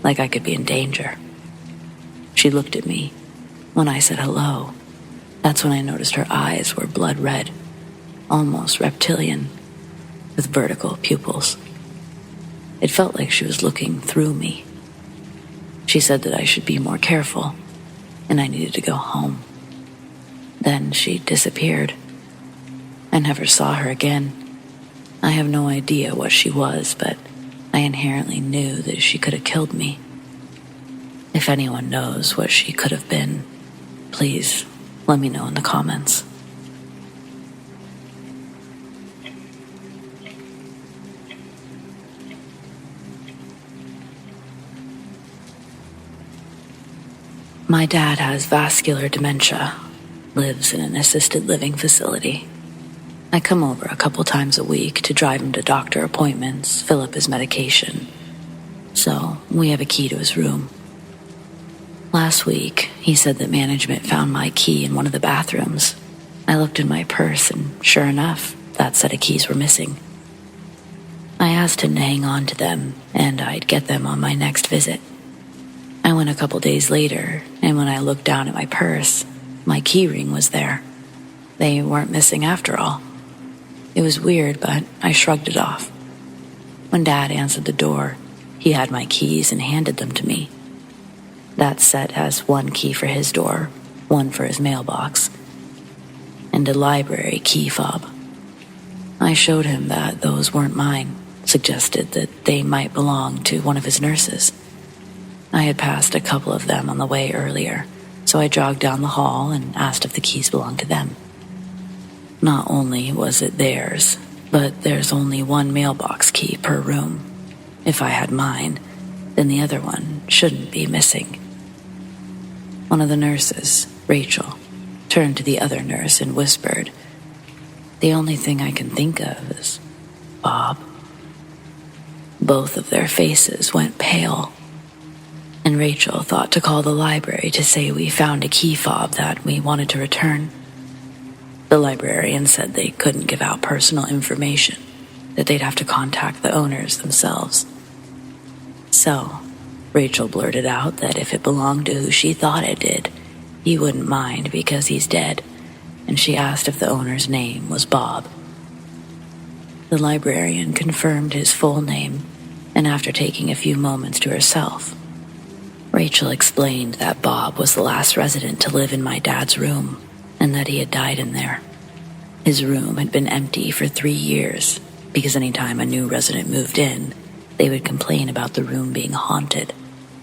like I could be in danger. She looked at me. When I said hello, that's when I noticed her eyes were blood red, almost reptilian, with vertical pupils. It felt like she was looking through me. She said that I should be more careful, and I needed to go home. Then she disappeared. I never saw her again. I have no idea what she was, but I inherently knew that she could have killed me. If anyone knows what she could have been, please let me know in the comments. My dad has vascular dementia, lives in an assisted living facility. I come over a couple times a week to drive him to doctor appointments, fill up his medication. So we have a key to his room. Last week, he said that management found my key in one of the bathrooms. I looked in my purse and sure enough, that set of keys were missing. I asked him to hang on to them and I'd get them on my next visit. I went a couple days later, and when I looked down at my purse, my key ring was there. They weren't missing after all. It was weird, but I shrugged it off. When Dad answered the door, he had my keys and handed them to me. That set has one key for his door, one for his mailbox, and a library key fob. I showed him that those weren't mine, suggested that they might belong to one of his nurses. I had passed a couple of them on the way earlier, so I jogged down the hall and asked if the keys belonged to them. Not only was it theirs, but there's only one mailbox key per room. If I had mine, then the other one shouldn't be missing. One of the nurses, Rachel, turned to the other nurse and whispered, "The only thing I can think of is Bob." Both of their faces went pale, and Rachel thought to call the library to say we found a key fob that we wanted to return. The librarian said they couldn't give out personal information, that they'd have to contact the owners themselves. So, Rachel blurted out that if it belonged to who she thought it did, he wouldn't mind because he's dead, and she asked if the owner's name was Bob. The librarian confirmed his full name, and after taking a few moments to herself, Rachel explained that Bob was the last resident to live in my dad's room, and that he had died in there. His room had been empty for 3 years, because any time a new resident moved in, they would complain about the room being haunted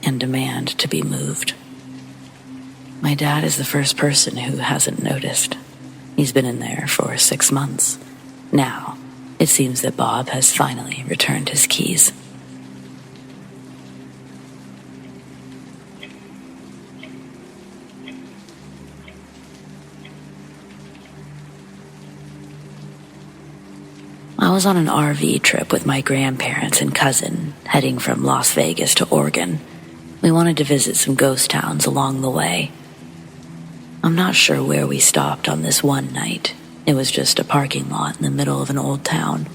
and demand to be moved. My dad is the first person who hasn't noticed. He's been in there for 6 months. Now, it seems that Bob has finally returned his keys. I was on an RV trip with my grandparents and cousin, heading from Las Vegas to Oregon. We wanted to visit some ghost towns along the way. I'm not sure where we stopped on this one night. It was just a parking lot in the middle of an old town.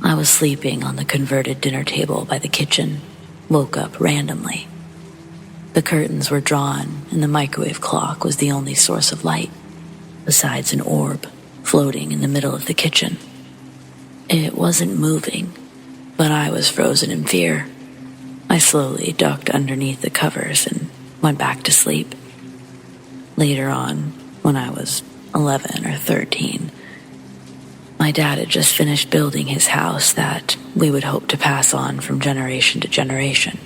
I was sleeping on the converted dinner table by the kitchen, woke up randomly. The curtains were drawn, and the microwave clock was the only source of light, besides an orb floating in the middle of the kitchen. It wasn't moving, but I was frozen in fear. I slowly ducked underneath the covers and went back to sleep. Later on, when I was 11 or 13, my dad had just finished building his house that we would hope to pass on from generation to generation.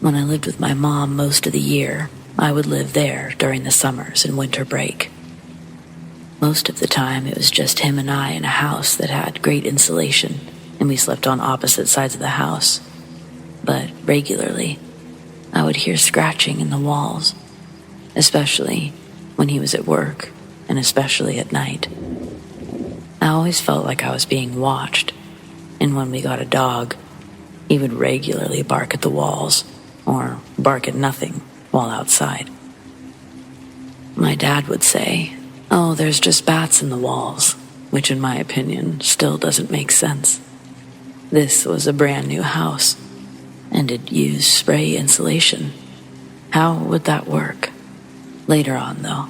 When I lived with my mom most of the year, I would live there during the summers and winter break. Most of the time, it was just him and I in a house that had great insulation, and we slept on opposite sides of the house. But regularly, I would hear scratching in the walls, especially when he was at work, and especially at night. I always felt like I was being watched, and when we got a dog, he would regularly bark at the walls, or bark at nothing while outside. My dad would say, "Oh, there's just bats in the walls," which in my opinion still doesn't make sense. This was a brand new house, and it used spray insulation. How would that work? Later on, though,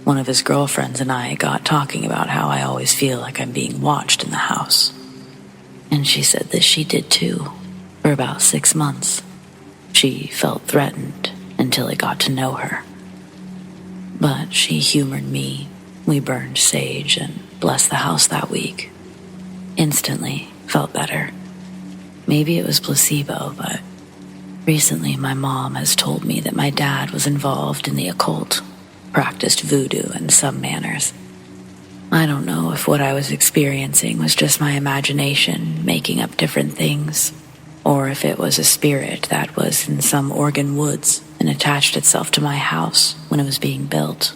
one of his girlfriends and I got talking about how I always feel like I'm being watched in the house. And she said that she did too, for about 6 months. She felt threatened until I got to know her. But she humored me. We burned sage and blessed the house that week. Instantly felt better. Maybe it was placebo, but recently my mom has told me that my dad was involved in the occult, practiced voodoo in some manners. I don't know if what I was experiencing was just my imagination making up different things, or if it was a spirit that was in some Oregon woods and attached itself to my house when it was being built.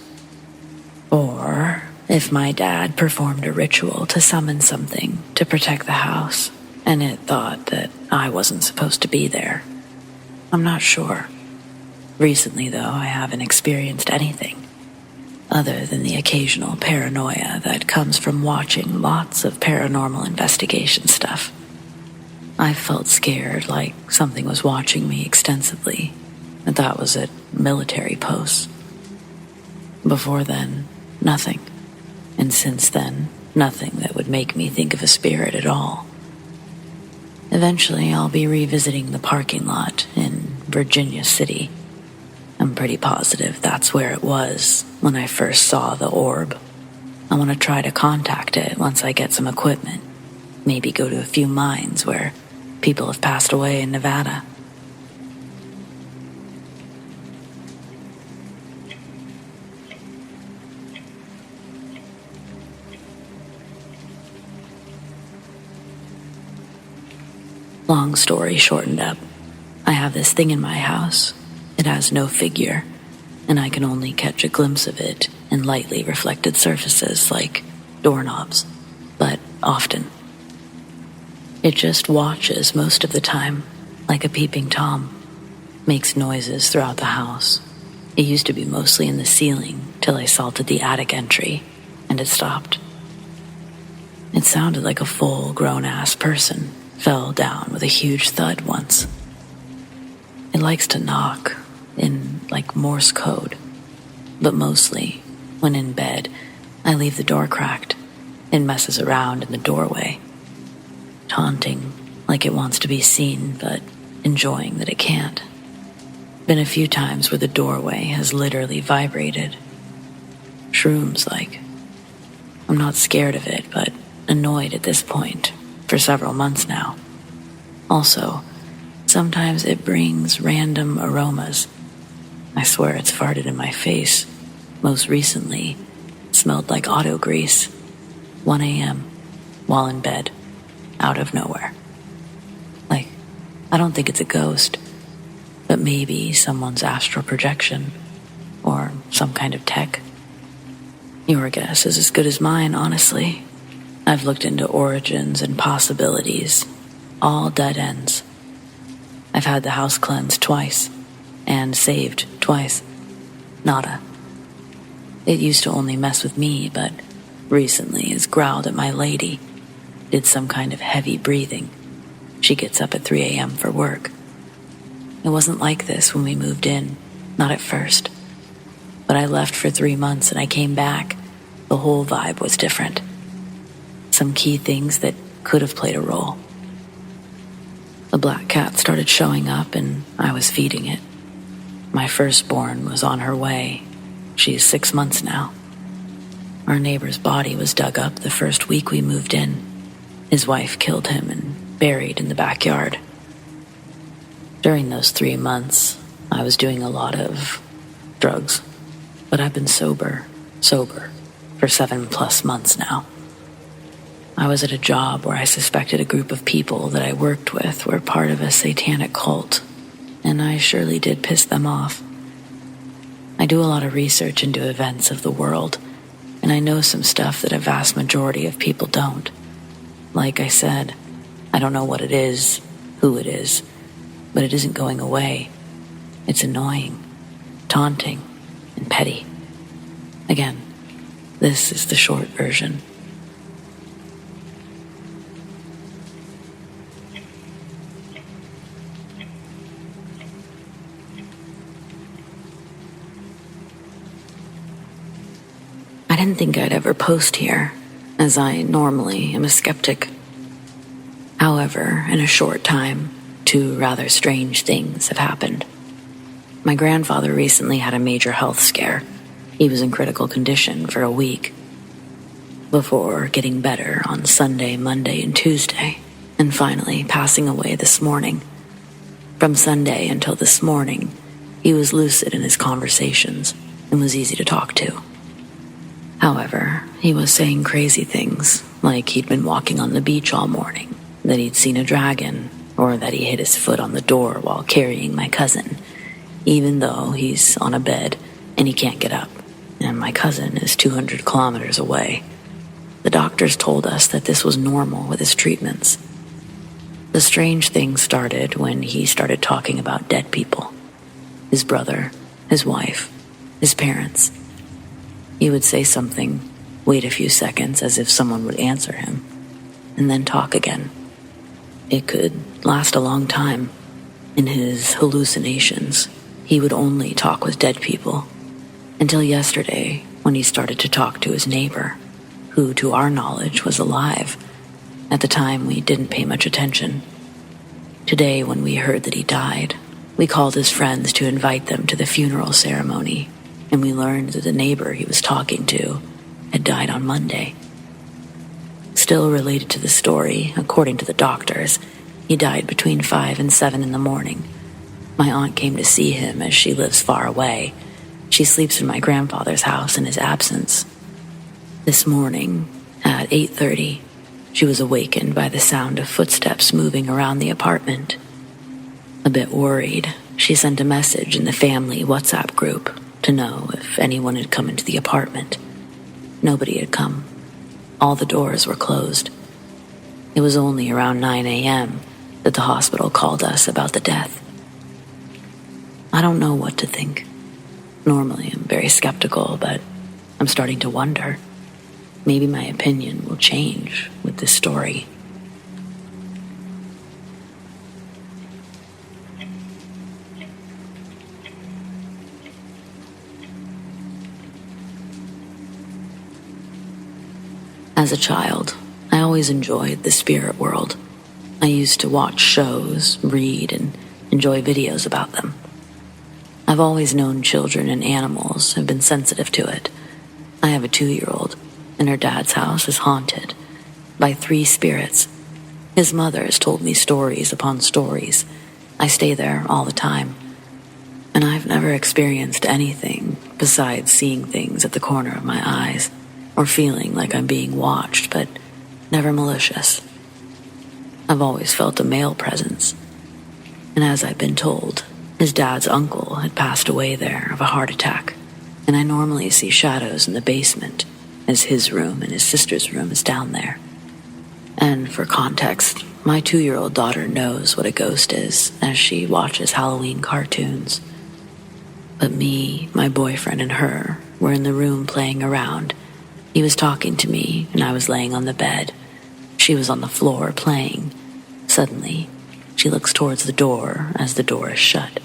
Or if my dad performed a ritual to summon something to protect the house, and it thought that I wasn't supposed to be there. I'm not sure. Recently, though, I haven't experienced anything, other than the occasional paranoia that comes from watching lots of paranormal investigation stuff. I felt scared, like something was watching me extensively, and that was at military posts. Before then, nothing. And since then, nothing that would make me think of a spirit at all. Eventually, I'll be revisiting the parking lot in Virginia City. I'm pretty positive that's where it was when I first saw the orb. I want to try to contact it once I get some equipment. Maybe go to a few mines where people have passed away in Nevada. Long story shortened up, I have this thing in my house. It has no figure, and I can only catch a glimpse of it in lightly reflected surfaces like doorknobs, but often. It just watches most of the time, like a peeping Tom. Makes noises throughout the house. It used to be mostly in the ceiling till I salted the attic entry, and it stopped. It sounded like a full grown-ass person fell down with a huge thud once. It likes to knock in like Morse code, but mostly, when in bed, I leave the door cracked. It messes around in the doorway, taunting like it wants to be seen, but enjoying that it can't. Been a few times where the doorway has literally vibrated. Shrooms like. I'm not scared of it, but annoyed at this point for several months now. Also, sometimes it brings random aromas. I swear it's farted in my face. Most recently, it smelled like auto grease. 1 a.m., while in bed, out of nowhere. Like, I don't think it's a ghost, but maybe someone's astral projection, or some kind of tech. Your guess is as good as mine, honestly. I've looked into origins and possibilities, all dead ends. I've had the house cleansed twice, and saved twice. Nada. It used to only mess with me, but recently has growled at my lady, did some kind of heavy breathing. She gets up at 3 a.m. for work. It wasn't like this when we moved in, not at first. But I left for 3 months and I came back. The whole vibe was different. Some key things that could have played a role. The black cat started showing up and I was feeding it. My firstborn was on her way. She's 6 months now. Our neighbor's body was dug up the first week we moved in. His wife killed him and buried in the backyard. During those 3 months, I was doing a lot of drugs, but I've been sober for 7+ months now. I was at a job where I suspected a group of people that I worked with were part of a satanic cult, and I surely did piss them off. I do a lot of research into events of the world, and I know some stuff that a vast majority of people don't. Like I said, I don't know what it is, who it is, but it isn't going away. It's annoying, taunting, and petty. Again, this is the short version. I didn't think I'd ever post here, as I normally am a skeptic. However, in a short time, 2 rather strange things have happened. My grandfather recently had a major health scare. He was in critical condition for a week, before getting better on Sunday, Monday, and Tuesday, and finally passing away this morning. From Sunday until this morning, he was lucid in his conversations and was easy to talk to. However, he was saying crazy things, like he'd been walking on the beach all morning, that he'd seen a dragon, or that he hit his foot on the door while carrying my cousin, even though he's on a bed and he can't get up, and my cousin is 200 kilometers away. The doctors told us that this was normal with his treatments. The strange thing started when he started talking about dead people. His brother, his wife, his parents. He would say something, wait a few seconds as if someone would answer him, and then talk again. It could last a long time. In his hallucinations, he would only talk with dead people, until yesterday when he started to talk to his neighbor, who to our knowledge was alive. At the time, we didn't pay much attention. Today, when we heard that he died, we called his friends to invite them to the funeral ceremony, and we learned that the neighbor he was talking to had died on Monday. Still related to the story, according to the doctors, he died between 5 and 7 in the morning. My aunt came to see him as she lives far away. She sleeps in my grandfather's house in his absence. This morning, at 8:30, she was awakened by the sound of footsteps moving around the apartment. A bit worried, she sent a message in the family WhatsApp group to know if anyone had come into the apartment. Nobody had come. All the doors were closed. It was only around 9 a.m. that the hospital called us about the death. I don't know what to think. Normally, I'm very skeptical, but I'm starting to wonder. Maybe my opinion will change with this story. As a child, I always enjoyed the spirit world. I used to watch shows, read, and enjoy videos about them. I've always known children and animals have been sensitive to it. I have a 2-year-old, and her dad's house is haunted by 3 spirits. His mother has told me stories upon stories. I stay there all the time, and I've never experienced anything besides seeing things at the corner of my eyes, or feeling like I'm being watched, but never malicious. I've always felt a male presence, and as I've been told, his dad's uncle had passed away there of a heart attack, and I normally see shadows in the basement, as his room and his sister's room is down there. And for context, my 2-year-old daughter knows what a ghost is, as she watches Halloween cartoons. But me, my boyfriend, and her were in the room playing around. He was talking to me, and I was laying on the bed. She was on the floor playing. Suddenly, she looks towards the door as the door is shut.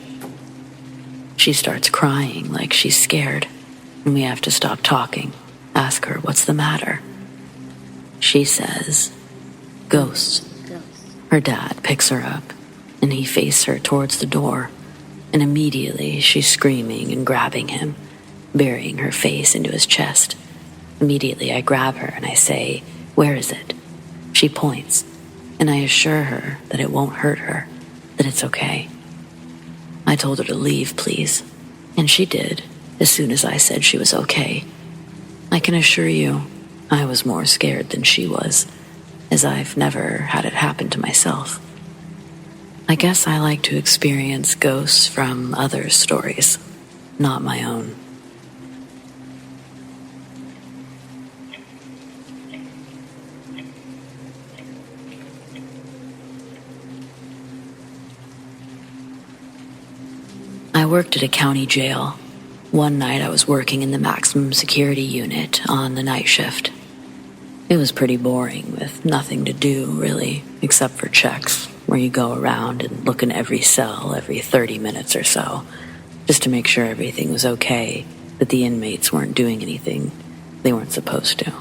She starts crying like she's scared, and we have to stop talking, ask her what's the matter. She says, "Ghosts." Her dad picks her up, and he faces her towards the door, and immediately she's screaming and grabbing him, burying her face into his chest. Immediately I grab her and I say, "Where is it?" She points, and I assure her that it won't hurt her, that it's okay. I told her to leave, please, and she did as soon as I said she was okay. I can assure you, I was more scared than she was, as I've never had it happen to myself. I guess I like to experience ghosts from others' stories, not my own. I worked at a county jail. One night I was working in the maximum security unit on the night shift. It was pretty boring, with nothing to do, really, except for checks, where you go around and look in every cell every 30 minutes or so, just to make sure everything was okay, that the inmates weren't doing anything they weren't supposed to.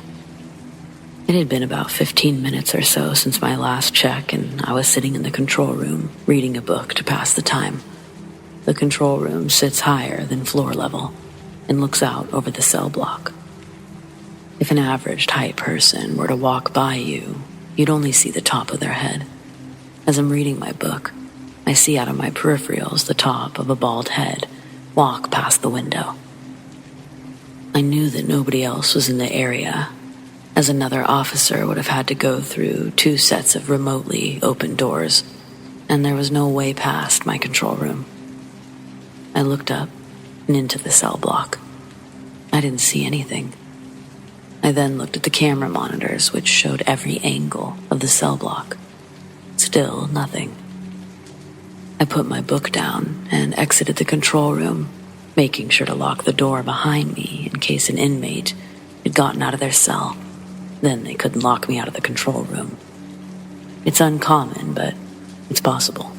It had been about 15 minutes or so since my last check, and I was sitting in the control room, reading a book to pass the time. The control room sits higher than floor level and looks out over the cell block. If an average height person were to walk by you, you'd only see the top of their head. As I'm reading my book, I see out of my peripherals the top of a bald head walk past the window. I knew that nobody else was in the area, as another officer would have had to go through 2 sets of remotely open doors, and there was no way past my control room. I looked up and into the cell block. I didn't see anything. I then looked at the camera monitors, which showed every angle of the cell block. Still nothing. I put my book down and exited the control room, making sure to lock the door behind me in case an inmate had gotten out of their cell. Then they couldn't lock me out of the control room. It's uncommon, but it's possible.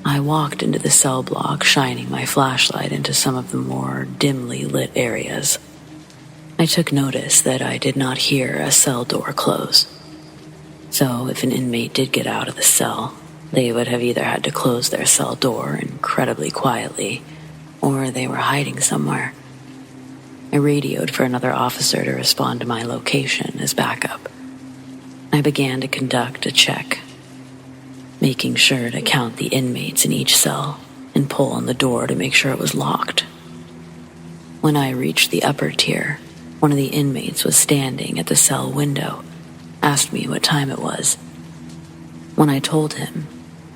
I walked into the cell block, shining my flashlight into some of the more dimly lit areas. I took notice that I did not hear a cell door close. So if an inmate did get out of the cell, they would have either had to close their cell door incredibly quietly, or they were hiding somewhere. I radioed for another officer to respond to my location as backup. I began to conduct a check, making sure to count the inmates in each cell and pull on the door to make sure it was locked. When I reached the upper tier, one of the inmates was standing at the cell window, asked me what time it was. When I told him,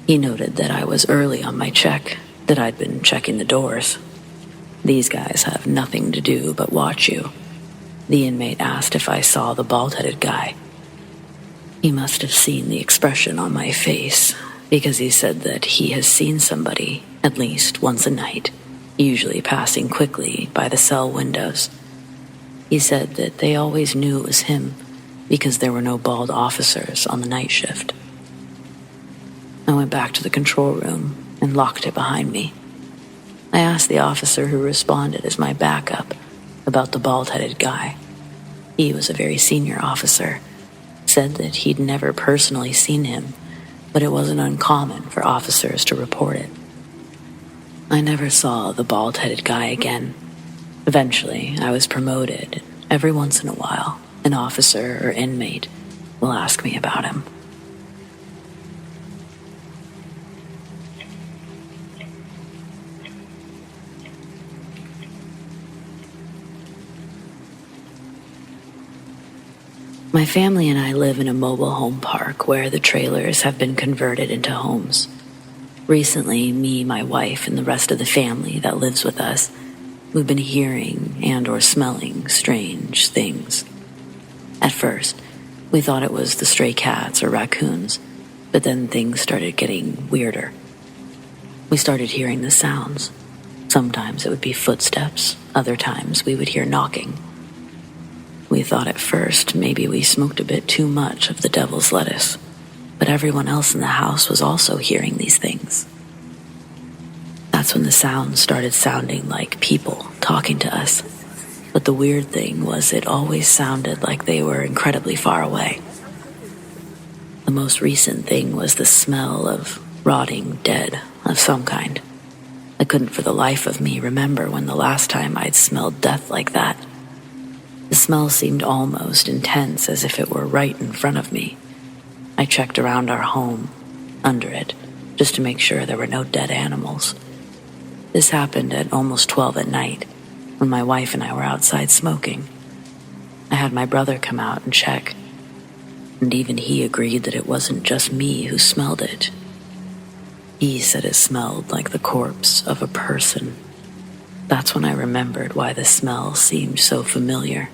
he noted that I was early on my check, that I'd been checking the doors. "These guys have nothing to do but watch you." The inmate asked if I saw the bald-headed guy. He must have seen the expression on my face, because he said that he has seen somebody at least once a night, usually passing quickly by the cell windows. He said that they always knew it was him because there were no bald officers on the night shift. I went back to the control room and locked it behind me. I asked the officer who responded as my backup about the bald-headed guy. He was a very senior officer, said that he'd never personally seen him, but it wasn't uncommon for officers to report it. I never saw the bald-headed guy again. Eventually, I was promoted. Every once in a while, an officer or inmate will ask me about him. My family and I live in a mobile home park where the trailers have been converted into homes. Recently, me, my wife, and the rest of the family that lives with us, we've been hearing and or smelling strange things. At first, we thought it was the stray cats or raccoons, but then things started getting weirder. We started hearing the sounds. Sometimes it would be footsteps, other times we would hear knocking. We thought at first maybe we smoked a bit too much of the devil's lettuce, but everyone else in the house was also hearing these things. That's when the sounds started sounding like people talking to us, but the weird thing was it always sounded like they were incredibly far away. The most recent thing was the smell of rotting dead of some kind. I couldn't for the life of me remember when the last time I'd smelled death like that. The smell seemed almost intense, as if it were right in front of me. I checked around our home, under it, just to make sure there were no dead animals. This happened at almost 12 at night, when my wife and I were outside smoking. I had my brother come out and check, and even he agreed that it wasn't just me who smelled it. He said it smelled like the corpse of a person. That's when I remembered why the smell seemed so familiar,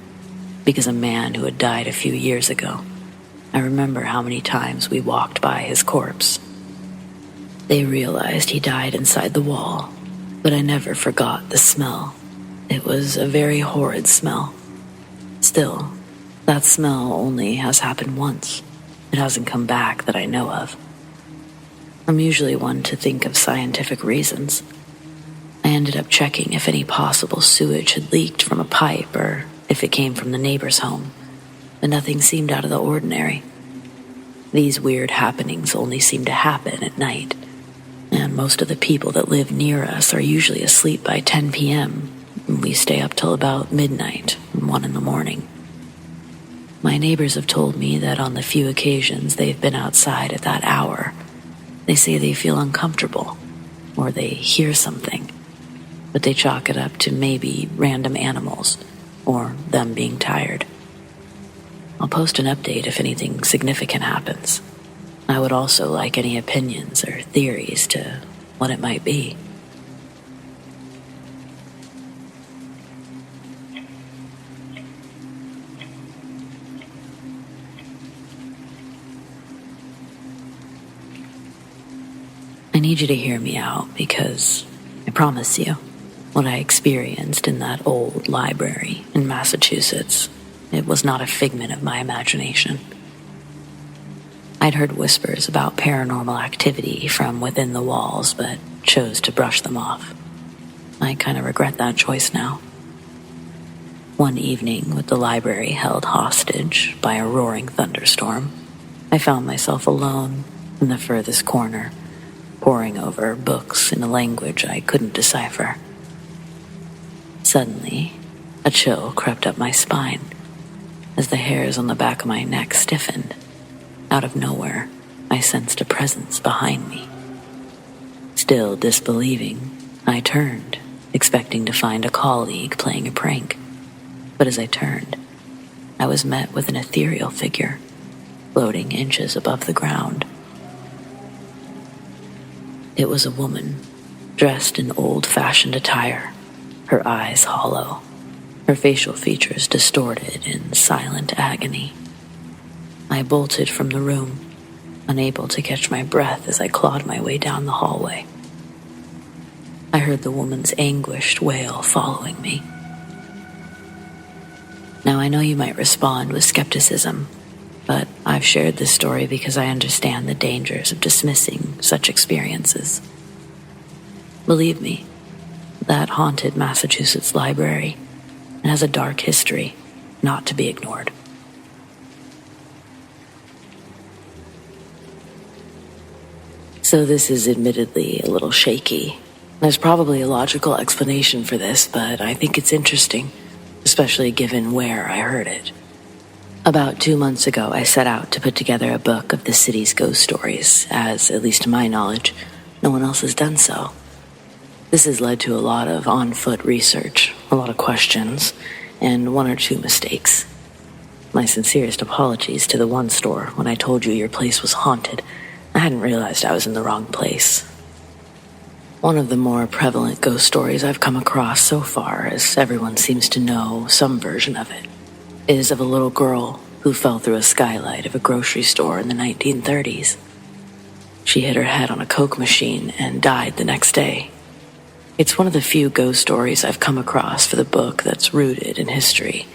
because a man who had died a few years ago. I remember how many times we walked by his corpse. They realized he died inside the wall, but I never forgot the smell. It was a very horrid smell. Still, that smell only has happened once. It hasn't come back that I know of. I'm usually one to think of scientific reasons. I ended up checking if any possible sewage had leaked from a pipe or if it came from the neighbor's home, but nothing seemed out of the ordinary. These weird happenings only seem to happen at night, and most of the people that live near us are usually asleep by 10 p.m., and we stay up till about midnight and 1 in the morning. My neighbors have told me that on the few occasions they've been outside at that hour, they say they feel uncomfortable or they hear something, but they chalk it up to maybe random animals or them being tired. I'll post an update if anything significant happens. I would also like any opinions or theories to what it might be. I need you to hear me out because I promise you, what I experienced in that old library in Massachusetts, it was not a figment of my imagination. I'd heard whispers about paranormal activity from within the walls, but chose to brush them off. I kind of regret that choice now. One evening, with the library held hostage by a roaring thunderstorm, I found myself alone in the furthest corner, poring over books in a language I couldn't decipher. Suddenly, a chill crept up my spine as the hairs on the back of my neck stiffened. Out of nowhere, I sensed a presence behind me. Still disbelieving, I turned, expecting to find a colleague playing a prank. But as I turned, I was met with an ethereal figure, floating inches above the ground. It was a woman, dressed in old-fashioned attire, her eyes hollow, her facial features distorted in silent agony. I bolted from the room, unable to catch my breath as I clawed my way down the hallway. I heard the woman's anguished wail following me. Now, I know you might respond with skepticism, but I've shared this story because I understand the dangers of dismissing such experiences. Believe me, that haunted Massachusetts library has a dark history not to be ignored. So this is admittedly a little shaky. There's probably a logical explanation for this, but I think it's interesting, especially given where I heard it. About 2 months ago, I set out to put together a book of the city's ghost stories, as, at least to my knowledge, no one else has done so. This has led to a lot of on-foot research, a lot of questions, and 1 or 2 mistakes. My sincerest apologies to the one store when I told you your place was haunted. I hadn't realized I was in the wrong place. One of the more prevalent ghost stories I've come across so far, as everyone seems to know some version of it, is of a little girl who fell through a skylight of a grocery store in the 1930s. She hit her head on a Coke machine and died the next day. It's one of the few ghost stories I've come across for the book that's rooted in history.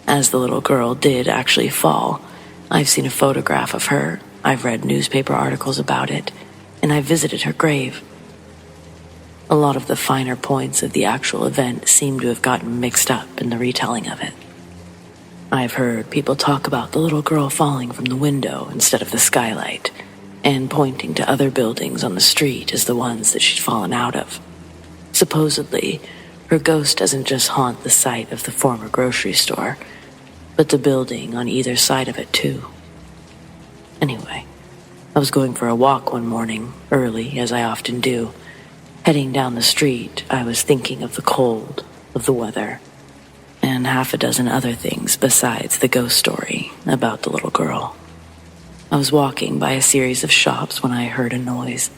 As the little girl did actually fall, I've seen a photograph of her, I've read newspaper articles about it, and I've visited her grave. A lot of the finer points of the actual event seem to have gotten mixed up in the retelling of it. I've heard people talk about the little girl falling from the window instead of the skylight, and pointing to other buildings on the street as the ones that she'd fallen out of. Supposedly, her ghost doesn't just haunt the site of the former grocery store, but the building on either side of it too. Anyway, I was going for a walk one morning, early as I often do. Heading down the street, I was thinking of the cold, of the weather, and 6 other things besides the ghost story about the little girl. I was walking by a series of shops when I heard a noise.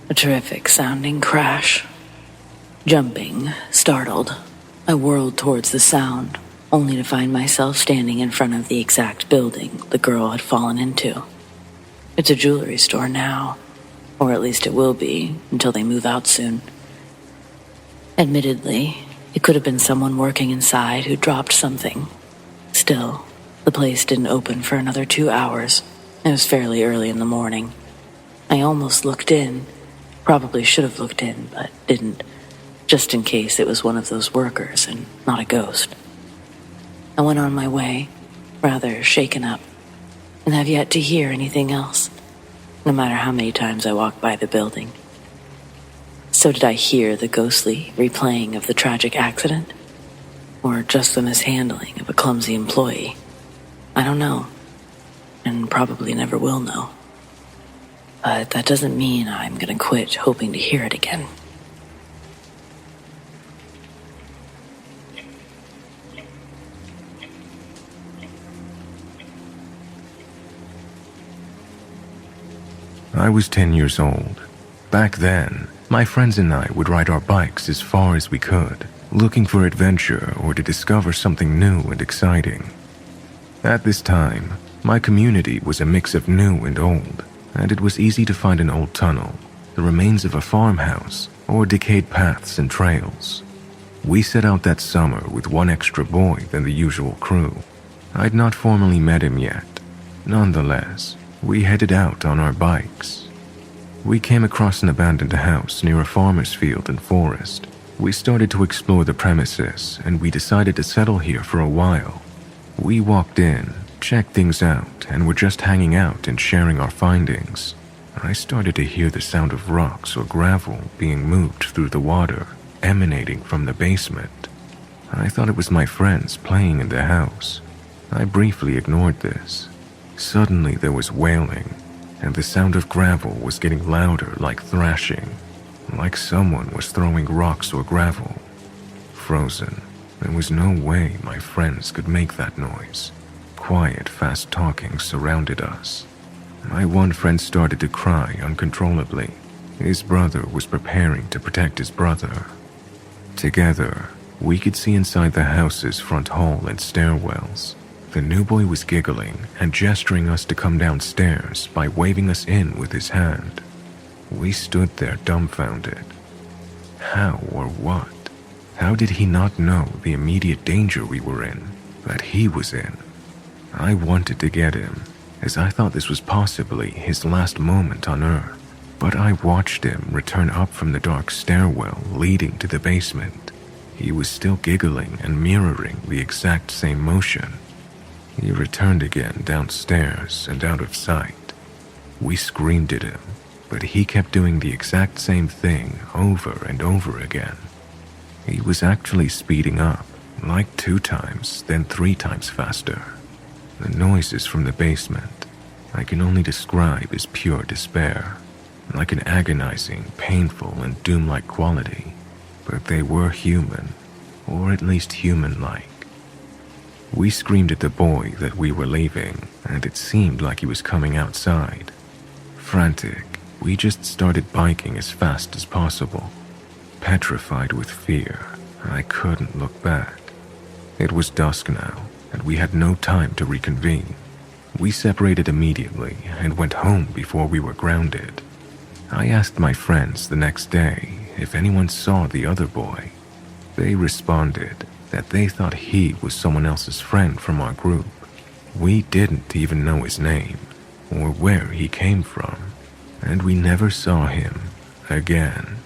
A terrific sounding crash. Jumping, startled, I whirled towards the sound, only to find myself standing in front of the exact building the girl had fallen into. It's a jewelry store now, or at least it will be until they move out soon. Admittedly, it could have been someone working inside who dropped something. Still, the place didn't open for another 2 hours. It was fairly early in the morning. I almost looked in. Probably should have looked in, but didn't, just in case it was one of those workers and not a ghost. I went on my way, rather shaken up, and have yet to hear anything else, no matter how many times I walked by the building. So did I hear the ghostly replaying of the tragic accident? Or just the mishandling of a clumsy employee? I don't know, and probably never will know. But that doesn't mean I'm gonna quit hoping to hear it again. I was 10 years old. Back then, my friends and I would ride our bikes as far as we could, looking for adventure or to discover something new and exciting. At this time, my community was a mix of new and old, and it was easy to find an old tunnel, the remains of a farmhouse, or decayed paths and trails. We set out that summer with one extra boy than the usual crew. I'd not formally met him yet. Nonetheless, we headed out on our bikes. We came across an abandoned house near a farmer's field and forest. We started to explore the premises, and we decided to settle here for a while. We walked in, checked things out, and were just hanging out and sharing our findings. I started to hear the sound of rocks or gravel being moved through the water, emanating from the basement. I thought it was my friends playing in the house. I briefly ignored this. Suddenly there was wailing, and the sound of gravel was getting louder, like thrashing, like someone was throwing rocks or gravel. Frozen. There was no way my friends could make that noise. quiet, fast-talking surrounded us. My one friend started to cry uncontrollably. His brother was preparing to protect his brother. Together, we could see inside the house's front hall and stairwells. The new boy was giggling and gesturing us to come downstairs by waving us in with his hand. We stood there dumbfounded. How or what? How did he not know the immediate danger we were in, that he was in? I wanted to get him, as I thought this was possibly his last moment on Earth. But I watched him return up from the dark stairwell leading to the basement. He was still giggling and mirroring the exact same motion. He returned again downstairs and out of sight. We screamed at him, but he kept doing the exact same thing over and over again. He was actually speeding up, like 2 times, then 3 times faster. The noises from the basement I can only describe as pure despair, like an agonizing, painful, and doom-like quality, but they were human, or at least human-like. We screamed at the boy that we were leaving, and it seemed like he was coming outside. Frantic, we just started biking as fast as possible. Petrified with fear, I couldn't look back. It was dusk now, and we had no time to reconvene. We separated immediately and went home before we were grounded. I asked my friends the next day if anyone saw the other boy. They responded that they thought he was someone else's friend from our group. We didn't even know his name or where he came from, and we never saw him again.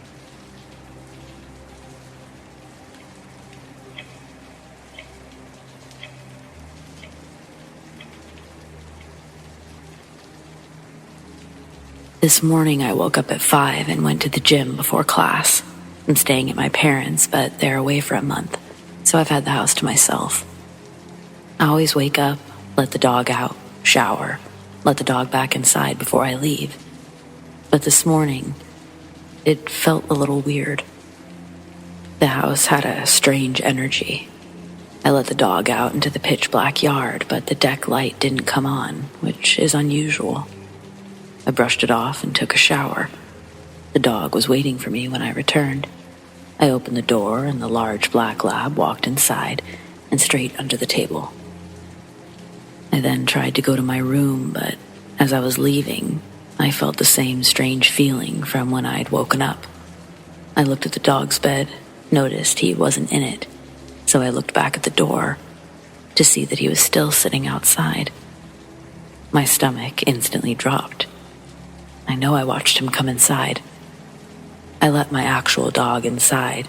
This morning I woke up at 5 and went to the gym before class. I'm staying at my parents', but they're away for a month, so I've had the house to myself. I always wake up, let the dog out, shower, let the dog back inside before I leave. But this morning, it felt a little weird. The house had a strange energy. I let the dog out into the pitch black yard, but the deck light didn't come on, which is unusual. I brushed it off and took a shower. The dog was waiting for me when I returned. I opened the door and the large black lab walked inside and straight under the table. I then tried to go to my room, but as I was leaving, I felt the same strange feeling from when I'd woken up. I looked at the dog's bed, noticed he wasn't in it, so I looked back at the door to see that he was still sitting outside. My stomach instantly dropped. I know I watched him come inside. I let my actual dog inside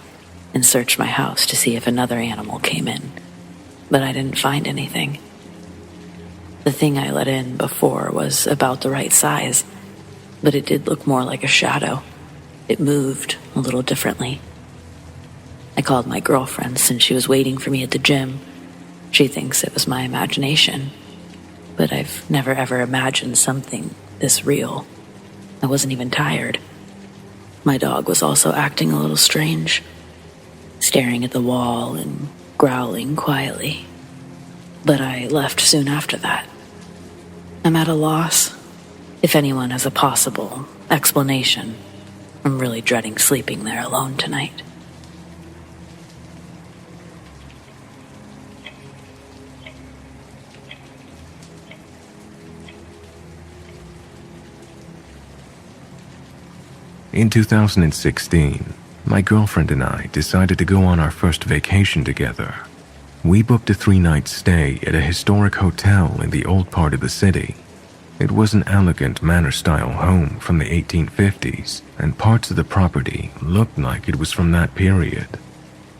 and searched my house to see if another animal came in, but I didn't find anything. The thing I let in before was about the right size, but it did look more like a shadow. It moved a little differently. I called my girlfriend since she was waiting for me at the gym. She thinks it was my imagination, but I've never ever imagined something this real. I wasn't even tired. My dog was also acting a little strange, staring at the wall and growling quietly. But I left soon after that. I'm at a loss. If anyone has a possible explanation, I'm really dreading sleeping there alone tonight. In 2016, my girlfriend and I decided to go on our first vacation together. We booked a 3-night stay at a historic hotel in the old part of the city. It was an elegant manor-style home from the 1850s, and parts of the property looked like it was from that period.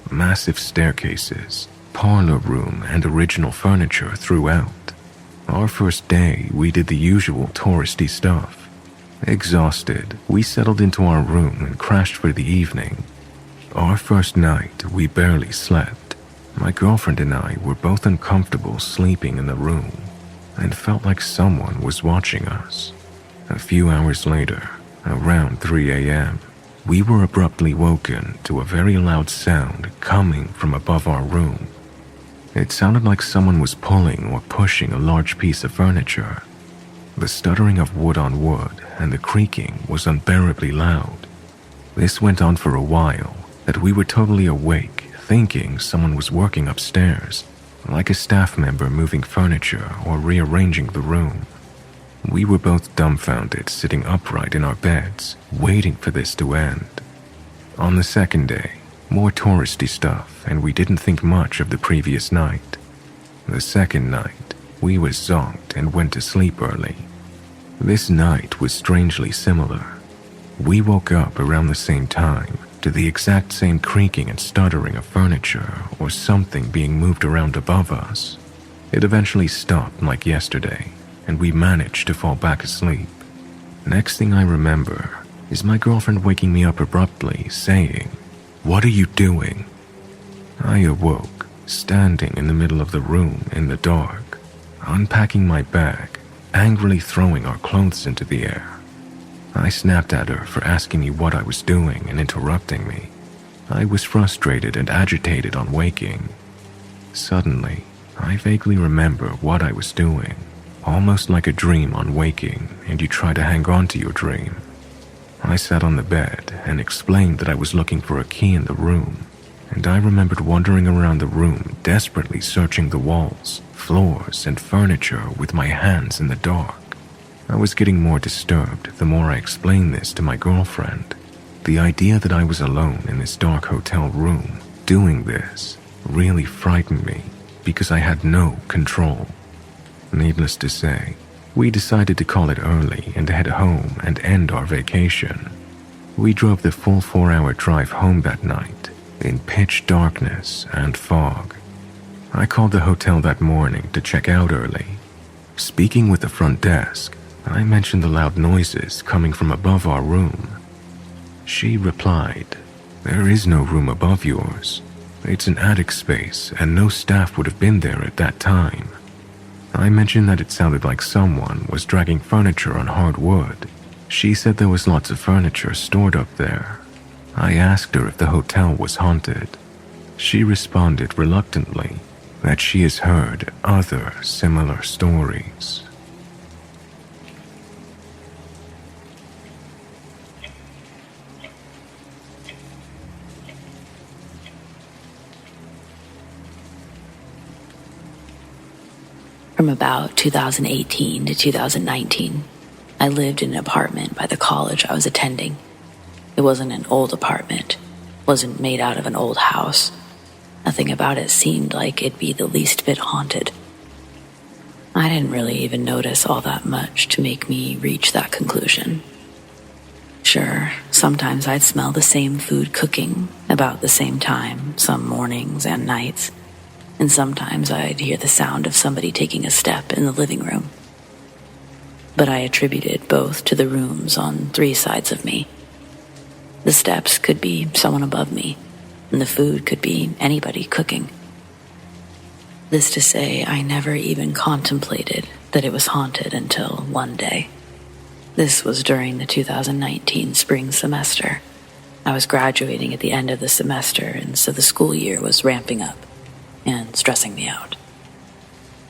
Massive staircases, parlor room, and original furniture throughout. Our first day, we did the usual touristy stuff. Exhausted, we settled into our room and crashed for the evening. Our first night, we barely slept. My girlfriend and I were both uncomfortable sleeping in the room and felt like someone was watching us. A few hours later, around 3 a.m., we were abruptly woken to a very loud sound coming from above our room. It sounded like someone was pulling or pushing a large piece of furniture. The stuttering of wood on wood and the creaking was unbearably loud. This went on for a while, that we were totally awake, thinking someone was working upstairs, like a staff member moving furniture or rearranging the room. We were both dumbfounded, sitting upright in our beds, waiting for this to end. On the second day, more touristy stuff, and we didn't think much of the previous night. The second night, we were zonked and went to sleep early. This night was strangely similar. We woke up around the same time to the exact same creaking and stuttering of furniture or something being moved around above us. It eventually stopped like yesterday, and we managed to fall back asleep. Next thing I remember is my girlfriend waking me up abruptly, saying, "What are you doing?" I awoke, standing in the middle of the room in the dark, unpacking my bag, angrily throwing our clothes into the air. I snapped at her for asking me what I was doing and interrupting me. I was frustrated and agitated on waking. Suddenly, I vaguely remember what I was doing, almost like a dream on waking, and you try to hang on to your dream. I sat on the bed and explained that I was looking for a key in the room, and I remembered wandering around the room, desperately searching the walls, floors, and furniture with my hands in the dark. I was getting more disturbed the more I explained this to my girlfriend. The idea that I was alone in this dark hotel room, doing this, really frightened me because I had no control. Needless to say, we decided to call it early and head home and end our vacation. We drove the full 4-hour drive home that night in pitch darkness and fog. I called the hotel that morning to check out early. Speaking with the front desk, I mentioned the loud noises coming from above our room. She replied, "There is no room above yours. It's an attic space and no staff would have been there at that time." I mentioned that it sounded like someone was dragging furniture on hard wood. She said there was lots of furniture stored up there. I asked her if the hotel was haunted. She responded reluctantly that she has heard other similar stories. From about 2018 to 2019, I lived in an apartment by the college I was attending. It wasn't an old apartment, wasn't made out of an old house. Nothing about it seemed like it'd be the least bit haunted. I didn't really even notice all that much to make me reach that conclusion. Sure, sometimes I'd smell the same food cooking about the same time, some mornings and nights. And sometimes I'd hear the sound of somebody taking a step in the living room. But I attributed both to the rooms on 3 sides of me. The steps could be someone above me, and the food could be anybody cooking. This to say, I never even contemplated that it was haunted until one day. This was during the 2019 spring semester. I was graduating at the end of the semester, and so the school year was ramping up and stressing me out.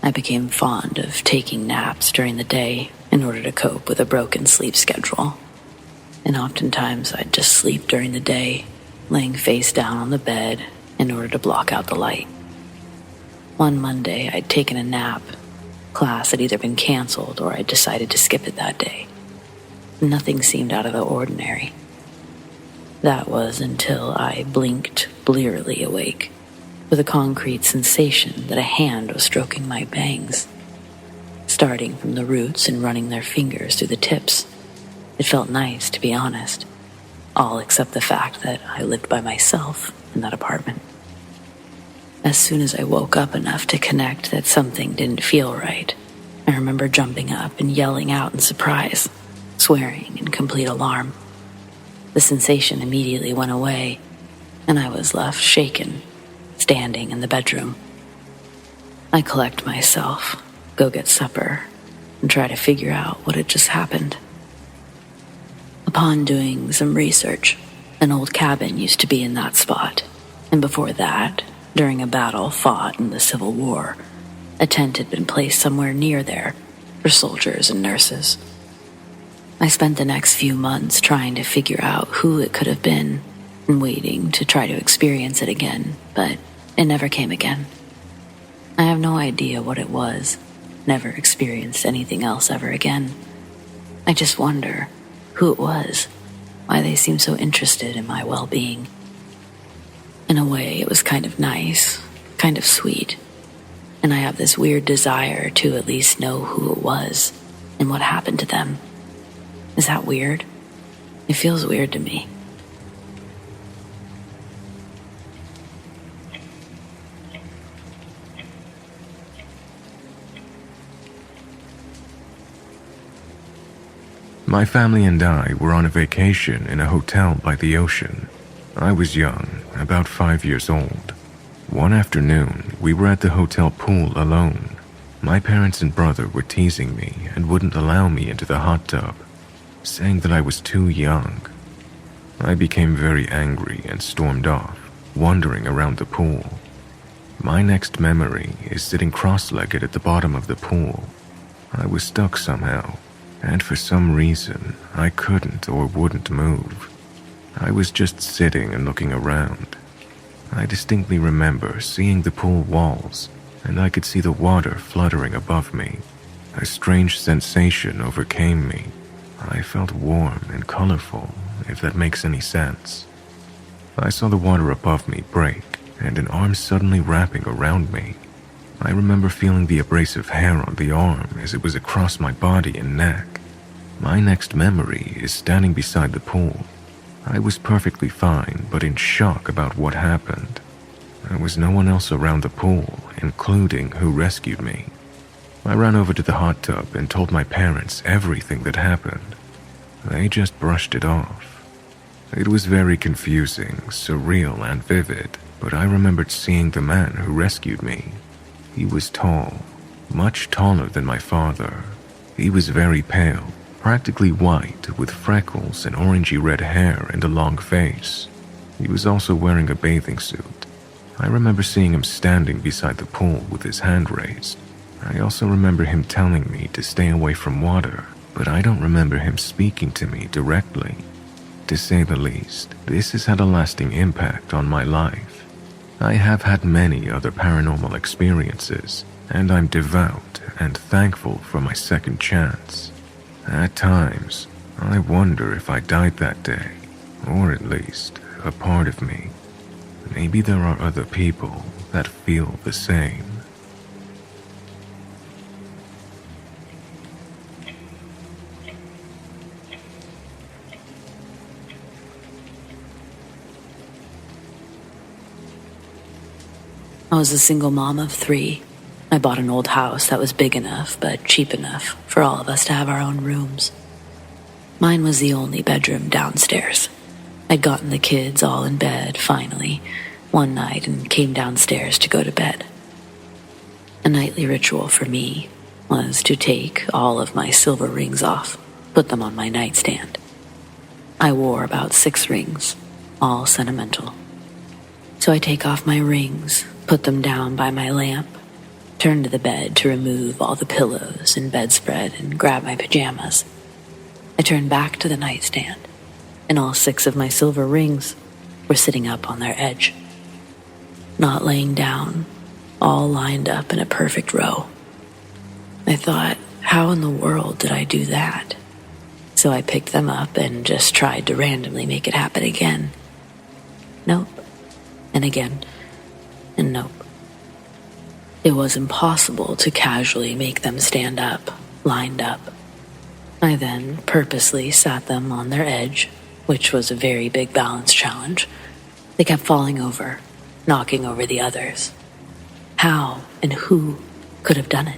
I became fond of taking naps during the day in order to cope with a broken sleep schedule. And oftentimes I'd just sleep during the day, laying face down on the bed in order to block out the light. One Monday, I'd taken a nap. Class had either been canceled or I'd decided to skip it that day. Nothing seemed out of the ordinary. That was until I blinked blearily awake, with a concrete sensation that a hand was stroking my bangs, starting from the roots and running their fingers through the tips. It felt nice, to be honest, all except the fact that I lived by myself in that apartment. As soon as I woke up enough to connect that something didn't feel right, I remember jumping up and yelling out in surprise, swearing in complete alarm. The sensation immediately went away, and I was left shaken, standing in the bedroom. I collect myself, go get supper, and try to figure out what had just happened. Upon doing some research, an old cabin used to be in that spot, and before that, during a battle fought in the Civil War. A tent had been placed somewhere near there for soldiers and nurses. I spent the next few months trying to figure out who it could have been and waiting to try to experience it again, but it never came again. I have no idea what it was, never experienced anything else ever again. I just wonder who it was, why they seemed so interested in my well-being. In a way, it was kind of nice, kind of sweet, and I have this weird desire to at least know who it was and what happened to them. Is that weird? It feels weird to me. My family and I were on a vacation in a hotel by the ocean. I was young, about 5 years old. One afternoon, we were at the hotel pool alone. My parents and brother were teasing me and wouldn't allow me into the hot tub, saying that I was too young. I became very angry and stormed off, wandering around the pool. My next memory is sitting cross-legged at the bottom of the pool. I was stuck somehow, and for some reason, I couldn't or wouldn't move. I was just sitting and looking around. I distinctly remember seeing the pool walls, and I could see the water fluttering above me. A strange sensation overcame me. I felt warm and colorful, if that makes any sense. I saw the water above me break, and an arm suddenly wrapping around me. I remember feeling the abrasive hair on the arm as it was across my body and neck. My next memory is standing beside the pool. I was perfectly fine, but in shock about what happened. There was no one else around the pool, including who rescued me. I ran over to the hot tub and told my parents everything that happened. They just brushed it off. It was very confusing, surreal, and vivid, but I remembered seeing the man who rescued me. He was tall, much taller than my father. He was very pale, practically white, with freckles and orangey-red hair and a long face. He was also wearing a bathing suit. I remember seeing him standing beside the pool with his hand raised. I also remember him telling me to stay away from water, but I don't remember him speaking to me directly. To say the least, this has had a lasting impact on my life. I have had many other paranormal experiences, and I'm devout and thankful for my second chance. At times, I wonder if I died that day, or at least a part of me. Maybe there are other people that feel the same. I was a single mom of 3. I bought an old house that was big enough but cheap enough for all of us to have our own rooms. Mine was the only bedroom downstairs. I'd gotten the kids all in bed, finally, one night and came downstairs to go to bed. A nightly ritual for me was to take all of my silver rings off, put them on my nightstand. I wore about 6 rings, all sentimental. So I take off my rings, put them down by my lamp, turn to the bed to remove all the pillows and bedspread and grab my pajamas. I turn back to the nightstand, and all 6 of my silver rings were sitting up on their edge. Not laying down, all lined up in a perfect row. I thought, how in the world did I do that? So I picked them up and just tried to randomly make it happen again. Nope. And again. And nope. It was impossible to casually make them stand up, lined up. I then purposely sat them on their edge, which was a very big balance challenge. They kept falling over, knocking over the others. How and who could have done it?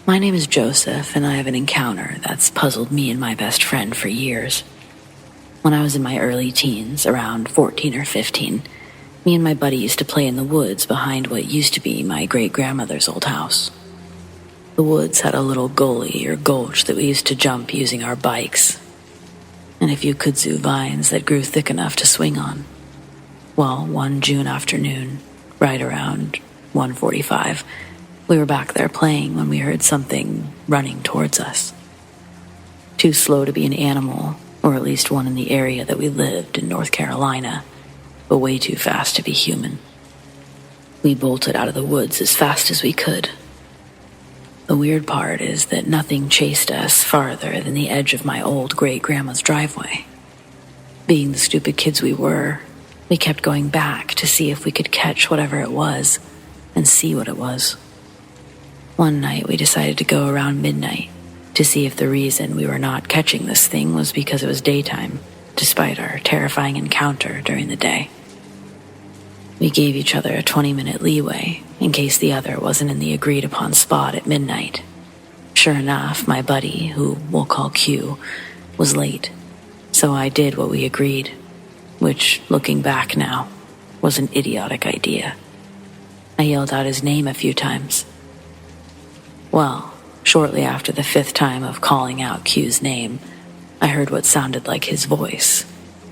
My name is Joseph, and I have an encounter that's puzzled me and my best friend for years. When I was in my early teens, around 14 or 15, me and my buddy used to play in the woods behind what used to be my great-grandmother's old house. The woods had a little gully or gulch that we used to jump using our bikes, and a few kudzu vines that grew thick enough to swing on. Well, one June afternoon, right around 1:45, we were back there playing when we heard something running towards us. Too slow to be an animal, or at least one in the area that we lived in North Carolina, but way too fast to be human. We bolted out of the woods as fast as we could. The weird part is that nothing chased us farther than the edge of my old great-grandma's driveway. Being the stupid kids we were, we kept going back to see if we could catch whatever it was and see what it was. One night we decided to go around midnight to see if the reason we were not catching this thing was because it was daytime, despite our terrifying encounter during the day. We gave each other a 20-minute leeway in case the other wasn't in the agreed-upon spot at midnight. Sure enough, my buddy, who we'll call Q, was late, so I did what we agreed, which, looking back now, was an idiotic idea. I yelled out his name a few times. Well, shortly after the 5th time of calling out Q's name, I heard what sounded like his voice,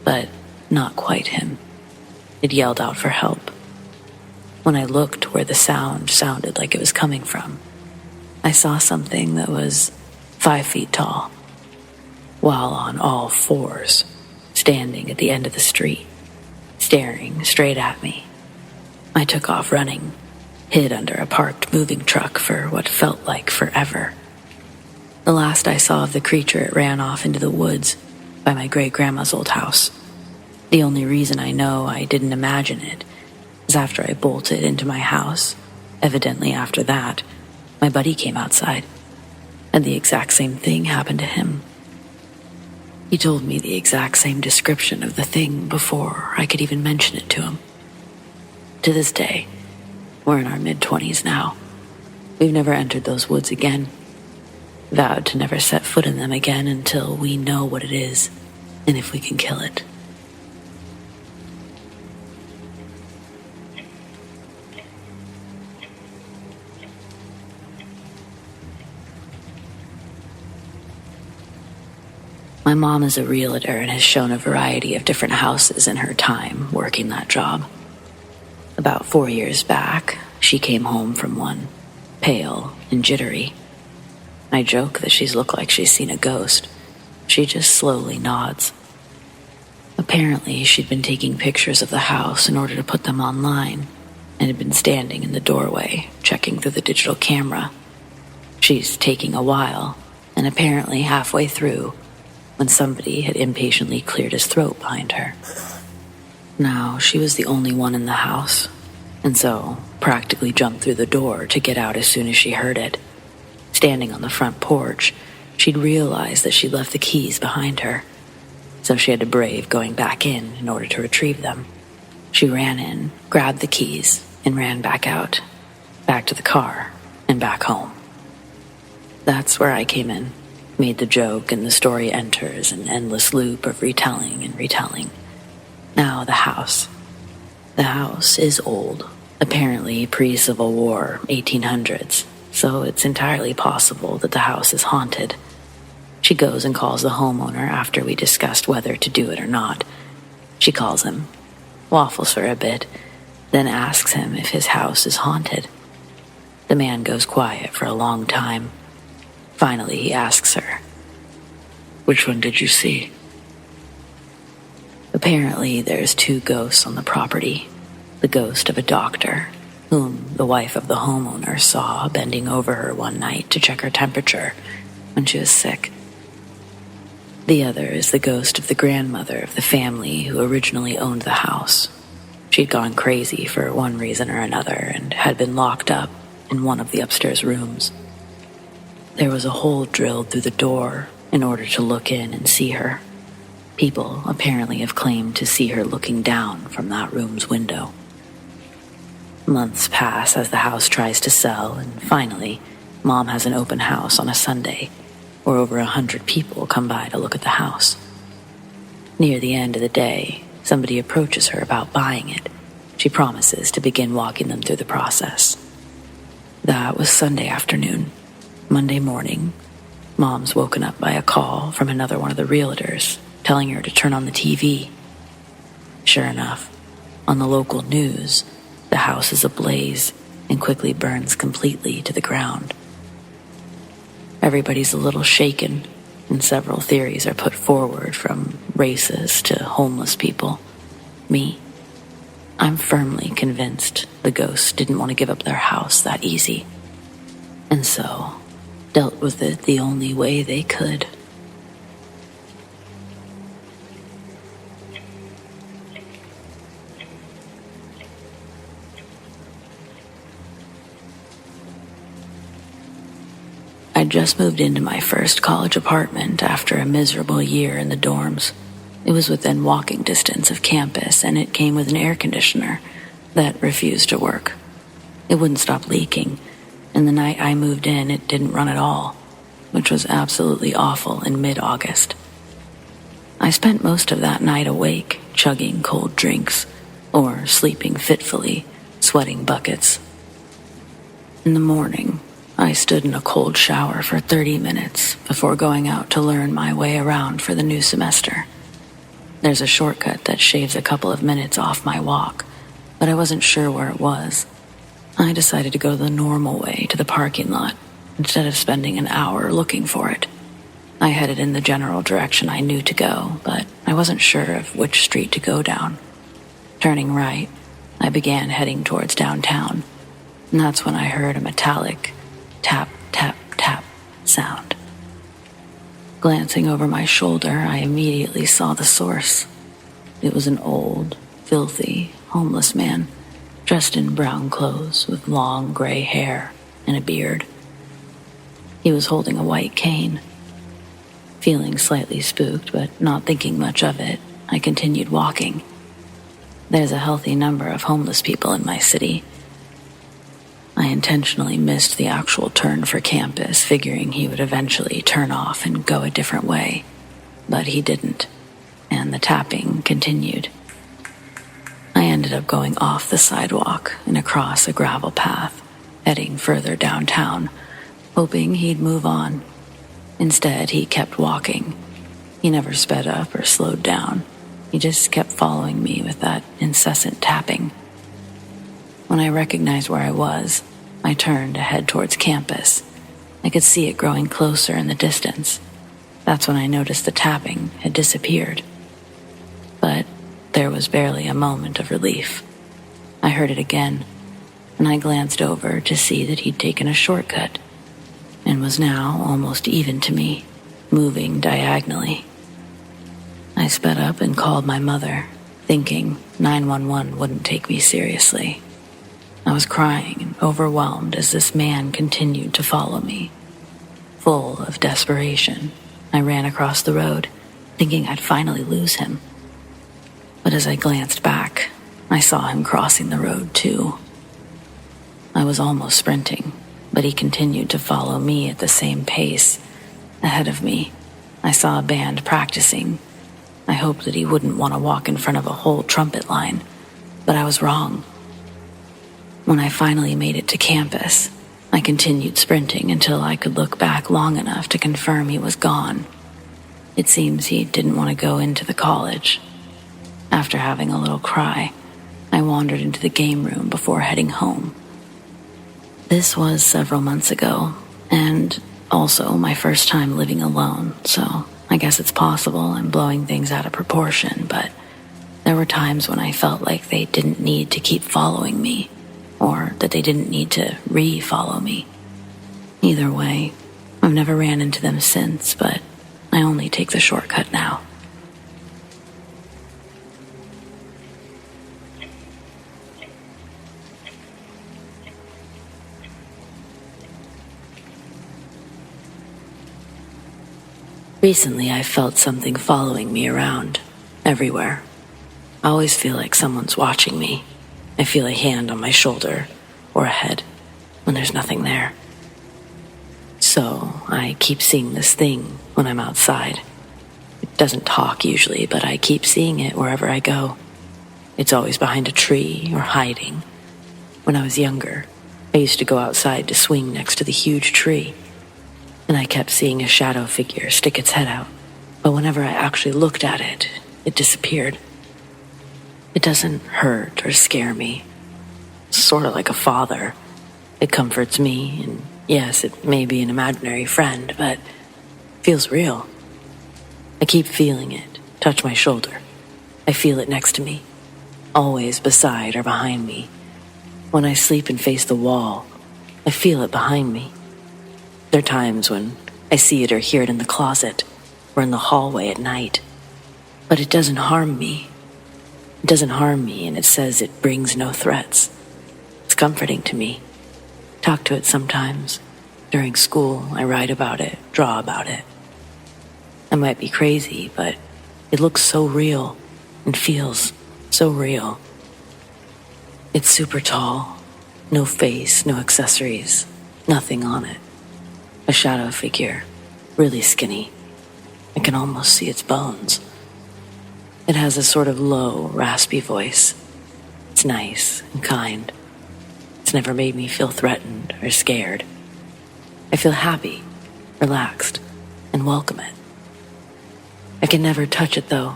but not quite him. It yelled out for help. When I looked where the sound sounded like it was coming from, I saw something that was 5 feet tall, while on all fours, standing at the end of the street, staring straight at me. I took off running, hid under a parked moving truck for what felt like forever. The last I saw of the creature, it ran off into the woods by my great-grandma's old house. The only reason I know I didn't imagine it is after I bolted into my house. Evidently after that, my buddy came outside, and the exact same thing happened to him. He told me the exact same description of the thing before I could even mention it to him. To this day, we're in our mid-20s now. We've never entered those woods again. Vowed to never set foot in them again until we know what it is and if we can kill it. My mom is a realtor and has shown a variety of different houses in her time working that job. About 4 years back, she came home from one, pale and jittery. I joke that she's looked like she's seen a ghost. She just slowly nods. Apparently, she'd been taking pictures of the house in order to put them online and had been standing in the doorway, checking through the digital camera. She's taking a while, and apparently halfway through, when somebody had impatiently cleared his throat behind her. Now, she was the only one in the house, and so practically jumped through the door to get out as soon as she heard it. Standing on the front porch, she'd realized that she'd left the keys behind her, so she had to brave going back in order to retrieve them. She ran in, grabbed the keys, and ran back out, back to the car, and back home. That's where I came in. Made the joke, and the story enters an endless loop of retelling and retelling. Now the house. The house is old, apparently pre-Civil War, 1800s, so it's entirely possible that the house is haunted. She goes and calls the homeowner after we discussed whether to do it or not. She calls him, waffles for a bit, then asks him if his house is haunted. The man goes quiet for a long time. Finally, he asks her, "Which one did you see?" Apparently, there's 2 ghosts on the property. The ghost of a doctor, whom the wife of the homeowner saw bending over her one night to check her temperature when she was sick. The other is the ghost of the grandmother of the family who originally owned the house. She'd gone crazy for one reason or another and had been locked up in one of the upstairs rooms. There was a hole drilled through the door in order to look in and see her. People apparently have claimed to see her looking down from that room's window. Months pass as the house tries to sell, and finally, Mom has an open house on a Sunday, where over 100 people come by to look at the house. Near the end of the day, somebody approaches her about buying it. She promises to begin walking them through the process. That was Sunday afternoon. Monday morning, Mom's woken up by a call from another one of the realtors telling her to turn on the TV. Sure enough, on the local news, the house is ablaze and quickly burns completely to the ground. Everybody's a little shaken, and several theories are put forward, from racists to homeless people. Me, I'm firmly convinced the ghosts didn't want to give up their house that easy, and so dealt with it the only way they could. I'd just moved into my first college apartment after a miserable year in the dorms. It was within walking distance of campus, and it came with an air conditioner that refused to work. It wouldn't stop leaking, and the night I moved in, it didn't run at all, which was absolutely awful in mid-August. I spent most of that night awake, chugging cold drinks, or sleeping fitfully, sweating buckets. In the morning, I stood in a cold shower for 30 minutes before going out to learn my way around for the new semester. There's a shortcut that shaves a couple of minutes off my walk, but I wasn't sure where it was. I decided to go the normal way to the parking lot instead of spending an hour looking for it. I headed in the general direction I knew to go, but I wasn't sure of which street to go down. Turning right, I began heading towards downtown, and that's when I heard a metallic tap, tap, tap sound. Glancing over my shoulder, I immediately saw the source. It was an old, filthy, homeless man, dressed in brown clothes with long gray hair and a beard. He was holding a white cane. Feeling slightly spooked, but not thinking much of it, I continued walking. There's a healthy number of homeless people in my city. I intentionally missed the actual turn for campus, figuring he would eventually turn off and go a different way. But he didn't, and the tapping continued. I ended up going off the sidewalk and across a gravel path, heading further downtown, hoping he'd move on. Instead, he kept walking. He never sped up or slowed down. He just kept following me with that incessant tapping. When I recognized where I was, I turned to head towards campus. I could see it growing closer in the distance. That's when I noticed the tapping had disappeared. But there was barely a moment of relief. I heard it again, and I glanced over to see that he'd taken a shortcut and was now almost even to me, moving diagonally. I sped up and called my mother, thinking 911 wouldn't take me seriously. I was crying and overwhelmed as this man continued to follow me. Full of desperation, I ran across the road, thinking I'd finally lose him. But as I glanced back, I saw him crossing the road too. I was almost sprinting, but he continued to follow me at the same pace. Ahead of me, I saw a band practicing. I hoped that he wouldn't want to walk in front of a whole trumpet line, but I was wrong. When I finally made it to campus, I continued sprinting until I could look back long enough to confirm he was gone. It seems he didn't want to go into the college. After having a little cry, I wandered into the game room before heading home. This was several months ago, and also my first time living alone, so I guess it's possible I'm blowing things out of proportion, but there were times when I felt like they didn't need to keep following me, or that they didn't need to re-follow me. Either way, I've never ran into them since, but I only take the shortcut now. Recently, I felt something following me around, everywhere. I always feel like someone's watching me. I feel a hand on my shoulder or a head when there's nothing there. So I keep seeing this thing when I'm outside. It doesn't talk usually, but I keep seeing it wherever I go. It's always behind a tree or hiding. When I was younger, I used to go outside to swing next to the huge tree. and I kept seeing a shadow figure stick its head out. But whenever I actually looked at it, it disappeared. It doesn't hurt or scare me. It's sort of like a father. It comforts me, and yes, it may be an imaginary friend, but it feels real. I keep feeling it touch my shoulder. I feel it next to me, always beside or behind me. When I sleep and face the wall, I feel it behind me. There are times when I see it or hear it in the closet or in the hallway at night. But it doesn't harm me. It doesn't harm me, and it says it brings no threats. It's comforting to me. Talk to it sometimes. During school, I write about it, draw about it. I might be crazy, but it looks so real and feels so real. It's super tall. No face, no accessories, nothing on it. A shadow figure, really skinny. I can almost see its bones. It has a sort of low, raspy voice. It's nice and kind. It's never made me feel threatened or scared. I feel happy, relaxed, and welcome it. I can never touch it though,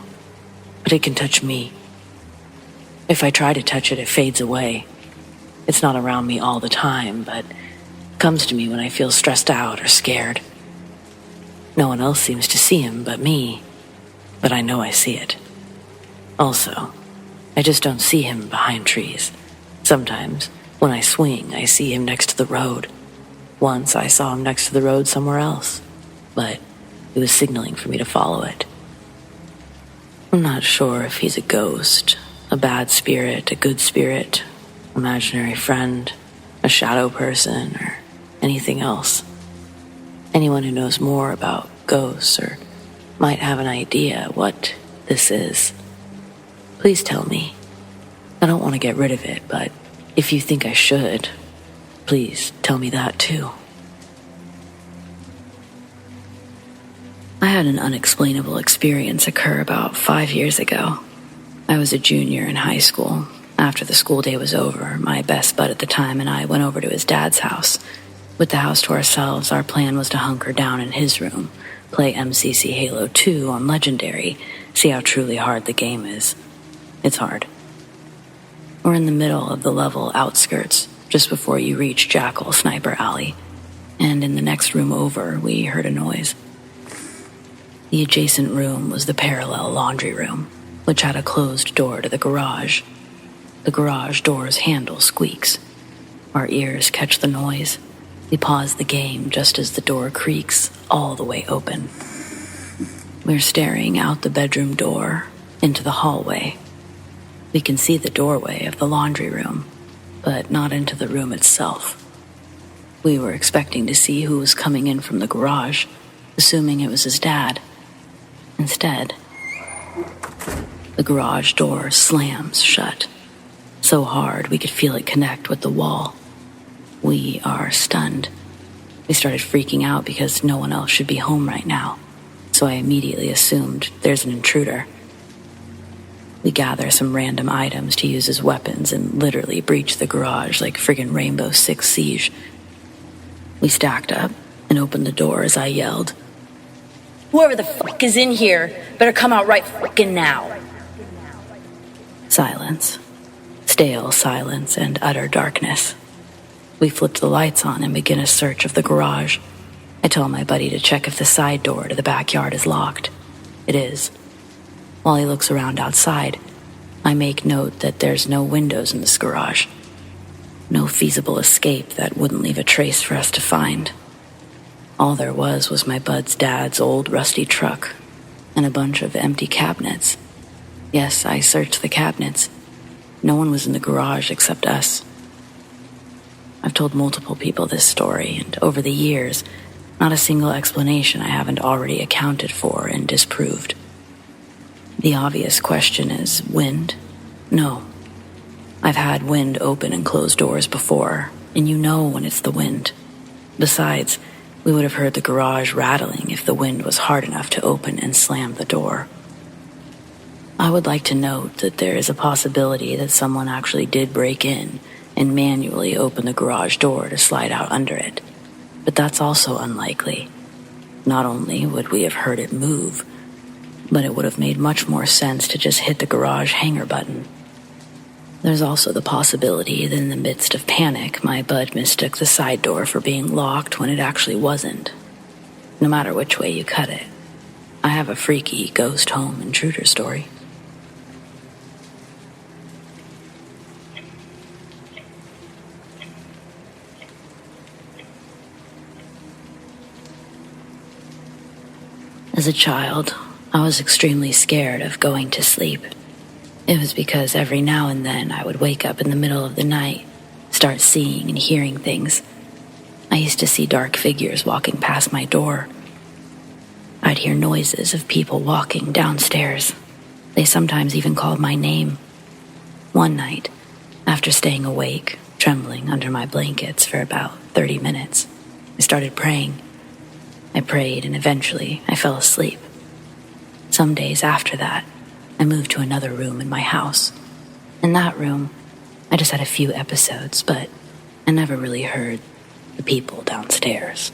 but it can touch me. If I try to touch it, it fades away. It's not around me all the time, but comes to me when I feel stressed out or scared. No one else seems to see him but me, but I know I see it. Also, I just don't see him behind trees. Sometimes, when I swing, I see him next to the road. Once I saw him next to the road somewhere else, but it was signaling for me to follow it. I'm not sure if he's a ghost, a bad spirit, a good spirit, imaginary friend, a shadow person, or anything else. Anyone who knows more about ghosts or might have an idea what this is, please tell me. I don't want to get rid of it, but if you think I should, please tell me that too. I had an unexplainable experience occur about 5 years ago. I was a junior in high school. After the school day was over, my best bud at the time and I went over to his dad's house. With the house to ourselves, our plan was to hunker down in his room, play MCC Halo 2 on Legendary, see how truly hard the game is. It's hard. We're in the middle of the level outskirts, just before you reach Jackal Sniper Alley, and in the next room over, we heard a noise. The adjacent room was the parallel laundry room, which had a closed door to the garage. The garage door's handle squeaks. Our ears catch the noise. We pause the game just as the door creaks all the way open. We're staring out the bedroom door into the hallway. We can see the doorway of the laundry room, but not into the room itself. We were expecting to see who was coming in from the garage, assuming it was his dad. Instead, the garage door slams shut, so hard we could feel it connect with the wall. We are stunned. We started freaking out because no one else should be home right now, so I immediately assumed there's an intruder. We gather some random items to use as weapons and literally breach the garage like friggin' Rainbow Six Siege. We stacked up and opened the door as I yelled, "Whoever the fuck is in here better come out right fucking now." Silence. Stale silence and utter darkness. We flip the lights on and begin a search of the garage. I tell my buddy to check if the side door to the backyard is locked. It is. While he looks around outside, I make note that there's no windows in this garage. No feasible escape that wouldn't leave a trace for us to find. All there was my bud's dad's old rusty truck and a bunch of empty cabinets. Yes, I searched the cabinets. No one was in the garage except us. I've told multiple people this story, and over the years, not a single explanation I haven't already accounted for and disproved. The obvious question is wind? No. I've had wind open and close doors before, and you know when it's the wind. Besides, we would have heard the garage rattling if the wind was hard enough to open and slam the door. I would like to note that there is a possibility that someone actually did break in and manually open the garage door to slide out under it, but that's also unlikely, Not only would we have heard it move, but it would have made much more sense to just hit the garage hanger button. There's also the possibility that in the midst of panic, my bud mistook the side door for being locked when it actually wasn't. No matter which way you cut it, I have a freaky ghost home intruder story. As a child, I was extremely scared of going to sleep. It was because every now and then I would wake up in the middle of the night, start seeing and hearing things. I used to see dark figures walking past my door. I'd hear noises of people walking downstairs. They sometimes even called my name. One night, after staying awake, trembling under my blankets for about 30 minutes, I started praying. I prayed and eventually I fell asleep. Some days after that, I moved to another room in my house. In that room, I just had a few episodes, but I never really heard the people downstairs.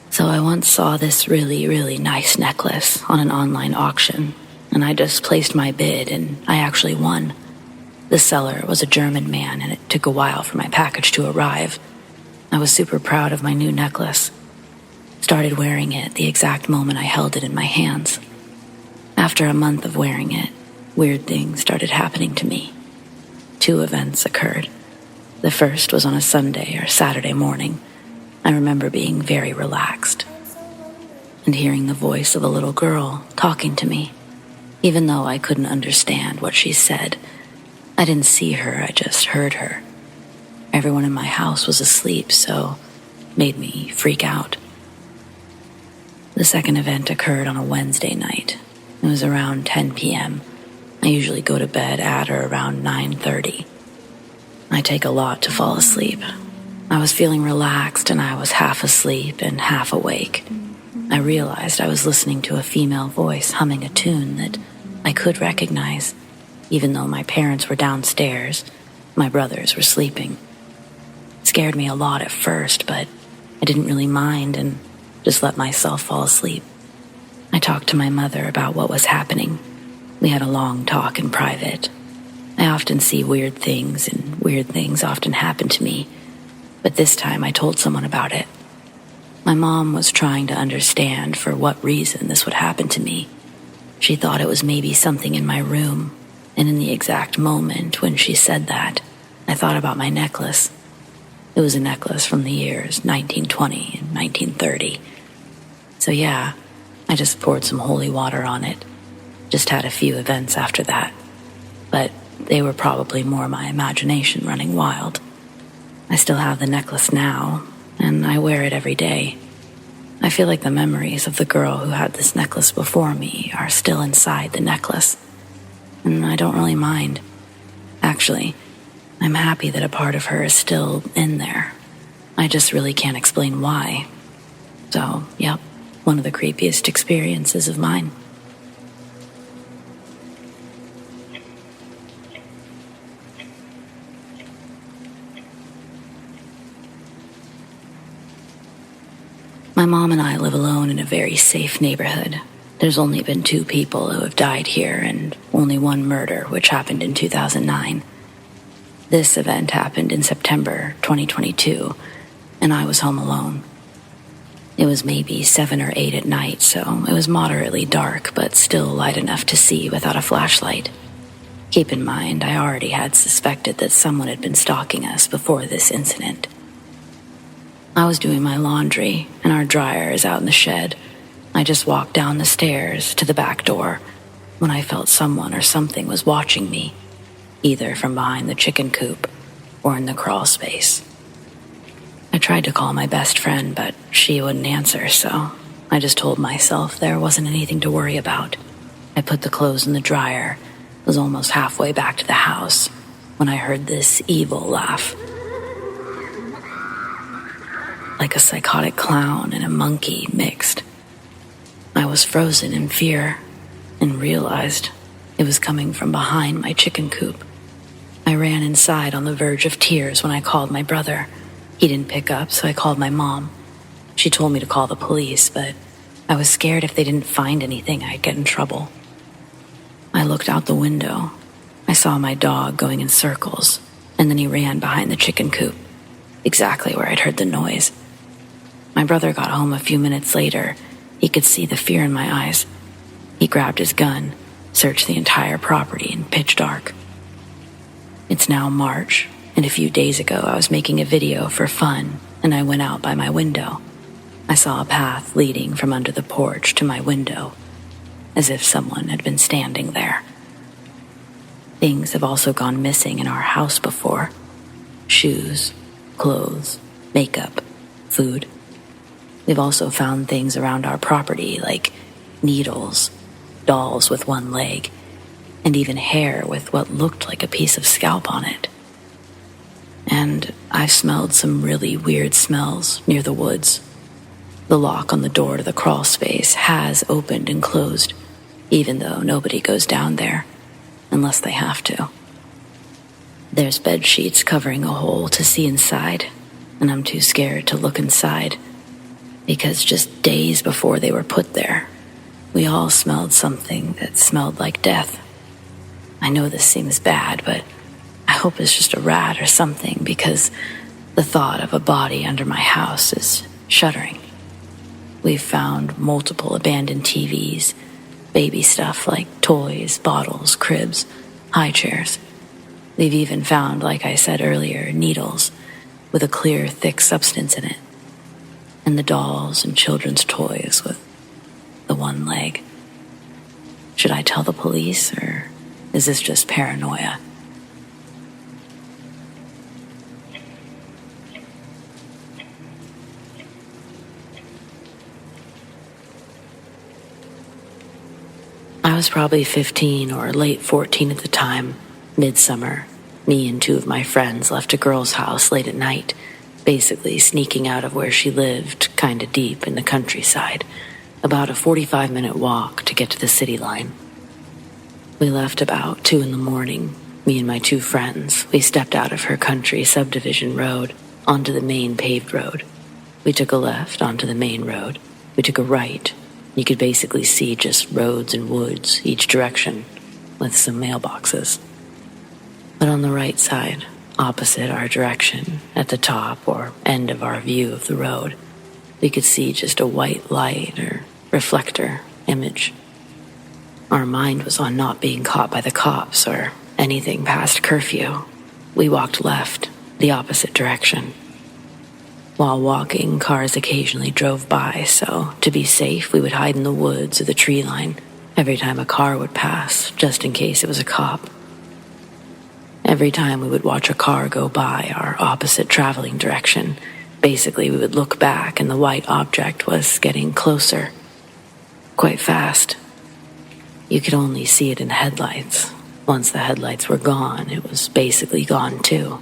So I once saw this really, really nice necklace on an online auction, and I just placed my bid and I actually won. The seller was a German man, and it took a while for my package to arrive. I was super proud of my new necklace. Started wearing it the exact moment I held it in my hands. After a month of wearing it, weird things started happening to me. 2 events occurred. The first was on a Sunday or Saturday morning. I remember being very relaxed and hearing the voice of a little girl talking to me. Even though I couldn't understand what she said, I didn't see her, I just heard her. Everyone in my house was asleep, so it made me freak out. The second event occurred on a Wednesday night. It was around 10 p.m. I usually go to bed at or around 9:30. I take a lot to fall asleep. I was feeling relaxed and I was half asleep and half awake. I realized I was listening to a female voice humming a tune that I could recognize. Even though my parents were downstairs, my brothers were sleeping. It scared me a lot at first, but I didn't really mind and just let myself fall asleep. I talked to my mother about what was happening. We had a long talk in private. I often see weird things, and weird things often happen to me, but this time I told someone about it. My mom was trying to understand for what reason this would happen to me. She thought it was maybe something in my room, and in the exact moment when she said that, I thought about my necklace. It was a necklace from the years 1920 and 1930. So yeah, I just poured some holy water on it. Just had a few events after that, but they were probably more my imagination running wild. I still have the necklace now, and I wear it every day. I feel like the memories of the girl who had this necklace before me are still inside the necklace, and I don't really mind. Actually, I'm happy that a part of her is still in there. I just really can't explain why. So, yep, one of the creepiest experiences of mine. My mom and I live alone in a very safe neighborhood. There's only been 2 people who have died here and only 1 murder, which happened in 2009. This event happened in September 2022, and I was home alone. It was maybe 7 or 8 at night, so it was moderately dark, but still light enough to see without a flashlight. Keep in mind, I already had suspected that someone had been stalking us before this incident. I was doing my laundry, and our dryer is out in the shed. I just walked down the stairs to the back door when I felt someone or something was watching me, either from behind the chicken coop or in the crawl space. I tried to call my best friend, but she wouldn't answer, so I just told myself there wasn't anything to worry about. I put the clothes in the dryer, was almost halfway back to the house when I heard this evil laugh. Like a psychotic clown and a monkey mixed. I was frozen in fear and realized It was coming from behind my chicken coop. I ran inside on the verge of tears when I called my brother. He didn't pick up, so I called my mom. She told me to call the police, but I was scared if they didn't find anything, I'd get in trouble. I looked out the window. I saw my dog going in circles, and then he ran behind the chicken coop, exactly where I'd heard the noise. My brother got home a few minutes later. He could see the fear in my eyes. He grabbed his gun, searched the entire property in pitch dark. It's now March, and a few days ago I was making a video for fun, and I went out by my window. I saw a path leading from under the porch to my window, as if someone had been standing there. Things have also gone missing in our house before. Shoes, clothes, makeup, food. We've also found things around our property like needles, dolls with one leg, and even hair with what looked like a piece of scalp on it. And I've smelled some really weird smells near the woods. The lock on the door to the crawl space has opened and closed, even though nobody goes down there, unless they have to. There's bed sheets covering a hole to see inside, and I'm too scared to look inside, because just days before they were put there, we all smelled something that smelled like death. I know this seems bad, but I hope it's just a rat or something, because the thought of a body under my house is shuddering. We've found multiple abandoned TVs, baby stuff like toys, bottles, cribs, high chairs. We've even found, like I said earlier, needles with a clear, thick substance in it. And the dolls and children's toys with the one leg. Should I tell the police, or is this just paranoia? I was probably 15 or late 14 at the time. Midsummer, me and two of my friends left a girl's house late at night, basically sneaking out of where she lived, kinda deep in the countryside, about a 45-minute walk to get to the city line. We left about 2 in the morning. Me and my two friends, we stepped out of her country subdivision road onto the main paved road. We took a left onto the main road. We took a right. You could basically see just roads and woods each direction, with some mailboxes. But on the right side, opposite our direction, at the top or end of our view of the road, we could see just a white light or reflector image. Our mind was on not being caught by the cops or anything past curfew. We walked left, the opposite direction. While walking, cars occasionally drove by, so to be safe, we would hide in the woods or the tree line every time a car would pass, just in case it was a cop. Every time we would watch a car go by our opposite traveling direction, basically we would look back and the white object was getting closer, quite fast. You could only see it in headlights. Once the headlights were gone, it was basically gone too.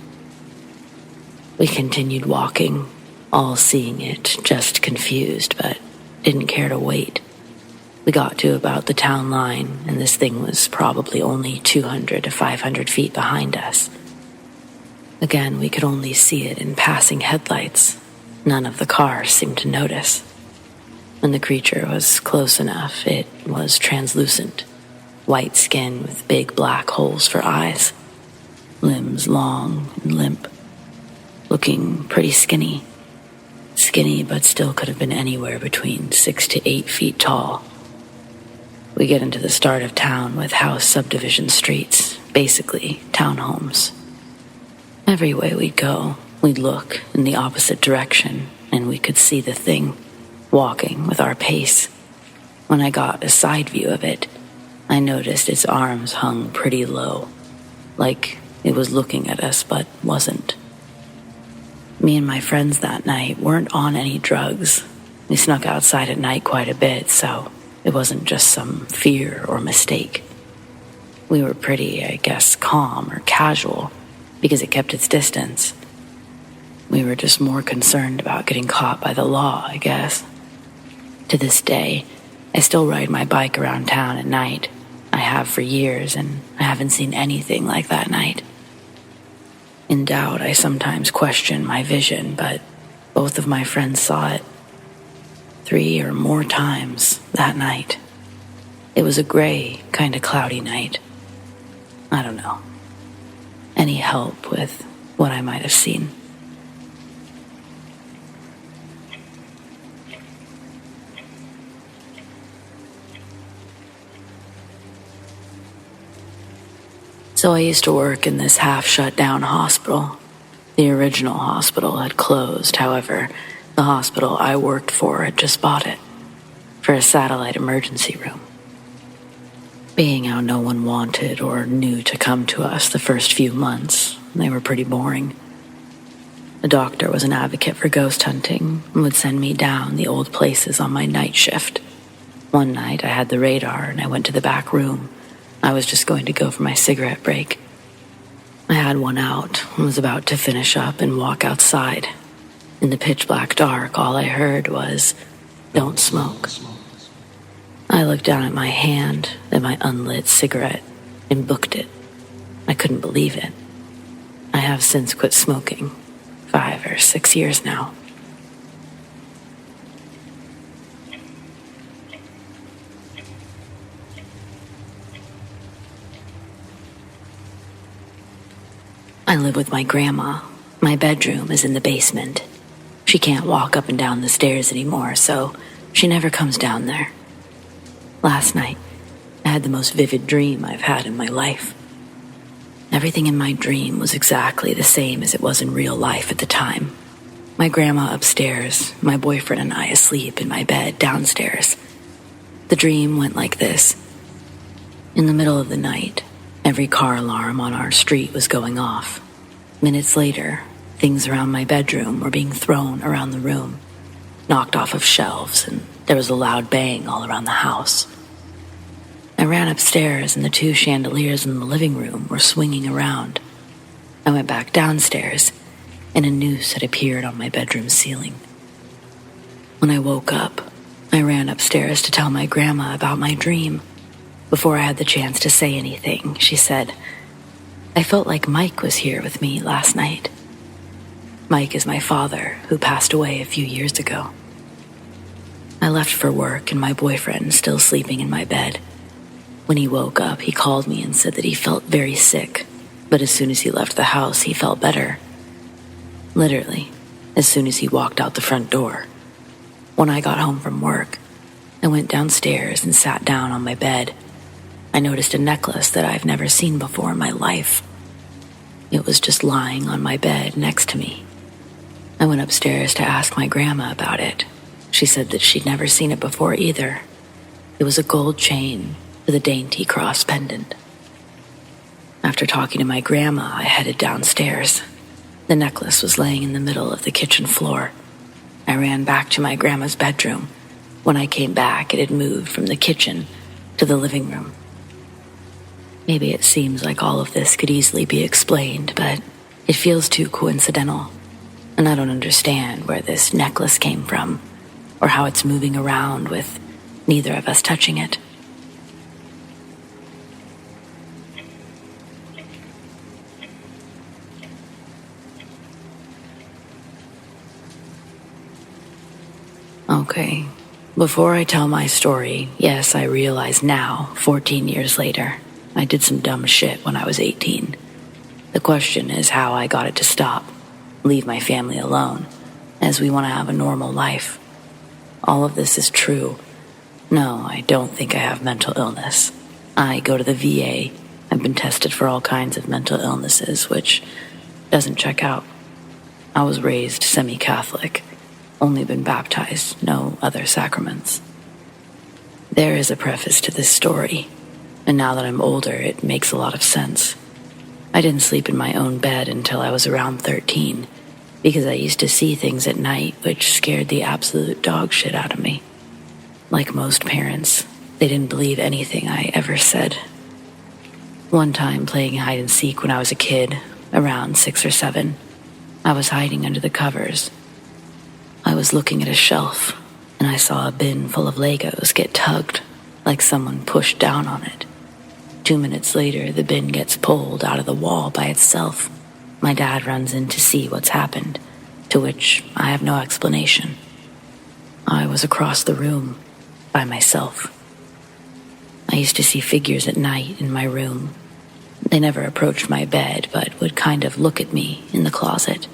We continued walking, all seeing it, just confused, but didn't care to wait. We got to about the town line, and this thing was probably only 200 to 500 feet behind us. Again, we could only see it in passing headlights. None of the cars seemed to notice. When the creature was close enough, it was translucent, white skin with big black holes for eyes, limbs long and limp, looking pretty skinny. Skinny, but still could have been anywhere between 6 to 8 feet tall. We get into the start of town with house subdivision streets, basically townhomes. Every way we'd go, we'd look in the opposite direction, and we could see the thing walking with our pace. When I got a side view of it, I noticed its arms hung pretty low, like it was looking at us but wasn't. Me and my friends that night weren't on any drugs. We snuck outside at night quite a bit, so it wasn't just some fear or mistake. We were pretty, I guess, calm or casual because it kept its distance. We were just more concerned about getting caught by the law, I guess. To this day, I still ride my bike around town at night. I have for years, and I haven't seen anything like that night. In doubt, I sometimes question my vision, but both of my friends saw it 3 or more times that night. It was a gray, kind of cloudy night. I don't know. Any help with what I might have seen? So I used to work in this half-shut-down hospital. The original hospital had closed. However, the hospital I worked for had just bought it for a satellite emergency room. Being how no one wanted or knew to come to us the first few months, they were pretty boring. The doctor was an advocate for ghost hunting and would send me down the old places on my night shift. One night I had the radar and I went to the back room. I was just going to go for my cigarette break. I had one out and was about to finish up and walk outside. In the pitch black dark, all I heard was, "Don't smoke." I looked down at my hand, at my unlit cigarette, and booked it. I couldn't believe it. I have since quit smoking, 5 or 6 years now. I live with my grandma. My bedroom is in the basement. She can't walk up and down the stairs anymore, so she never comes down there. Last night, I had the most vivid dream I've had in my life. Everything in my dream was exactly the same as it was in real life at the time. My grandma upstairs, my boyfriend and I asleep in my bed downstairs. The dream went like this. In the middle of the night, every car alarm on our street was going off. Minutes later, things around my bedroom were being thrown around the room, knocked off of shelves, and there was a loud bang all around the house. I ran upstairs and the 2 chandeliers in the living room were swinging around. I went back downstairs and a noose had appeared on my bedroom ceiling. When I woke up, I ran upstairs to tell my grandma about my dream. Before I had the chance to say anything, she said, "I felt like Mike was here with me last night." Mike is my father, who passed away a few years ago. I left for work and my boyfriend still sleeping in my bed. When he woke up, he called me and said that he felt very sick, but as soon as he left the house, he felt better. Literally, as soon as he walked out the front door. When I got home from work, I went downstairs and sat down on my bed. I noticed a necklace that I've never seen before in my life. It was just lying on my bed next to me. I went upstairs to ask my grandma about it. She said that she'd never seen it before either. It was a gold chain with a dainty cross pendant. After talking to my grandma, I headed downstairs. The necklace was laying in the middle of the kitchen floor. I ran back to my grandma's bedroom. When I came back, it had moved from the kitchen to the living room. Maybe it seems like all of this could easily be explained, but it feels too coincidental. And I don't understand where this necklace came from, or how it's moving around with neither of us touching it. Okay, before I tell my story, yes, I realize now, 14 years later, I did some dumb shit when I was 18. The question is how I got it to stop, leave my family alone, as we want to have a normal life. All of this is true. No, I don't think I have mental illness. I go to the VA. I've been tested for all kinds of mental illnesses, which doesn't check out. I was raised semi-Catholic, only been baptized, no other sacraments. There is a preface to this story, and now that I'm older, it makes a lot of sense. I didn't sleep in my own bed until I was around 13, because I used to see things at night which scared the absolute dog shit out of me. Like most parents, they didn't believe anything I ever said. One time, playing hide and seek when I was a kid, around 6 or 7, I was hiding under the covers. I was looking at a shelf, and I saw a bin full of Legos get tugged, like someone pushed down on it. 2 minutes later, the bin gets pulled out of the wall by itself. My dad runs in to see what's happened, to which I have no explanation. I was across the room, by myself. I used to see figures at night in my room. They never approached my bed, but would kind of look at me in the closet.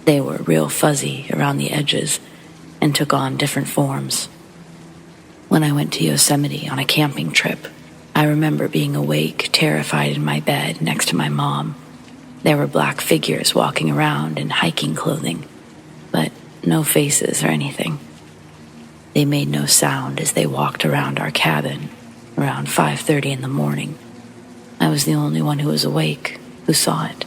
They were real fuzzy around the edges and took on different forms. When I went to Yosemite on a camping trip, I remember being awake, terrified in my bed next to my mom. There were black figures walking around in hiking clothing, but no faces or anything. They made no sound as they walked around our cabin around 5:30 in the morning. I was the only one who was awake, who saw it,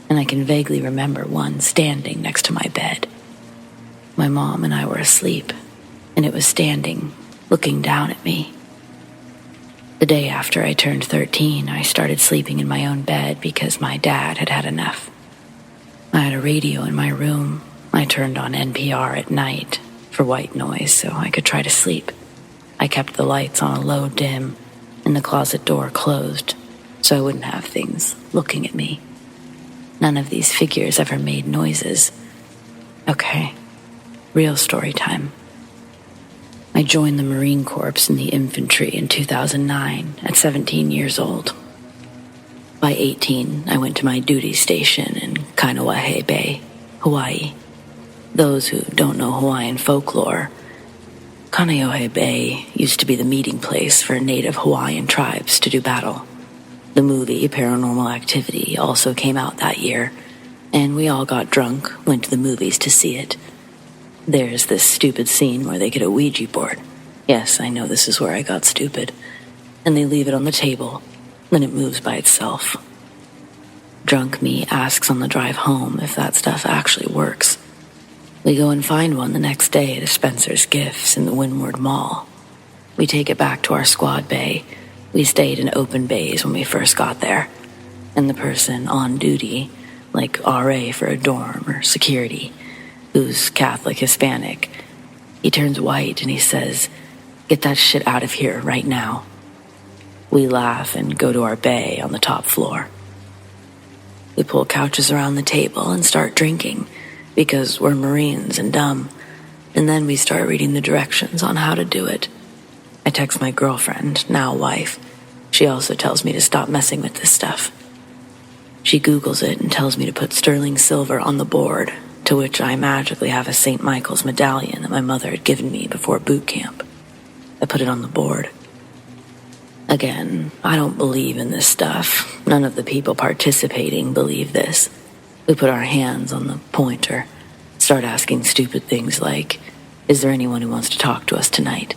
and I can vaguely remember one standing next to my bed. My mom and I were asleep, and it was standing, looking down at me. The day after I turned 13, I started sleeping in my own bed because my dad had had enough. I had a radio in my room. I turned on NPR at night for white noise so I could try to sleep. I kept the lights on a low dim and the closet door closed so I wouldn't have things looking at me. None of these figures ever made noises. Okay, real story time. I joined the Marine Corps in the infantry in 2009 at 17 years old. By 18, I went to my duty station in Kaneohe Bay, Hawaii. Those who don't know Hawaiian folklore, Kaneohe Bay used to be the meeting place for native Hawaiian tribes to do battle. The movie Paranormal Activity also came out that year, and we all got drunk, went to the movies to see it. There's this stupid scene where they get a Ouija board. Yes, I know this is where I got stupid. And they leave it on the table, then it moves by itself. Drunk me asks on the drive home if that stuff actually works. We go and find one the next day at Spencer's Gifts in the Windward Mall. We take it back to our squad bay. We stayed in open bays when we first got there. And the person on duty, like RA for a dorm or security, who's Catholic Hispanic, he turns white and he says, "Get that shit out of here right now." We laugh and go to our bay on the top floor. We pull couches around the table and start drinking because we're Marines and dumb. And then we start reading the directions on how to do it. I text my girlfriend, now wife. She also tells me to stop messing with this stuff. She Googles it and tells me to put sterling silver on the board, to which I magically have a St. Michael's medallion that my mother had given me before boot camp. I put it on the board. Again, I don't believe in this stuff. None of the people participating believe this. We put our hands on the pointer, start asking stupid things like, "Is there anyone who wants to talk to us tonight?"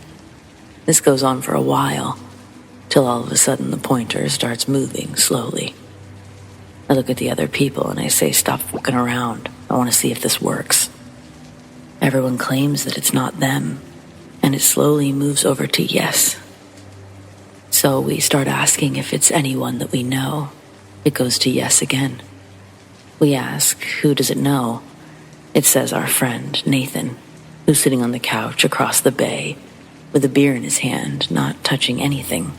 This goes on for a while, till all of a sudden the pointer starts moving slowly. I look at the other people and I say, "Stop fucking around. I want to see if this works." Everyone claims that it's not them, and it slowly moves over to yes. So we start asking if it's anyone that we know. It goes to yes again. We ask, who does it know? It says our friend, Nathan, who's sitting on the couch across the bay with a beer in his hand, not touching anything.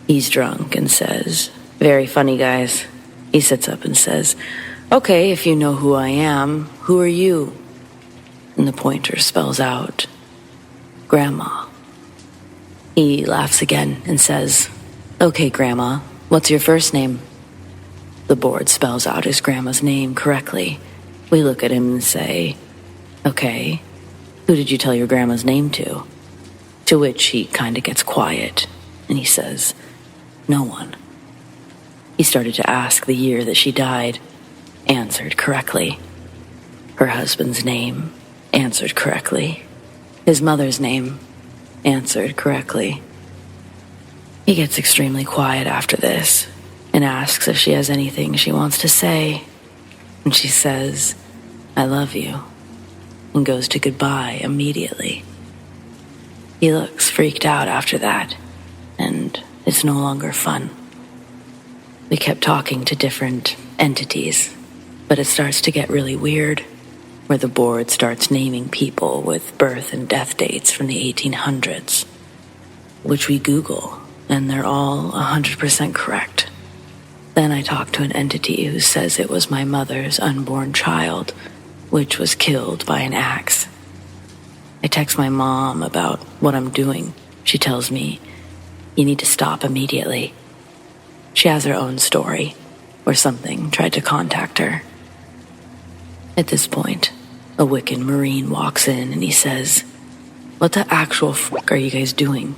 He's drunk and says, "Very funny, guys." He sits up and says, "Okay, if you know who I am, who are you?" And the pointer spells out, "Grandma." He laughs again and says, "Okay, Grandma, what's your first name?" The board spells out his grandma's name correctly. We look at him and say, "Okay, who did you tell your grandma's name to?" To which he kind of gets quiet and he says, "No one." He started to ask the year that she died. Answered correctly. Her husband's name. Answered correctly. His mother's name. Answered correctly. He gets extremely quiet after this and asks if she has anything she wants to say. And she says, "I love you," and goes to goodbye immediately. He looks freaked out after that, and it's no longer fun. We kept talking to different entities, but it starts to get really weird, where the board starts naming people with birth and death dates from the 1800s, which we Google, and they're all 100% correct. Then I talked to an entity who says it was my mother's unborn child, which was killed by an axe. I text my mom about what I'm doing. She tells me, "You need to stop immediately." She has her own story, where something tried to contact her. At this point, a Wiccan Marine walks in and he says, "What the actual fuck are you guys doing?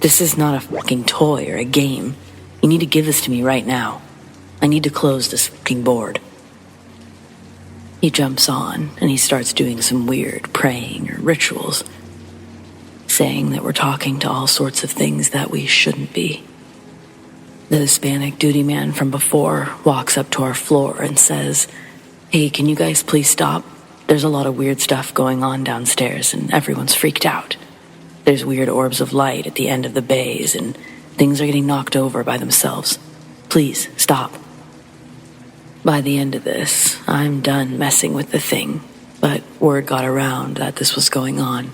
This is not a fucking toy or a game. You need to give this to me right now. I need to close this fucking board." He jumps on and he starts doing some weird praying or rituals, saying that we're talking to all sorts of things that we shouldn't be. The Hispanic duty man from before walks up to our floor and says, "Hey, can you guys please stop? There's a lot of weird stuff going on downstairs and everyone's freaked out. There's weird orbs of light at the end of the bays and things are getting knocked over by themselves. Please, stop." By the end of this, I'm done messing with the thing, but word got around that this was going on,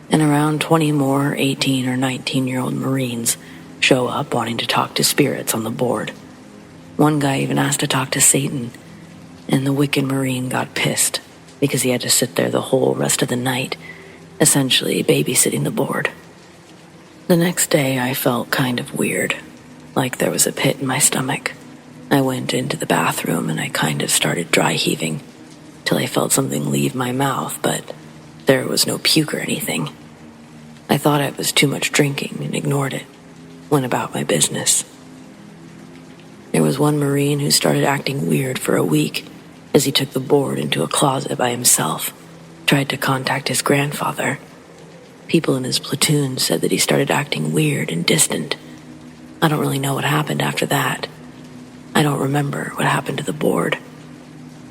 and around 20 more 18 or 19-year-old Marines show up wanting to talk to spirits on the board. One guy even asked to talk to Satan, and the Wiccan Marine got pissed because he had to sit there the whole rest of the night, essentially babysitting the board. The next day, I felt kind of weird, like there was a pit in my stomach. I went into the bathroom and I kind of started dry heaving till I felt something leave my mouth, but there was no puke or anything. I thought it was too much drinking and ignored it. Went about my business. There was one Marine who started acting weird for a week as he took the board into a closet by himself, tried to contact his grandfather. People in his platoon said that he started acting weird and distant. I don't really know what happened after that. I don't remember what happened to the board,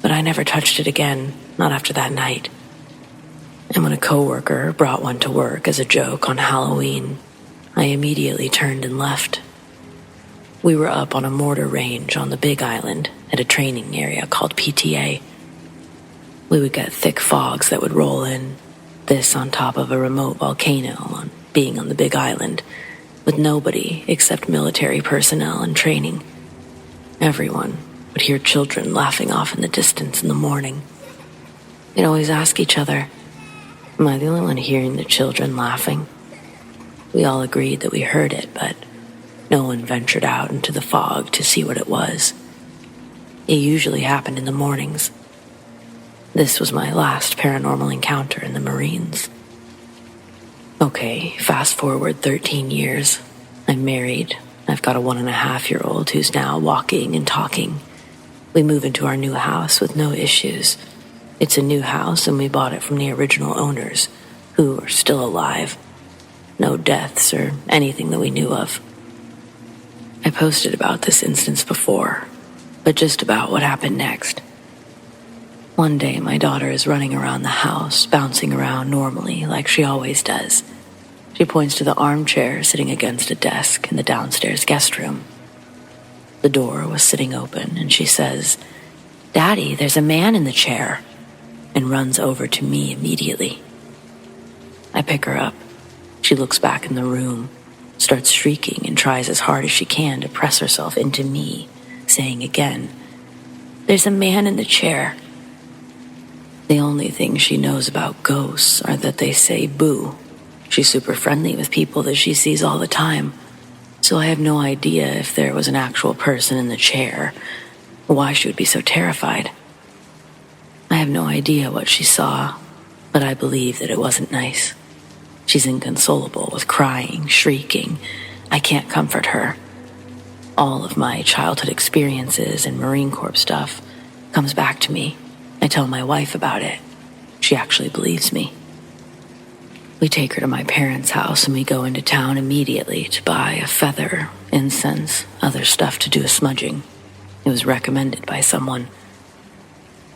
but I never touched it again, not after that night. And when a coworker brought one to work as a joke on Halloween, I immediately turned and left. We were up on a mortar range on the Big Island at a training area called PTA. We would get thick fogs that would roll in, this on top of a remote volcano on being on the Big Island, with nobody except military personnel in training. Everyone would hear children laughing off in the distance in the morning. They'd always ask each other, "Am I the only one hearing the children laughing?" We all agreed that we heard it, but no one ventured out into the fog to see what it was. It usually happened in the mornings. This was my last paranormal encounter in the Marines. Okay, fast forward 13 years. I'm married. I've got a 1.5-year-old who's now walking and talking. We move into our new house with no issues. It's a new house and we bought it from the original owners, who are still alive. No deaths or anything that we knew of. I posted about this instance before, but just about what happened next. One day my daughter is running around the house, bouncing around normally like she always does. She points to the armchair sitting against a desk in the downstairs guest room. The door was sitting open and she says, "Daddy, there's a man in the chair," and runs over to me immediately. I pick her up. She looks back in the room, starts shrieking and tries as hard as she can to press herself into me, saying again, "There's a man in the chair." The only thing she knows about ghosts are that they say boo. She's super friendly with people that she sees all the time, so I have no idea if there was an actual person in the chair or why she would be so terrified. I have no idea what she saw, but I believe that it wasn't nice. She's inconsolable with crying, shrieking. I can't comfort her. All of my childhood experiences and Marine Corps stuff comes back to me. I tell my wife about it. She actually believes me. We take her to my parents' house and we go into town immediately to buy a feather, incense, other stuff to do a smudging. It was recommended by someone.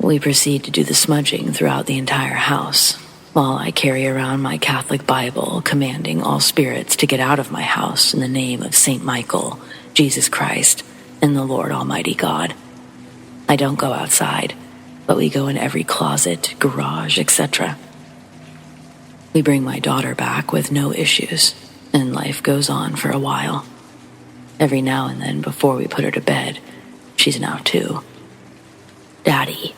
We proceed to do the smudging throughout the entire house, while I carry around my Catholic Bible commanding all spirits to get out of my house in the name of Saint Michael, Jesus Christ, and the Lord Almighty God. I don't go outside, but we go in every closet, garage, etc. We bring my daughter back with no issues, and life goes on for a while. Every now and then, before we put her to bed, she's now 2. "Daddy,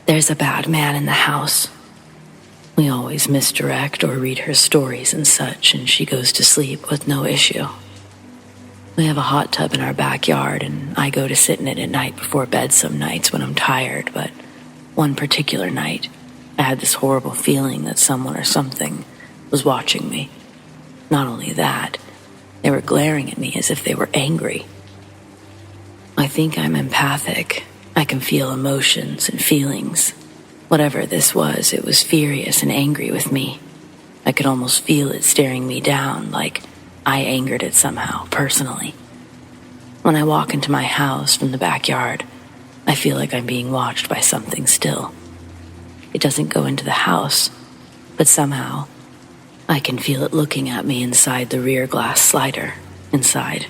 there's a bad man in the house." We always misdirect or read her stories and such, and she goes to sleep with no issue. We have a hot tub in our backyard, and I go to sit in it at night before bed some nights when I'm tired, but one particular night, I had this horrible feeling that someone or something was watching me. Not only that, they were glaring at me as if they were angry. I think I'm empathic. I can feel emotions and feelings. Whatever this was, it was furious and angry with me. I could almost feel it staring me down, like I angered it somehow, personally. When I walk into my house from the backyard, I feel like I'm being watched by something still. It doesn't go into the house, but somehow I can feel it looking at me inside the rear glass slider, inside.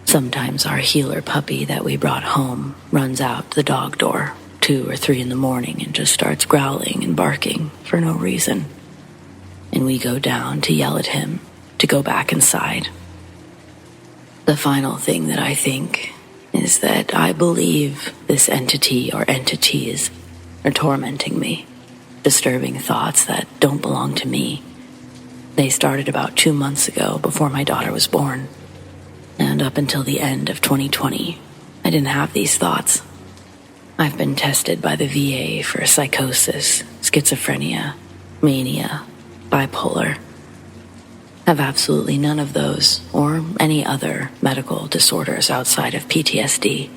Sometimes our healer puppy that we brought home runs out the dog door 2 or 3 in the morning and just starts growling and barking for no reason. And we go down to yell at him to go back inside. The final thing that I think is that I believe this entity or entities are tormenting me, disturbing thoughts that don't belong to me. They started about 2 months ago, before my daughter was born. And up until the end of 2020, I didn't have these thoughts. I've been tested by the VA for psychosis, schizophrenia, mania, bipolar. Have absolutely none of those or any other medical disorders outside of PTSD.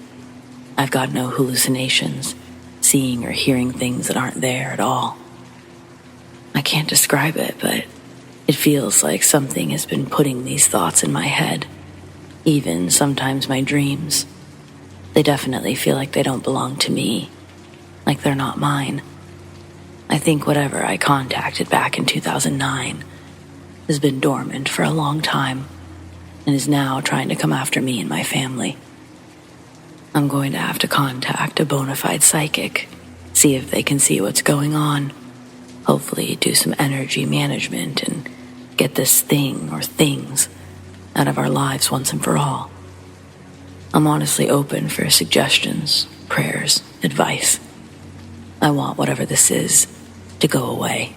I've got no hallucinations, seeing or hearing things that aren't there at all. I can't describe it, but it feels like something has been putting these thoughts in my head, even sometimes my dreams. They definitely feel like they don't belong to me, like they're not mine. I think whatever I contacted back in 2009 has been dormant for a long time and is now trying to come after me and my family. I'm going to have to contact a bona fide psychic, see if they can see what's going on, hopefully do some energy management and get this thing or things out of our lives once and for all. I'm honestly open for suggestions, prayers, advice. I want whatever this is to go away.